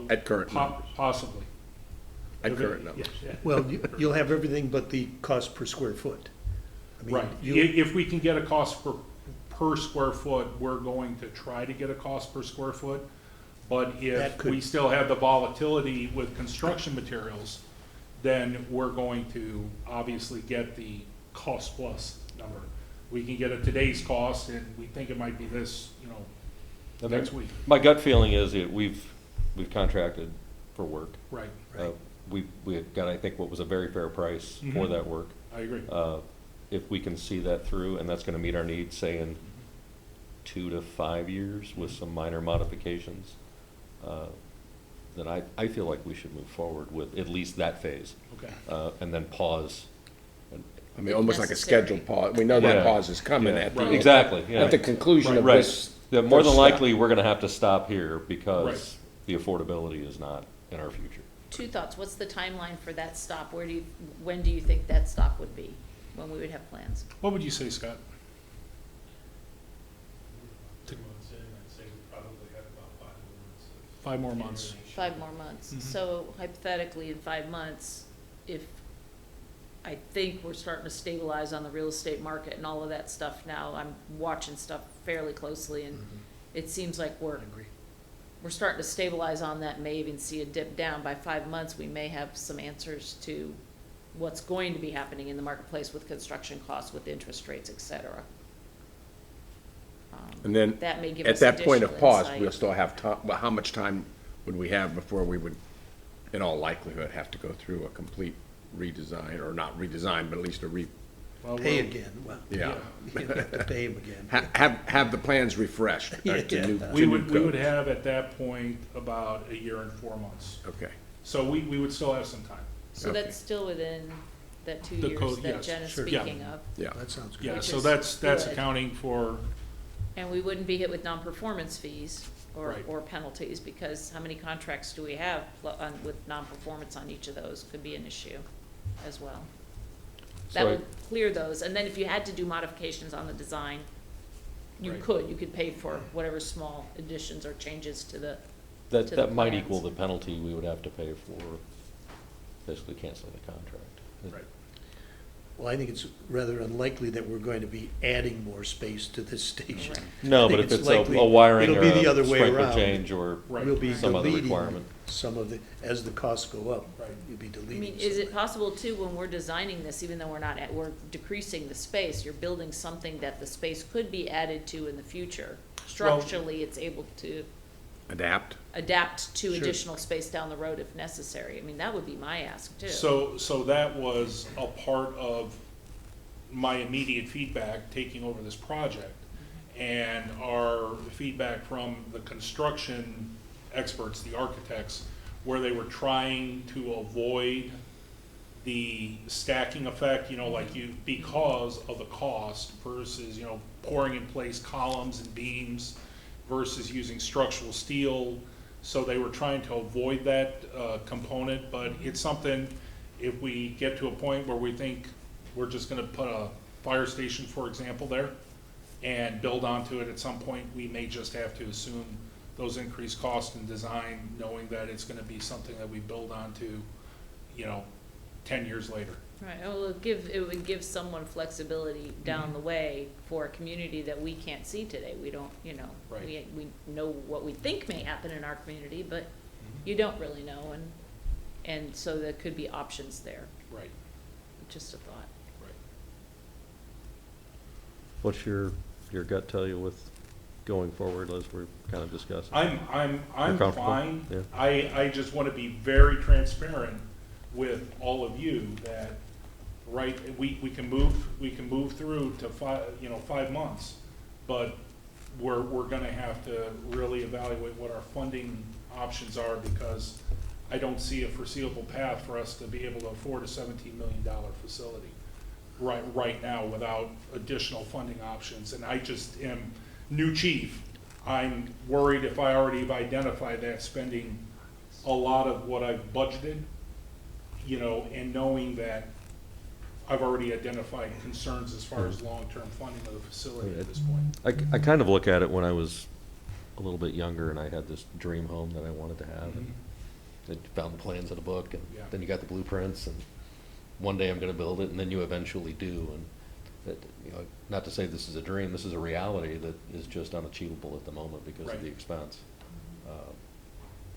Speaker 2: At current numbers.
Speaker 6: Possibly.
Speaker 2: At current numbers.
Speaker 6: Yeah.
Speaker 7: Well, you'll have everything but the cost per square foot. I mean,
Speaker 6: Right. If we can get a cost per square foot, we're going to try to get a cost per square foot. But
Speaker 7: That
Speaker 6: if
Speaker 7: could-
Speaker 6: we still have the volatility with construction materials, then we're going to obviously get the cost plus number. We can get a today's cost, and we think it might be this, next week.
Speaker 5: My gut feeling is that we've contracted for work.
Speaker 6: Right,
Speaker 5: We got, I think, what was a very fair price for
Speaker 6: Mhm.
Speaker 5: that work.
Speaker 6: I agree.
Speaker 5: If we can see that through, and that's gonna meet our needs, say in 2 to 5 years with some minor modifications, then I feel like we should move forward with at least that phase.
Speaker 6: Okay.
Speaker 5: And then pause.
Speaker 2: I mean, almost like a
Speaker 3: Necessary.
Speaker 2: scheduled pause. We know that
Speaker 5: Yeah.
Speaker 2: pause is coming
Speaker 5: Yeah.
Speaker 2: at the.
Speaker 6: Right.
Speaker 5: Exactly, yeah.
Speaker 2: At the conclusion of
Speaker 5: Right.
Speaker 2: this.
Speaker 5: Yeah, more than
Speaker 2: first step.
Speaker 5: likely, we're gonna have to stop here
Speaker 6: Right.
Speaker 5: because the affordability is not in our future.
Speaker 3: Two thoughts, what's the timeline for that stop? When do you think that stop would be, when we would have plans?
Speaker 6: What would you say, Scott?
Speaker 11: 2 months in, I'd say we probably have about 5 more months.
Speaker 6: 5 more months.
Speaker 3: 5 more months.
Speaker 6: Mhm.
Speaker 3: So hypothetically, in 5 months, if, I think we're starting to stabilize on the real estate market and all of that stuff now, I'm watching stuff fairly closely, and it seems like we're starting to stabilize on that, may even see a dip down. By 5 months, we may have some answers to what's going to be happening in the marketplace with construction costs, with interest rates, et cetera.
Speaker 2: And then,
Speaker 3: That may give
Speaker 2: at
Speaker 3: us
Speaker 2: that point of
Speaker 3: additional
Speaker 2: pause,
Speaker 3: insight.
Speaker 2: we'll still have time, well, how much time would we have before we would, in all likelihood, have to go through a complete redesign, or not redesign, but at least a
Speaker 6: Well,
Speaker 7: Pay
Speaker 6: we're-
Speaker 7: again, well,
Speaker 2: yeah.
Speaker 7: you have to pay him again.
Speaker 2: Have the plans refreshed.
Speaker 7: Yeah.
Speaker 2: To new
Speaker 6: We would
Speaker 2: code.
Speaker 6: have at that point about 1 year and 4 months.
Speaker 2: Okay.
Speaker 6: So we would still have some time.
Speaker 3: So
Speaker 2: Okay.
Speaker 3: that's still within that 2
Speaker 6: The
Speaker 3: years
Speaker 6: code,
Speaker 3: that
Speaker 6: yes.
Speaker 3: Jen is
Speaker 7: Sure.
Speaker 6: Yeah.
Speaker 3: speaking of.
Speaker 2: Yeah.
Speaker 7: That sounds good.
Speaker 6: Yeah,
Speaker 3: Which
Speaker 6: so
Speaker 3: is
Speaker 6: that's
Speaker 3: good.
Speaker 6: accounting for,
Speaker 3: And we wouldn't be hit with non-performance fees
Speaker 6: Right.
Speaker 3: or penalties, because how many contracts do we have with non-performance on each of those could be an issue as well. That
Speaker 5: So I-
Speaker 3: would clear those, and then if you had to do modifications on the design, you
Speaker 6: Right.
Speaker 3: could pay for whatever small additions or changes to the,
Speaker 5: That,
Speaker 3: to the
Speaker 5: that might
Speaker 3: plans.
Speaker 5: equal the penalty we would have to pay for basically canceling the contract.
Speaker 6: right.
Speaker 7: Well, I think it's rather unlikely that we're going to be adding more space to this station.
Speaker 3: Right.
Speaker 5: No,
Speaker 7: I think
Speaker 5: but if it's
Speaker 7: likely
Speaker 5: a wiring
Speaker 7: it'll
Speaker 5: or
Speaker 7: be the
Speaker 5: a
Speaker 7: other way
Speaker 5: sprinkler
Speaker 7: around.
Speaker 5: change or
Speaker 6: Right.
Speaker 7: We'll be
Speaker 5: some other
Speaker 7: deleting
Speaker 5: requirement.
Speaker 7: some of the, as the costs go up,
Speaker 6: Right.
Speaker 7: you'll be
Speaker 3: I
Speaker 7: deleting.
Speaker 3: mean,
Speaker 7: some
Speaker 3: is
Speaker 7: of
Speaker 3: it
Speaker 7: that.
Speaker 3: possible too, when we're designing this, even though we're decreasing the space, you're building something that the space could be added to in the future? Structurally, it's able to
Speaker 2: Adapt.
Speaker 3: adapt to
Speaker 7: Sure.
Speaker 3: additional space down the road if necessary. I mean, that would be my ask too.
Speaker 6: So that was a part of my immediate feedback taking over this project. And our feedback from the construction experts, the architects, where they were trying to avoid the stacking effect, because of the cost versus, pouring in place columns and beams versus using structural steel. So they were trying to avoid that component, but it's something, if we get to a point where we think we're just gonna put a fire station, for example, there, and build onto it at some point, we may just have to assume those increased costs in design, knowing that it's gonna be something that we build onto, 10 years later.
Speaker 3: Right, well, it would give someone flexibility down the way for a community that we can't see today. We don't,
Speaker 6: Right.
Speaker 3: we know what we think may happen in our community, but you don't really know, and so there could be options there,
Speaker 6: Right,
Speaker 3: just a thought.
Speaker 6: right.
Speaker 5: What's your gut tell you with going forward as we're kind of discussing?
Speaker 6: I'm
Speaker 5: You're comfortable?
Speaker 6: fine.
Speaker 5: Yeah.
Speaker 6: I just want to be very transparent with all of you that, right, we can move through to 5 months, but we're gonna have to really evaluate what our funding options are, because I don't see a foreseeable path for us to be able to afford a $17 million facility right now without additional funding options. And I just am new chief. I'm worried if I already have identified that spending a lot of what I've budgeted, and knowing that I've already identified concerns as far as long-term funding of the facility at this point.
Speaker 5: I kind of look at it when I was a little bit younger and I had this dream home that I wanted to have. And I found the plans in a book, and
Speaker 6: Yeah.
Speaker 5: then you got the blueprints, and one day I'm going to build it, and then you eventually do. And that, not to say this is a dream, this is a reality that is just unachievable at the moment because
Speaker 6: Right.
Speaker 5: of the expense.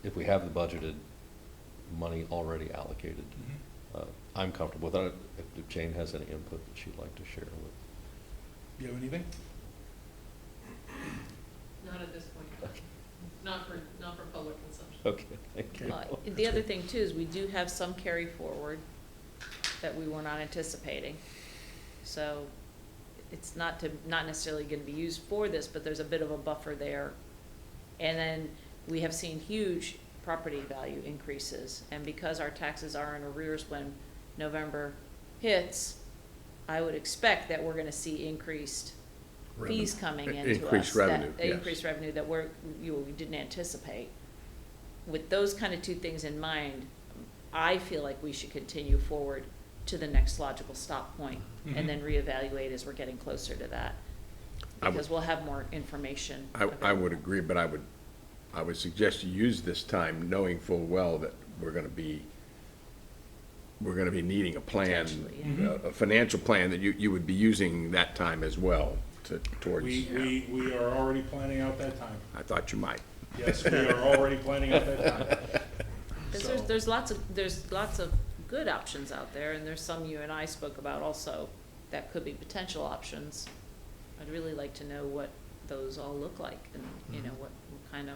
Speaker 5: if we have the budgeted money already allocated, I'm comfortable with that. If Jane has any input that she'd like to share with.
Speaker 6: You have anything?
Speaker 9: Not at this point. Not for public consumption.
Speaker 5: Okay, thank you.
Speaker 3: The other thing too is we do have some carry forward that we were not anticipating. So it's not necessarily gonna be used for this, but there's a bit of a buffer there. And then we have seen huge property value increases, and because our taxes are in arrears when November hits, I would expect that we're gonna see increased fees coming into us.
Speaker 2: Increased revenue, yes.
Speaker 3: Increased revenue that we didn't anticipate. With those kind of two things in mind, I feel like we should continue forward to the next logical stop point and then reevaluate as we're getting closer to that. Because we'll have more information.
Speaker 2: I would agree, but I would suggest you use this time knowing full well that we're gonna be needing a plan,
Speaker 3: Potentially,
Speaker 2: a financial plan that you would be using that time as well towards.
Speaker 6: We are already planning out that time.
Speaker 2: I thought you might.
Speaker 6: Yes, we are already planning out that time.
Speaker 3: Because there's lots of good options out there, and there's some you and I spoke about also that could be potential options. I'd really like to know what those all look like and, you know, what kind of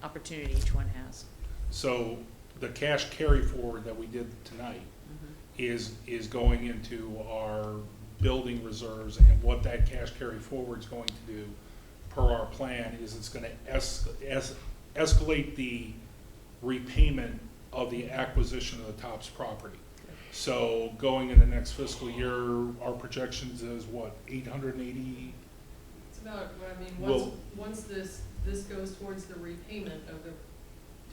Speaker 3: opportunity each one has.
Speaker 6: So the cash carry forward that we did tonight is going into our building reserves, and what that cash carry forward is going to do per our plan is it's gonna escalate the repayment of the acquisition of the Tops property. So going in the next fiscal year, our projections is what, 880?
Speaker 9: It's about, I mean,
Speaker 6: Well-
Speaker 9: once this goes towards the repayment of the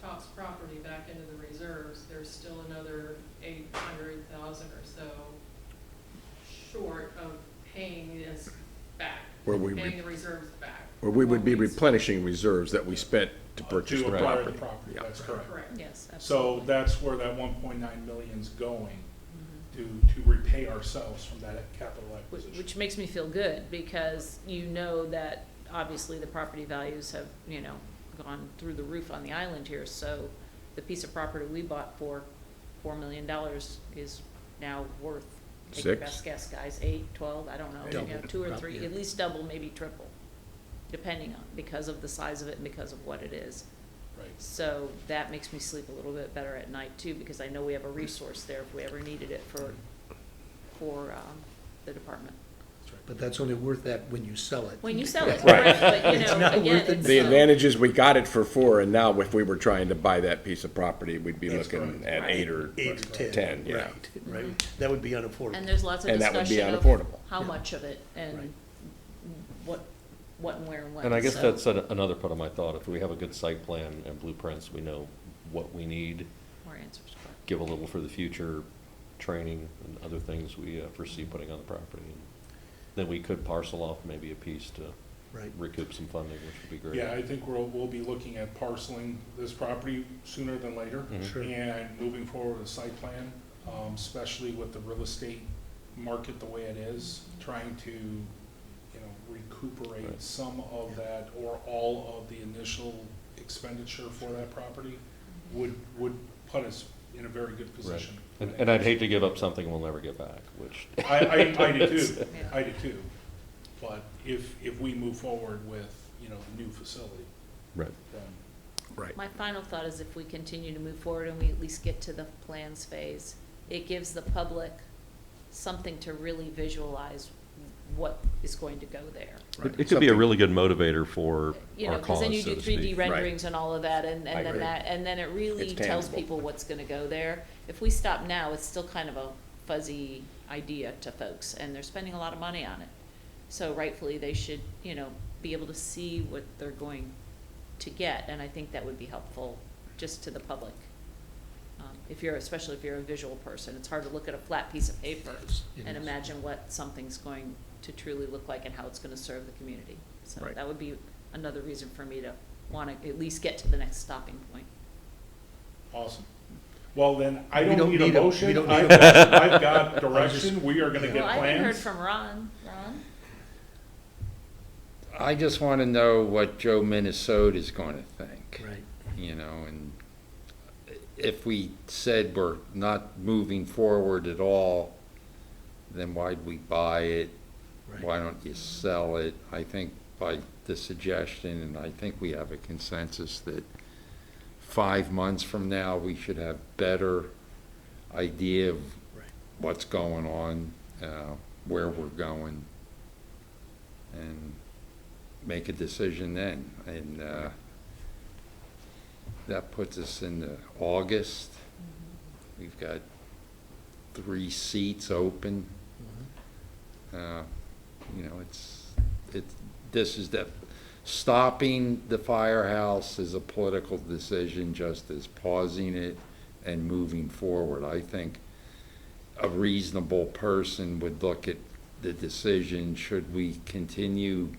Speaker 9: Tops property back into the reserves, there's still another 800,000 or so short of paying this back,
Speaker 2: Where we
Speaker 9: paying the reserves back.
Speaker 2: Where we would be
Speaker 9: What we-
Speaker 2: replenishing reserves that we spent to purchase
Speaker 6: To
Speaker 2: the
Speaker 6: acquire
Speaker 2: property.
Speaker 6: the property,
Speaker 2: Yeah.
Speaker 6: that's correct.
Speaker 9: Correct.
Speaker 3: Yes,
Speaker 6: So
Speaker 3: absolutely.
Speaker 6: that's where that 1.9 million's going, to repay ourselves from that capital acquisition.
Speaker 3: Which makes me feel good, because you know that obviously the property values have, you know, gone through the roof on the island here, so the piece of property we bought for $4 million is now worth, take your
Speaker 2: 6?
Speaker 3: best guess, guys, 8, 12, I don't know, you know,
Speaker 7: Double,
Speaker 3: 2 or
Speaker 7: probably,
Speaker 3: 3,
Speaker 7: yeah.
Speaker 3: at least double, maybe triple, depending on, because of the size of it and because of what it is.
Speaker 6: Right.
Speaker 3: So that makes me sleep a little bit better at night too, because I know we have a resource there if we ever needed it for the department.
Speaker 7: But that's only worth that when you sell it.
Speaker 3: When you sell it,
Speaker 2: Right.
Speaker 3: correct, but you
Speaker 7: It's
Speaker 3: know,
Speaker 7: not
Speaker 3: again,
Speaker 7: worth it.
Speaker 3: it's.
Speaker 2: The advantage is we got it for 4, and now if we were trying to buy that piece of property, we'd be
Speaker 6: That's
Speaker 2: looking
Speaker 6: correct.
Speaker 2: at
Speaker 3: Right.
Speaker 2: 8 or
Speaker 7: 8 to 10.
Speaker 2: 10, yeah.
Speaker 7: Right. That would be unaffordable.
Speaker 3: And there's lots of
Speaker 2: And that would be
Speaker 3: discussion of
Speaker 2: unaffordable.
Speaker 3: how
Speaker 7: Yeah.
Speaker 3: much of it
Speaker 7: Right.
Speaker 3: and what and where and when.
Speaker 5: And I guess
Speaker 3: so-
Speaker 5: that's another part of my thought. If we have a good site plan and blueprints, we know what we need,
Speaker 3: More answers, correct.
Speaker 5: give a little for the future, training and other things we foresee putting on the property. And then we could parcel off maybe a piece to
Speaker 7: Right.
Speaker 5: recoup some funding, which would be great.
Speaker 6: Yeah, I think we'll be looking at parceling this property sooner than later.
Speaker 5: Mhm.
Speaker 7: Sure.
Speaker 6: And moving forward with a site plan, especially with the real estate market the way it is, trying to, you know, recuperate
Speaker 5: Right.
Speaker 6: some of that or all of the initial expenditure for that property would put us in a very good
Speaker 5: Right.
Speaker 6: position.
Speaker 5: And I'd hate to give up something we'll never get back, which.
Speaker 6: I do too,
Speaker 3: Yeah.
Speaker 6: I do too. But if we move forward with, you know, the new facility,
Speaker 5: Right.
Speaker 6: then
Speaker 2: Right.
Speaker 3: My final thought is if we continue to move forward and we at least get to the plans phase, it gives the public something to really visualize what is going to go there.
Speaker 5: It could be a really good motivator for
Speaker 3: You know,
Speaker 5: our
Speaker 3: because
Speaker 5: cause,
Speaker 3: then you
Speaker 5: so
Speaker 3: do
Speaker 5: to
Speaker 3: 3D
Speaker 5: speak.
Speaker 3: renderings and all of that, and
Speaker 2: I agree.
Speaker 3: then it really
Speaker 2: It's
Speaker 3: tells
Speaker 2: tangible.
Speaker 3: people what's gonna go there. If we stop now, it's still kind of a fuzzy idea to folks, and they're spending a lot of money on it. So rightfully, they should, you know, be able to see what they're going to get, and I think that would be helpful just to the public. Especially if you're a visual person, it's hard to look at a flat piece of paper
Speaker 7: It
Speaker 3: and
Speaker 7: is.
Speaker 3: imagine what something's going to truly look like and how it's gonna serve the community. So
Speaker 2: Right.
Speaker 3: that would be another reason for me to wanna at least get to the next stopping point.
Speaker 6: awesome. Well, then, I
Speaker 7: We
Speaker 6: don't
Speaker 7: don't
Speaker 6: need a
Speaker 7: need a- we
Speaker 6: motion,
Speaker 7: don't
Speaker 6: I've
Speaker 7: need a-
Speaker 6: I've got direction, we are gonna
Speaker 7: Yeah.
Speaker 6: get
Speaker 3: Well, I haven't heard
Speaker 6: plans.
Speaker 3: from Ron. Ron?
Speaker 1: I just want to know what Joe Minnesota is going to think.
Speaker 7: Right.
Speaker 1: You know, and if we said we're not moving forward at all, then why'd we buy it?
Speaker 7: Right.
Speaker 1: Why don't you sell it? I think by the suggestion, and I think we have a consensus that 5 months from now, we should have better idea of
Speaker 7: Right.
Speaker 1: what's going on, where we're going, and make a decision then. And that puts us into August. We've got 3 seats open. You know, this is that, stopping the firehouse is a political decision, just as pausing it and moving forward. I think a reasonable person would look at the decision, should we continue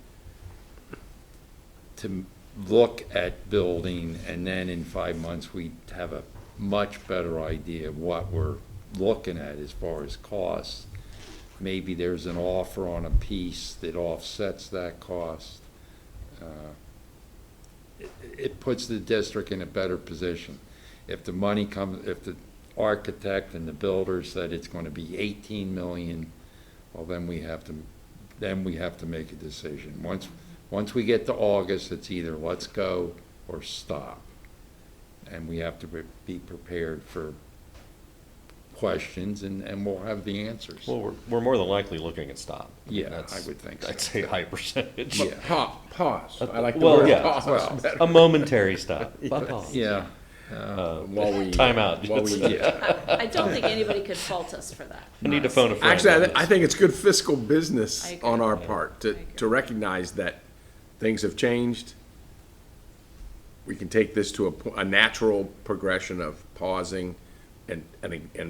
Speaker 1: to look at building, and then in 5 months, we have a much better idea of what we're looking at as far as costs. Maybe there's an offer on a piece that offsets that cost. It puts the district in a better position. If the money comes, if the architect and the builder said it's going to be 18 million, well, then we have to make a decision. Once we get to August, it's either let's go or stop. And we have to be prepared for questions, and we'll have the answers.
Speaker 5: Well, we're more than likely looking at stop.
Speaker 1: Yeah,
Speaker 5: That's-
Speaker 1: I would think so.
Speaker 5: I'd say high percentage.
Speaker 1: Yeah.
Speaker 2: Pause. I like the
Speaker 5: Well,
Speaker 2: word
Speaker 5: yeah,
Speaker 2: pause.
Speaker 1: well,
Speaker 2: better.
Speaker 5: a momentary stop. A pause.
Speaker 1: Yeah.
Speaker 2: While we.
Speaker 5: Time out.
Speaker 2: While we,
Speaker 3: I don't think anybody could fault us for that.
Speaker 5: I need to phone a friend.
Speaker 2: Actually,
Speaker 5: on
Speaker 2: I
Speaker 5: this.
Speaker 2: think it's good fiscal business
Speaker 3: I agree.
Speaker 2: on our
Speaker 3: Yeah.
Speaker 2: part
Speaker 3: I agree.
Speaker 2: to recognize that things have changed. We can take this to a natural progression of pausing and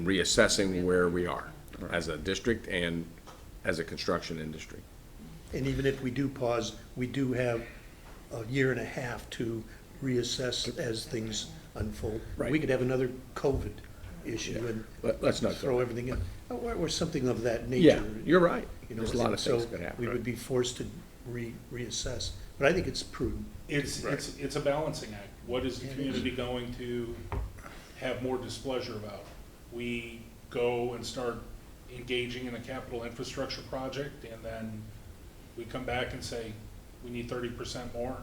Speaker 2: reassessing where we are as a district and as a construction industry.
Speaker 7: And even if we do pause, we do have a year and a half to reassess as things unfold.
Speaker 2: Right.
Speaker 7: We could have another COVID issue
Speaker 2: Yeah.
Speaker 7: and
Speaker 2: Let's not
Speaker 7: throw
Speaker 2: go.
Speaker 7: everything in, or something of that nature.
Speaker 2: Yeah, you're right.
Speaker 7: You know,
Speaker 2: There's a lot of things
Speaker 7: so
Speaker 2: that happen.
Speaker 7: we would be forced to reassess. But I think it's prudent.
Speaker 6: It's a balancing act. What is the community going to have more displeasure about? We go and start engaging in a capital infrastructure project, and then we come back and say, we need 30% more,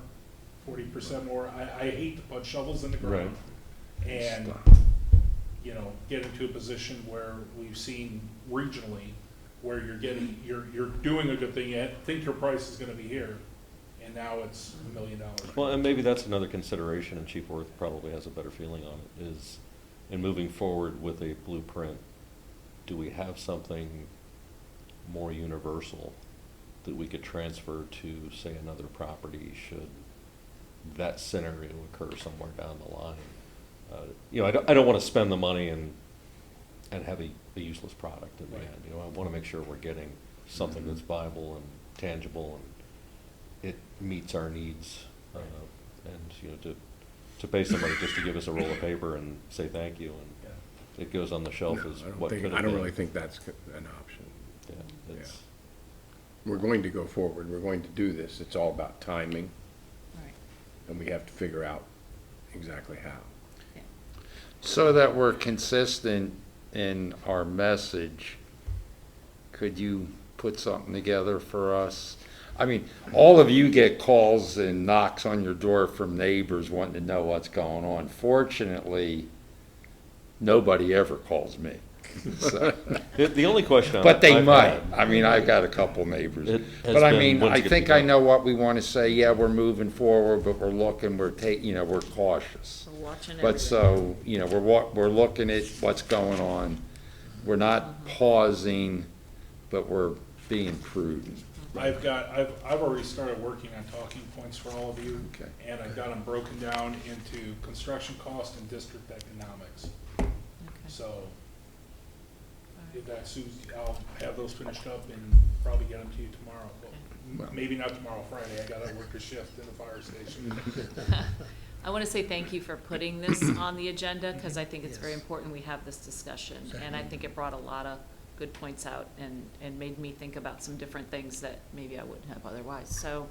Speaker 6: 40% more. I hate to put shovels in the ground. And, you know, get into a position where we've seen regionally, where you're doing a good thing, you think your price is gonna be here, and now it's $1 million.
Speaker 5: Well, and maybe that's another consideration, and Chief Worth probably has a better feeling on it, is in moving forward with a blueprint, do we have something more universal that we could transfer to, say, another property should that scenario occur somewhere down the line? You know, I don't want to spend the money and have a useless product in the end. You know, I want to make sure we're getting something that's viable and tangible and it meets our needs. And, you know, to pay somebody just to give us a roll of paper and say thank you and it goes on the shelf
Speaker 2: No,
Speaker 5: is what could have been.
Speaker 2: I don't really think that's an option.
Speaker 5: Yeah, it's,
Speaker 2: We're going to go forward. We're going to do this. It's all about timing,
Speaker 3: Right.
Speaker 2: and we have to figure out exactly how.
Speaker 1: So that we're consistent in our message, could you put something together for us? I mean, all of you get calls and knocks on your door from neighbors wanting to know what's going on. Fortunately, nobody ever calls me. So,
Speaker 5: the only question.
Speaker 1: but they
Speaker 5: I've
Speaker 1: might.
Speaker 5: had-
Speaker 1: I mean, I've got a couple neighbors.
Speaker 5: It has
Speaker 1: But I
Speaker 5: been,
Speaker 1: mean,
Speaker 5: when's
Speaker 1: I
Speaker 5: it gonna
Speaker 1: think
Speaker 5: be
Speaker 1: I
Speaker 5: done?
Speaker 1: know what we want to say. Yeah, we're moving forward, but we're looking, we're cautious.
Speaker 3: So watching
Speaker 1: But
Speaker 3: everything.
Speaker 1: so, you know, we're looking at what's going on. We're not pausing, but we're being prudent.
Speaker 6: I've already started working on talking points for all of you.
Speaker 1: Okay.
Speaker 6: And I've got them broken down into construction cost and district economics.
Speaker 3: Okay.
Speaker 6: So if that suits, I'll have those finished up and probably get them to you tomorrow. Well, maybe not tomorrow, Friday. I gotta work a shift in the fire station.
Speaker 3: I want to say thank you for putting this on the agenda, because I think it's very important we have this discussion. And I think it brought a lot of good points out and made me think about some different things that maybe I wouldn't have otherwise. So,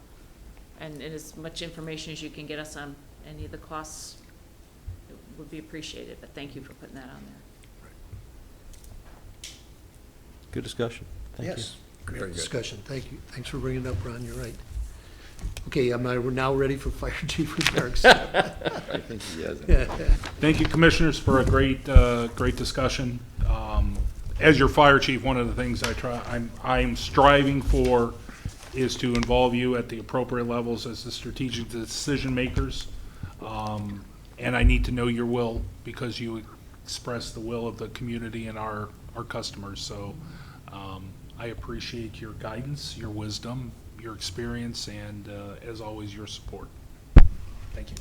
Speaker 3: and as much information as you can get us on any of the costs, would be appreciated, but thank you for putting that on there.
Speaker 5: Good discussion. Thank you.
Speaker 7: Yes,
Speaker 2: Very
Speaker 7: great
Speaker 2: good.
Speaker 7: discussion, thank you. Thanks for bringing it up, Ron, you're right. Okay, we're now ready for Fire Chief remarks.
Speaker 1: I think he has it.
Speaker 6: Thank you, Commissioners, for a great discussion. As your fire chief, one of the things I'm striving for is to involve you at the appropriate levels as the strategic decision makers. And I need to know your will because you express the will of the community and our customers. So I appreciate your guidance, your wisdom, your experience, and as always, your support. Thank you.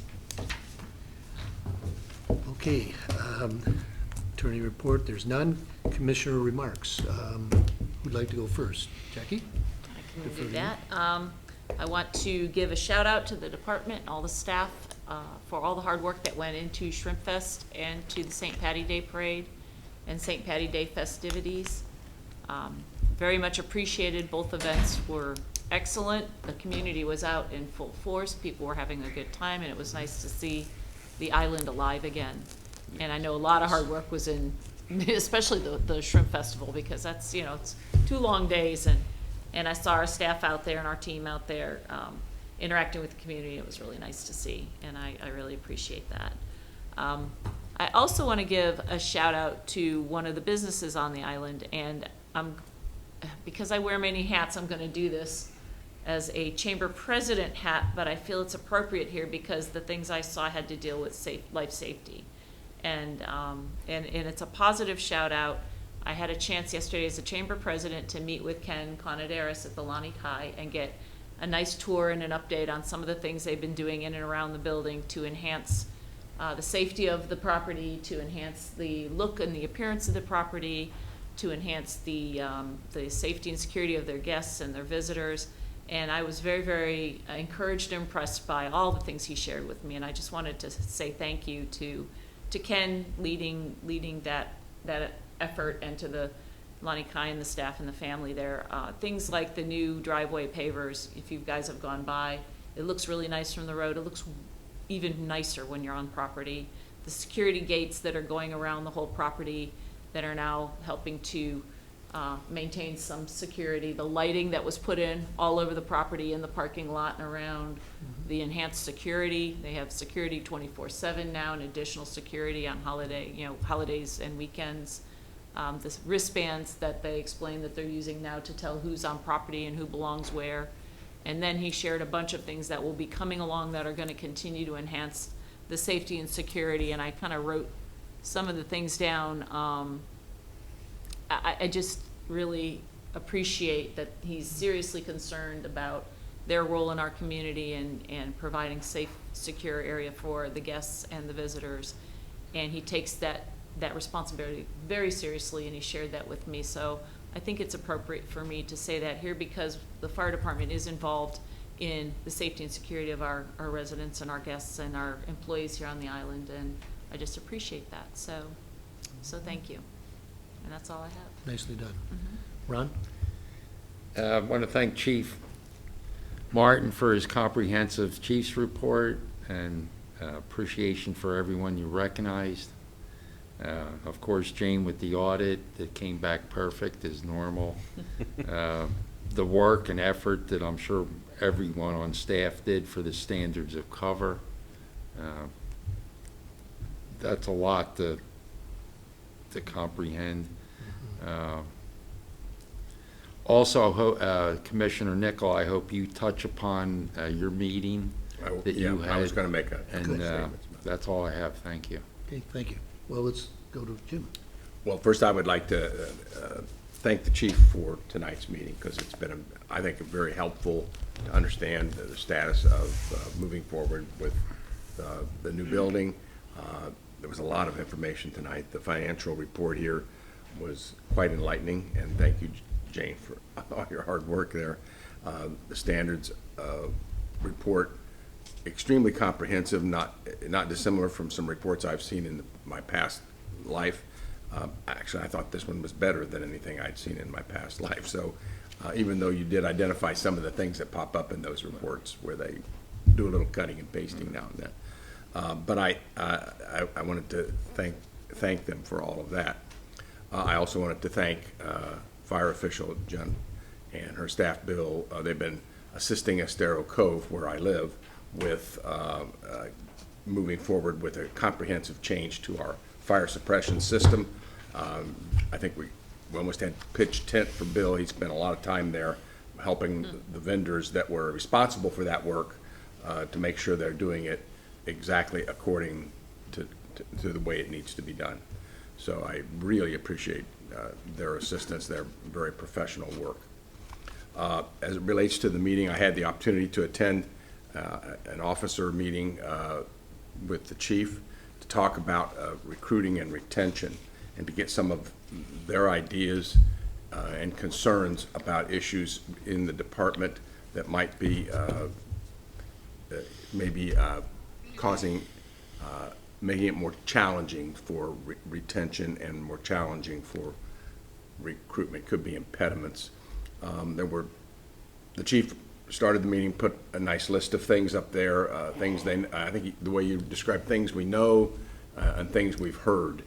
Speaker 7: Okay, attorney report, there's none. Commissioner remarks. Who'd like to go first? Jackie?
Speaker 3: I can do that. I want to give a shout out to the department and all the staff for all the hard work that went into Shrimp Fest and to the St. Patty Day Parade and St. Patty Day festivities. Very much appreciated. Both events were excellent. The community was out in full force. People were having a good time, and it was nice to see the island alive again. And I know a lot of hard work was in, especially the Shrimp Festival, because that's, it's 2 long days, and I saw our staff out there and our team out there interacting with the community. It was really nice to see, and I really appreciate that. I also want to give a shout out to one of the businesses on the island, and because I wear many hats, I'm going to do this as a chamber president hat, but I feel it's appropriate here because the things I saw had to deal with life safety. And it's a positive shout out. I had a chance yesterday as a chamber president to meet with Ken Conadaris at the Lani Kai and get a nice tour and an update on some of the things they've been doing in and around the building to enhance the safety of the property, to enhance the look and the appearance of the property, to enhance the safety and security of their guests and their visitors. And I was very, very encouraged and impressed by all the things he shared with me. And I just wanted to say thank you to Ken leading that effort, and to the Lani Kai and the staff and the family there. Things like the new driveway pavers, if you guys have gone by, it looks really nice from the road. It looks even nicer when you're on property. The security gates that are going around the whole property that are now helping to maintain some security. The lighting that was put in all over the property, in the parking lot and around. The enhanced security. They have security 24/7 now, and additional security on holidays and weekends. The wristbands that they explain that they're using now to tell who's on property and who belongs where. And then he shared a bunch of things that will be coming along that are going to continue to enhance the safety and security. And I kind of wrote some of the things down. I just really appreciate that he's seriously concerned about their role in our community and providing safe, secure area for the guests and the visitors. And he takes that responsibility very seriously, and he shared that with me. So I think it's appropriate for me to say that here because the fire department is involved in the safety and security of our residents and our guests and our employees here on the island, and I just appreciate that. So thank you. And that's all I have.
Speaker 7: Nicely done. Ron?
Speaker 1: I want to thank Chief Martin for his comprehensive chief's report, and appreciation for everyone you recognized. Of course, Jane with the audit that came back perfect as normal. The work and effort that I'm sure everyone on staff did for the standards of cover. That's a lot to comprehend. Also, Commissioner Nickel, I hope you touch upon your meeting that you had.
Speaker 2: I was going to make a couple
Speaker 1: And
Speaker 2: statements.
Speaker 1: that's all I have. Thank you.
Speaker 7: Okay, thank you. Well, let's go to Jim.
Speaker 2: Well, first I would like to thank the chief for tonight's meeting because it's been, I think, very helpful to understand the status of moving forward with the new building. There was a lot of information tonight. The financial report here was quite enlightening, and thank you, Jane, for all your hard work there. The standards report, extremely comprehensive, not dissimilar from some reports I've seen in my past life. Actually, I thought this one was better than anything I'd seen in my past life. So even though you did identify some of the things that pop up in those reports where they do a little cutting and pasting now and then. But I wanted to thank them for all of that. I also wanted to thank Fire Official Jen and her staff, Bill. They've been assisting Estero Cove, where I live, with moving forward with a comprehensive change to our fire suppression system. I think we almost had pitched tent for Bill. He spent a lot of time there helping the vendors that were responsible for that work to make sure they're doing it exactly according to the way it needs to be done. So I really appreciate their assistance, their very professional work. As it relates to the meeting, I had the opportunity to attend an officer meeting with the chief to talk about recruiting and retention and to get some of their ideas and concerns about issues in the department that might be maybe causing, making it more challenging for retention and more challenging for recruitment. Could be impediments. The chief started the meeting, put a nice list of things up there, I think the way you described things we know and things we've heard,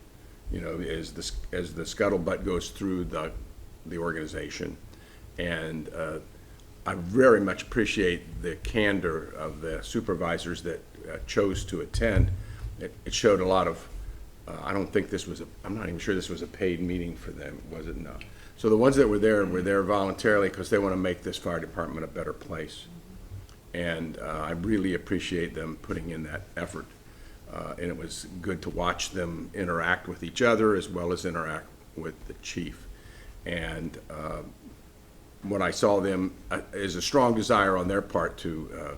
Speaker 2: you know, as the scuttlebutt goes through the organization. And I very much appreciate the candor of the supervisors that chose to attend. It showed a lot of, I don't think this was I'm not even sure this was a paid meeting for them, was it? No. So the ones that were there voluntarily because they want to make this fire department a better place. And I really appreciate them putting in that effort. And it was good to watch them interact with each other as well as interact with the chief. And what I saw them is a strong desire on their part to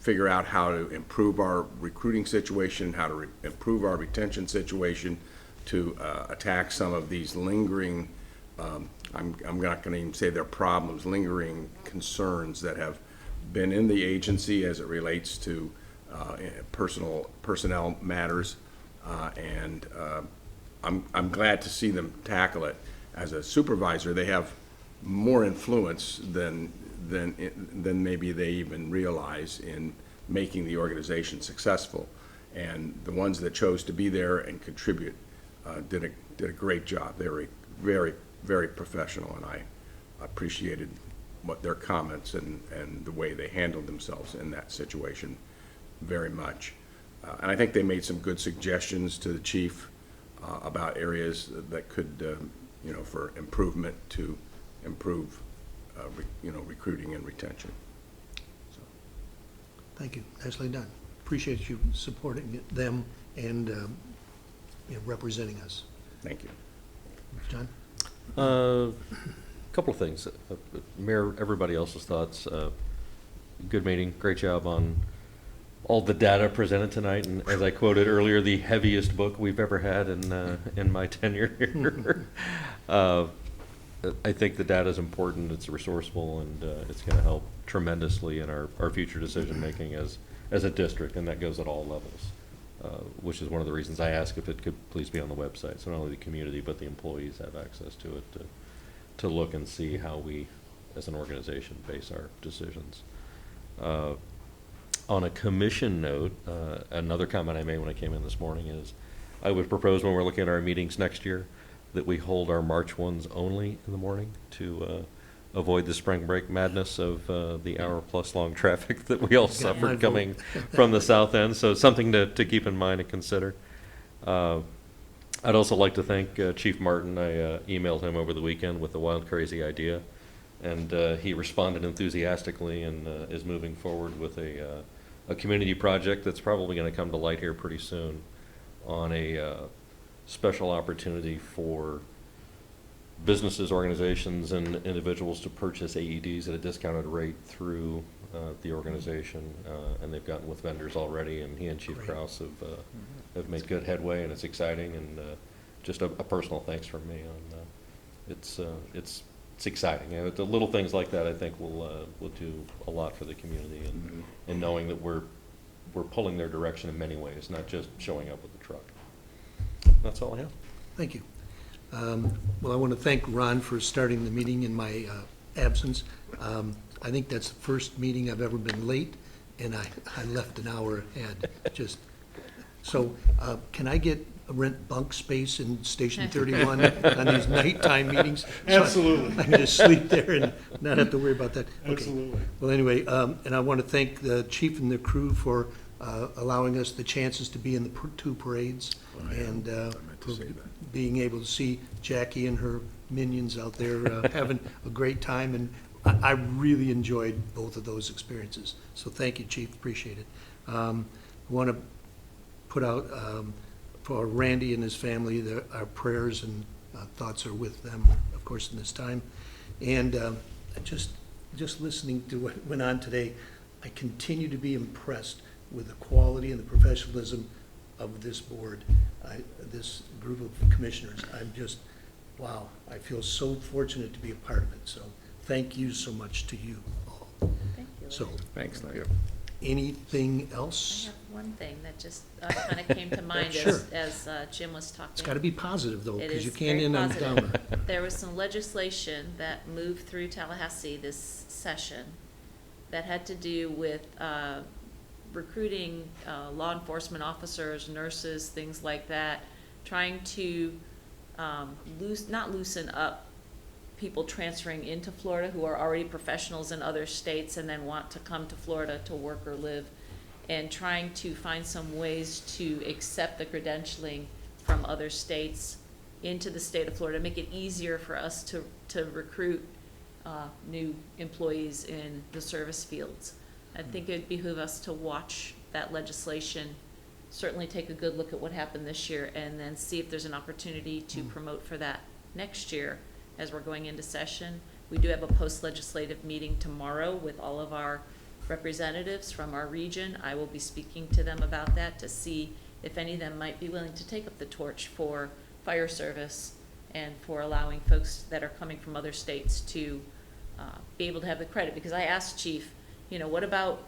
Speaker 2: figure out how to improve our recruiting situation, how to improve our retention situation, to attack some of these lingering, I'm not going to even say they're problems, lingering concerns that have been in the agency as it relates to personnel matters. And I'm glad to see them tackle it. As a supervisor, they have more influence than maybe they even realize in making the organization successful. And the ones that chose to be there and contribute did a great job. They were very, very professional, and I appreciated what their comments and the way they handled themselves in that situation very much. And I think they made some good suggestions to the chief about areas that could, you know, for improvement to improve, you know, recruiting and retention. So.
Speaker 7: Thank you. Nicely done. Appreciate you supporting them and you know, representing us.
Speaker 2: Thank you.
Speaker 7: John?
Speaker 5: Couple of things. Mayor, everybody else's thoughts. Good meeting. Great job on all the data presented tonight. And as I quoted earlier, the heaviest book we've ever had in my tenure here. I think the data is important. It's resourceful, and it's going to help tremendously in our future decision making as a district, and that goes at all levels. Which is one of the reasons I ask if it could please be on the website, so not only the community but the employees have access to it to look and see how we, as an organization, base our decisions. On a commission note, another comment I made when I came in this morning is I would propose when we're looking at our meetings next year that we hold our March ones only in the morning to avoid the spring break madness of the hour-plus long traffic that we all suffered coming from the south end. So something to keep in mind and consider. I'd also like to thank Chief Martin. I emailed him over the weekend with a wild, crazy idea, and he responded enthusiastically and is moving forward with a community project that's probably going to come to light here pretty soon on a special opportunity for businesses, organizations, and individuals to purchase AEDs at a discounted rate through the organization, and they've gotten with vendors already, and he and Chief Krause have made good headway, and it's exciting, and just a personal thanks from me on it's exciting. You know, the little things like that I think will do a lot for the community, and knowing that we're pulling their direction in many ways, not just showing up with the truck. That's all I have.
Speaker 7: Thank you. Well, I want to thank Ron for starting the meeting in my absence. I think that's the first meeting I've ever been late, and I left an hour ahead, just, so, can I get a rent bunk space in Station 31 on these nighttime meetings? So
Speaker 6: Absolutely.
Speaker 7: I can just sleep there and not have to worry about that. Okay.
Speaker 6: Absolutely.
Speaker 7: Well, anyway, and I want to thank the chief and the crew for allowing us the chances to be in the two parades, and for being able to see Jackie and her minions out there having a great time, and I really enjoyed both of those experiences. So thank you, Chief, appreciate it. I want to put out for Randy and his family, our prayers and thoughts are with them, of course, in this time. And just listening to what went on today, I continue to be impressed with the quality and the professionalism of this board, this group of commissioners. I'm just, wow, I feel so fortunate to be a part of it. So thank you so much to you all.
Speaker 3: Thank you.
Speaker 7: So,
Speaker 2: Thanks, Larry.
Speaker 7: anything
Speaker 3: I
Speaker 7: else?
Speaker 3: have one thing that just kind of came to mind
Speaker 7: Sure.
Speaker 3: as Jim was talking.
Speaker 7: It's got to be positive, though,
Speaker 3: It
Speaker 7: because you
Speaker 3: is
Speaker 7: can't
Speaker 3: very
Speaker 7: end on a
Speaker 3: positive.
Speaker 7: downer.
Speaker 3: There was some legislation that moved through Tallahassee this session that had to do with recruiting law enforcement officers, nurses, things like that, trying to not loosen up people transferring into Florida who are already professionals in other states and then want to come to Florida to work or live, and trying to find some ways to accept the credentialing from other states into the state of Florida, make it easier for us to recruit new employees in the service fields. I think it'd behoove us to watch that legislation, certainly take a good look at what happened this year, and then see if there's an opportunity to promote for that next year as we're going into session. We do have a post-legislative meeting tomorrow with all of our representatives from our region. I will be speaking to them about that to see if any of them might be willing to take up the torch for fire service and for allowing folks that are coming from other states to be able to have the credit. Because I asked Chief, what about,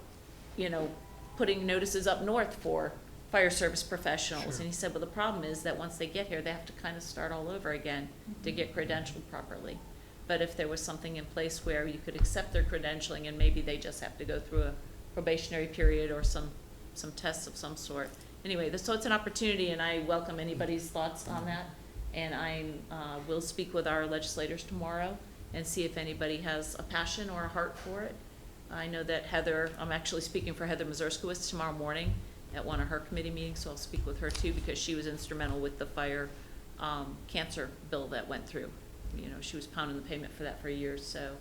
Speaker 3: putting notices up north for fire service professionals?
Speaker 7: Sure.
Speaker 3: And he said, well, the problem is that once they get here, they have to kind of start all over again to get credentialed properly. But if there was something in place where you could accept their credentialing and maybe they just have to go through a probationary period or some tests of some sort. Anyway, so it's an opportunity, and I welcome anybody's thoughts on that. And I will speak with our legislators tomorrow and see if anybody has a passion or a heart for it. I know that I'm actually speaking for Heather Mazurskowitz tomorrow morning at one of her committee meetings, so I'll speak with her too, because she was instrumental with the fire cancer bill that went through. She was pounding the pavement for that for years, so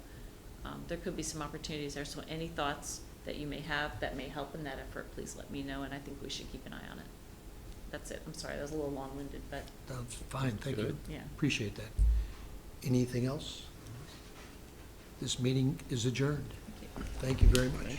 Speaker 3: there could be some opportunities there. So any thoughts that you may have that may help in that effort, please let me know, and I think we should keep an eye on it. That's it. I'm sorry, that was a little long-winded, but
Speaker 7: That's fine, thank you.
Speaker 2: Good.
Speaker 3: yeah.
Speaker 7: Appreciate that. Anything else? This meeting is adjourned. Thank you very much.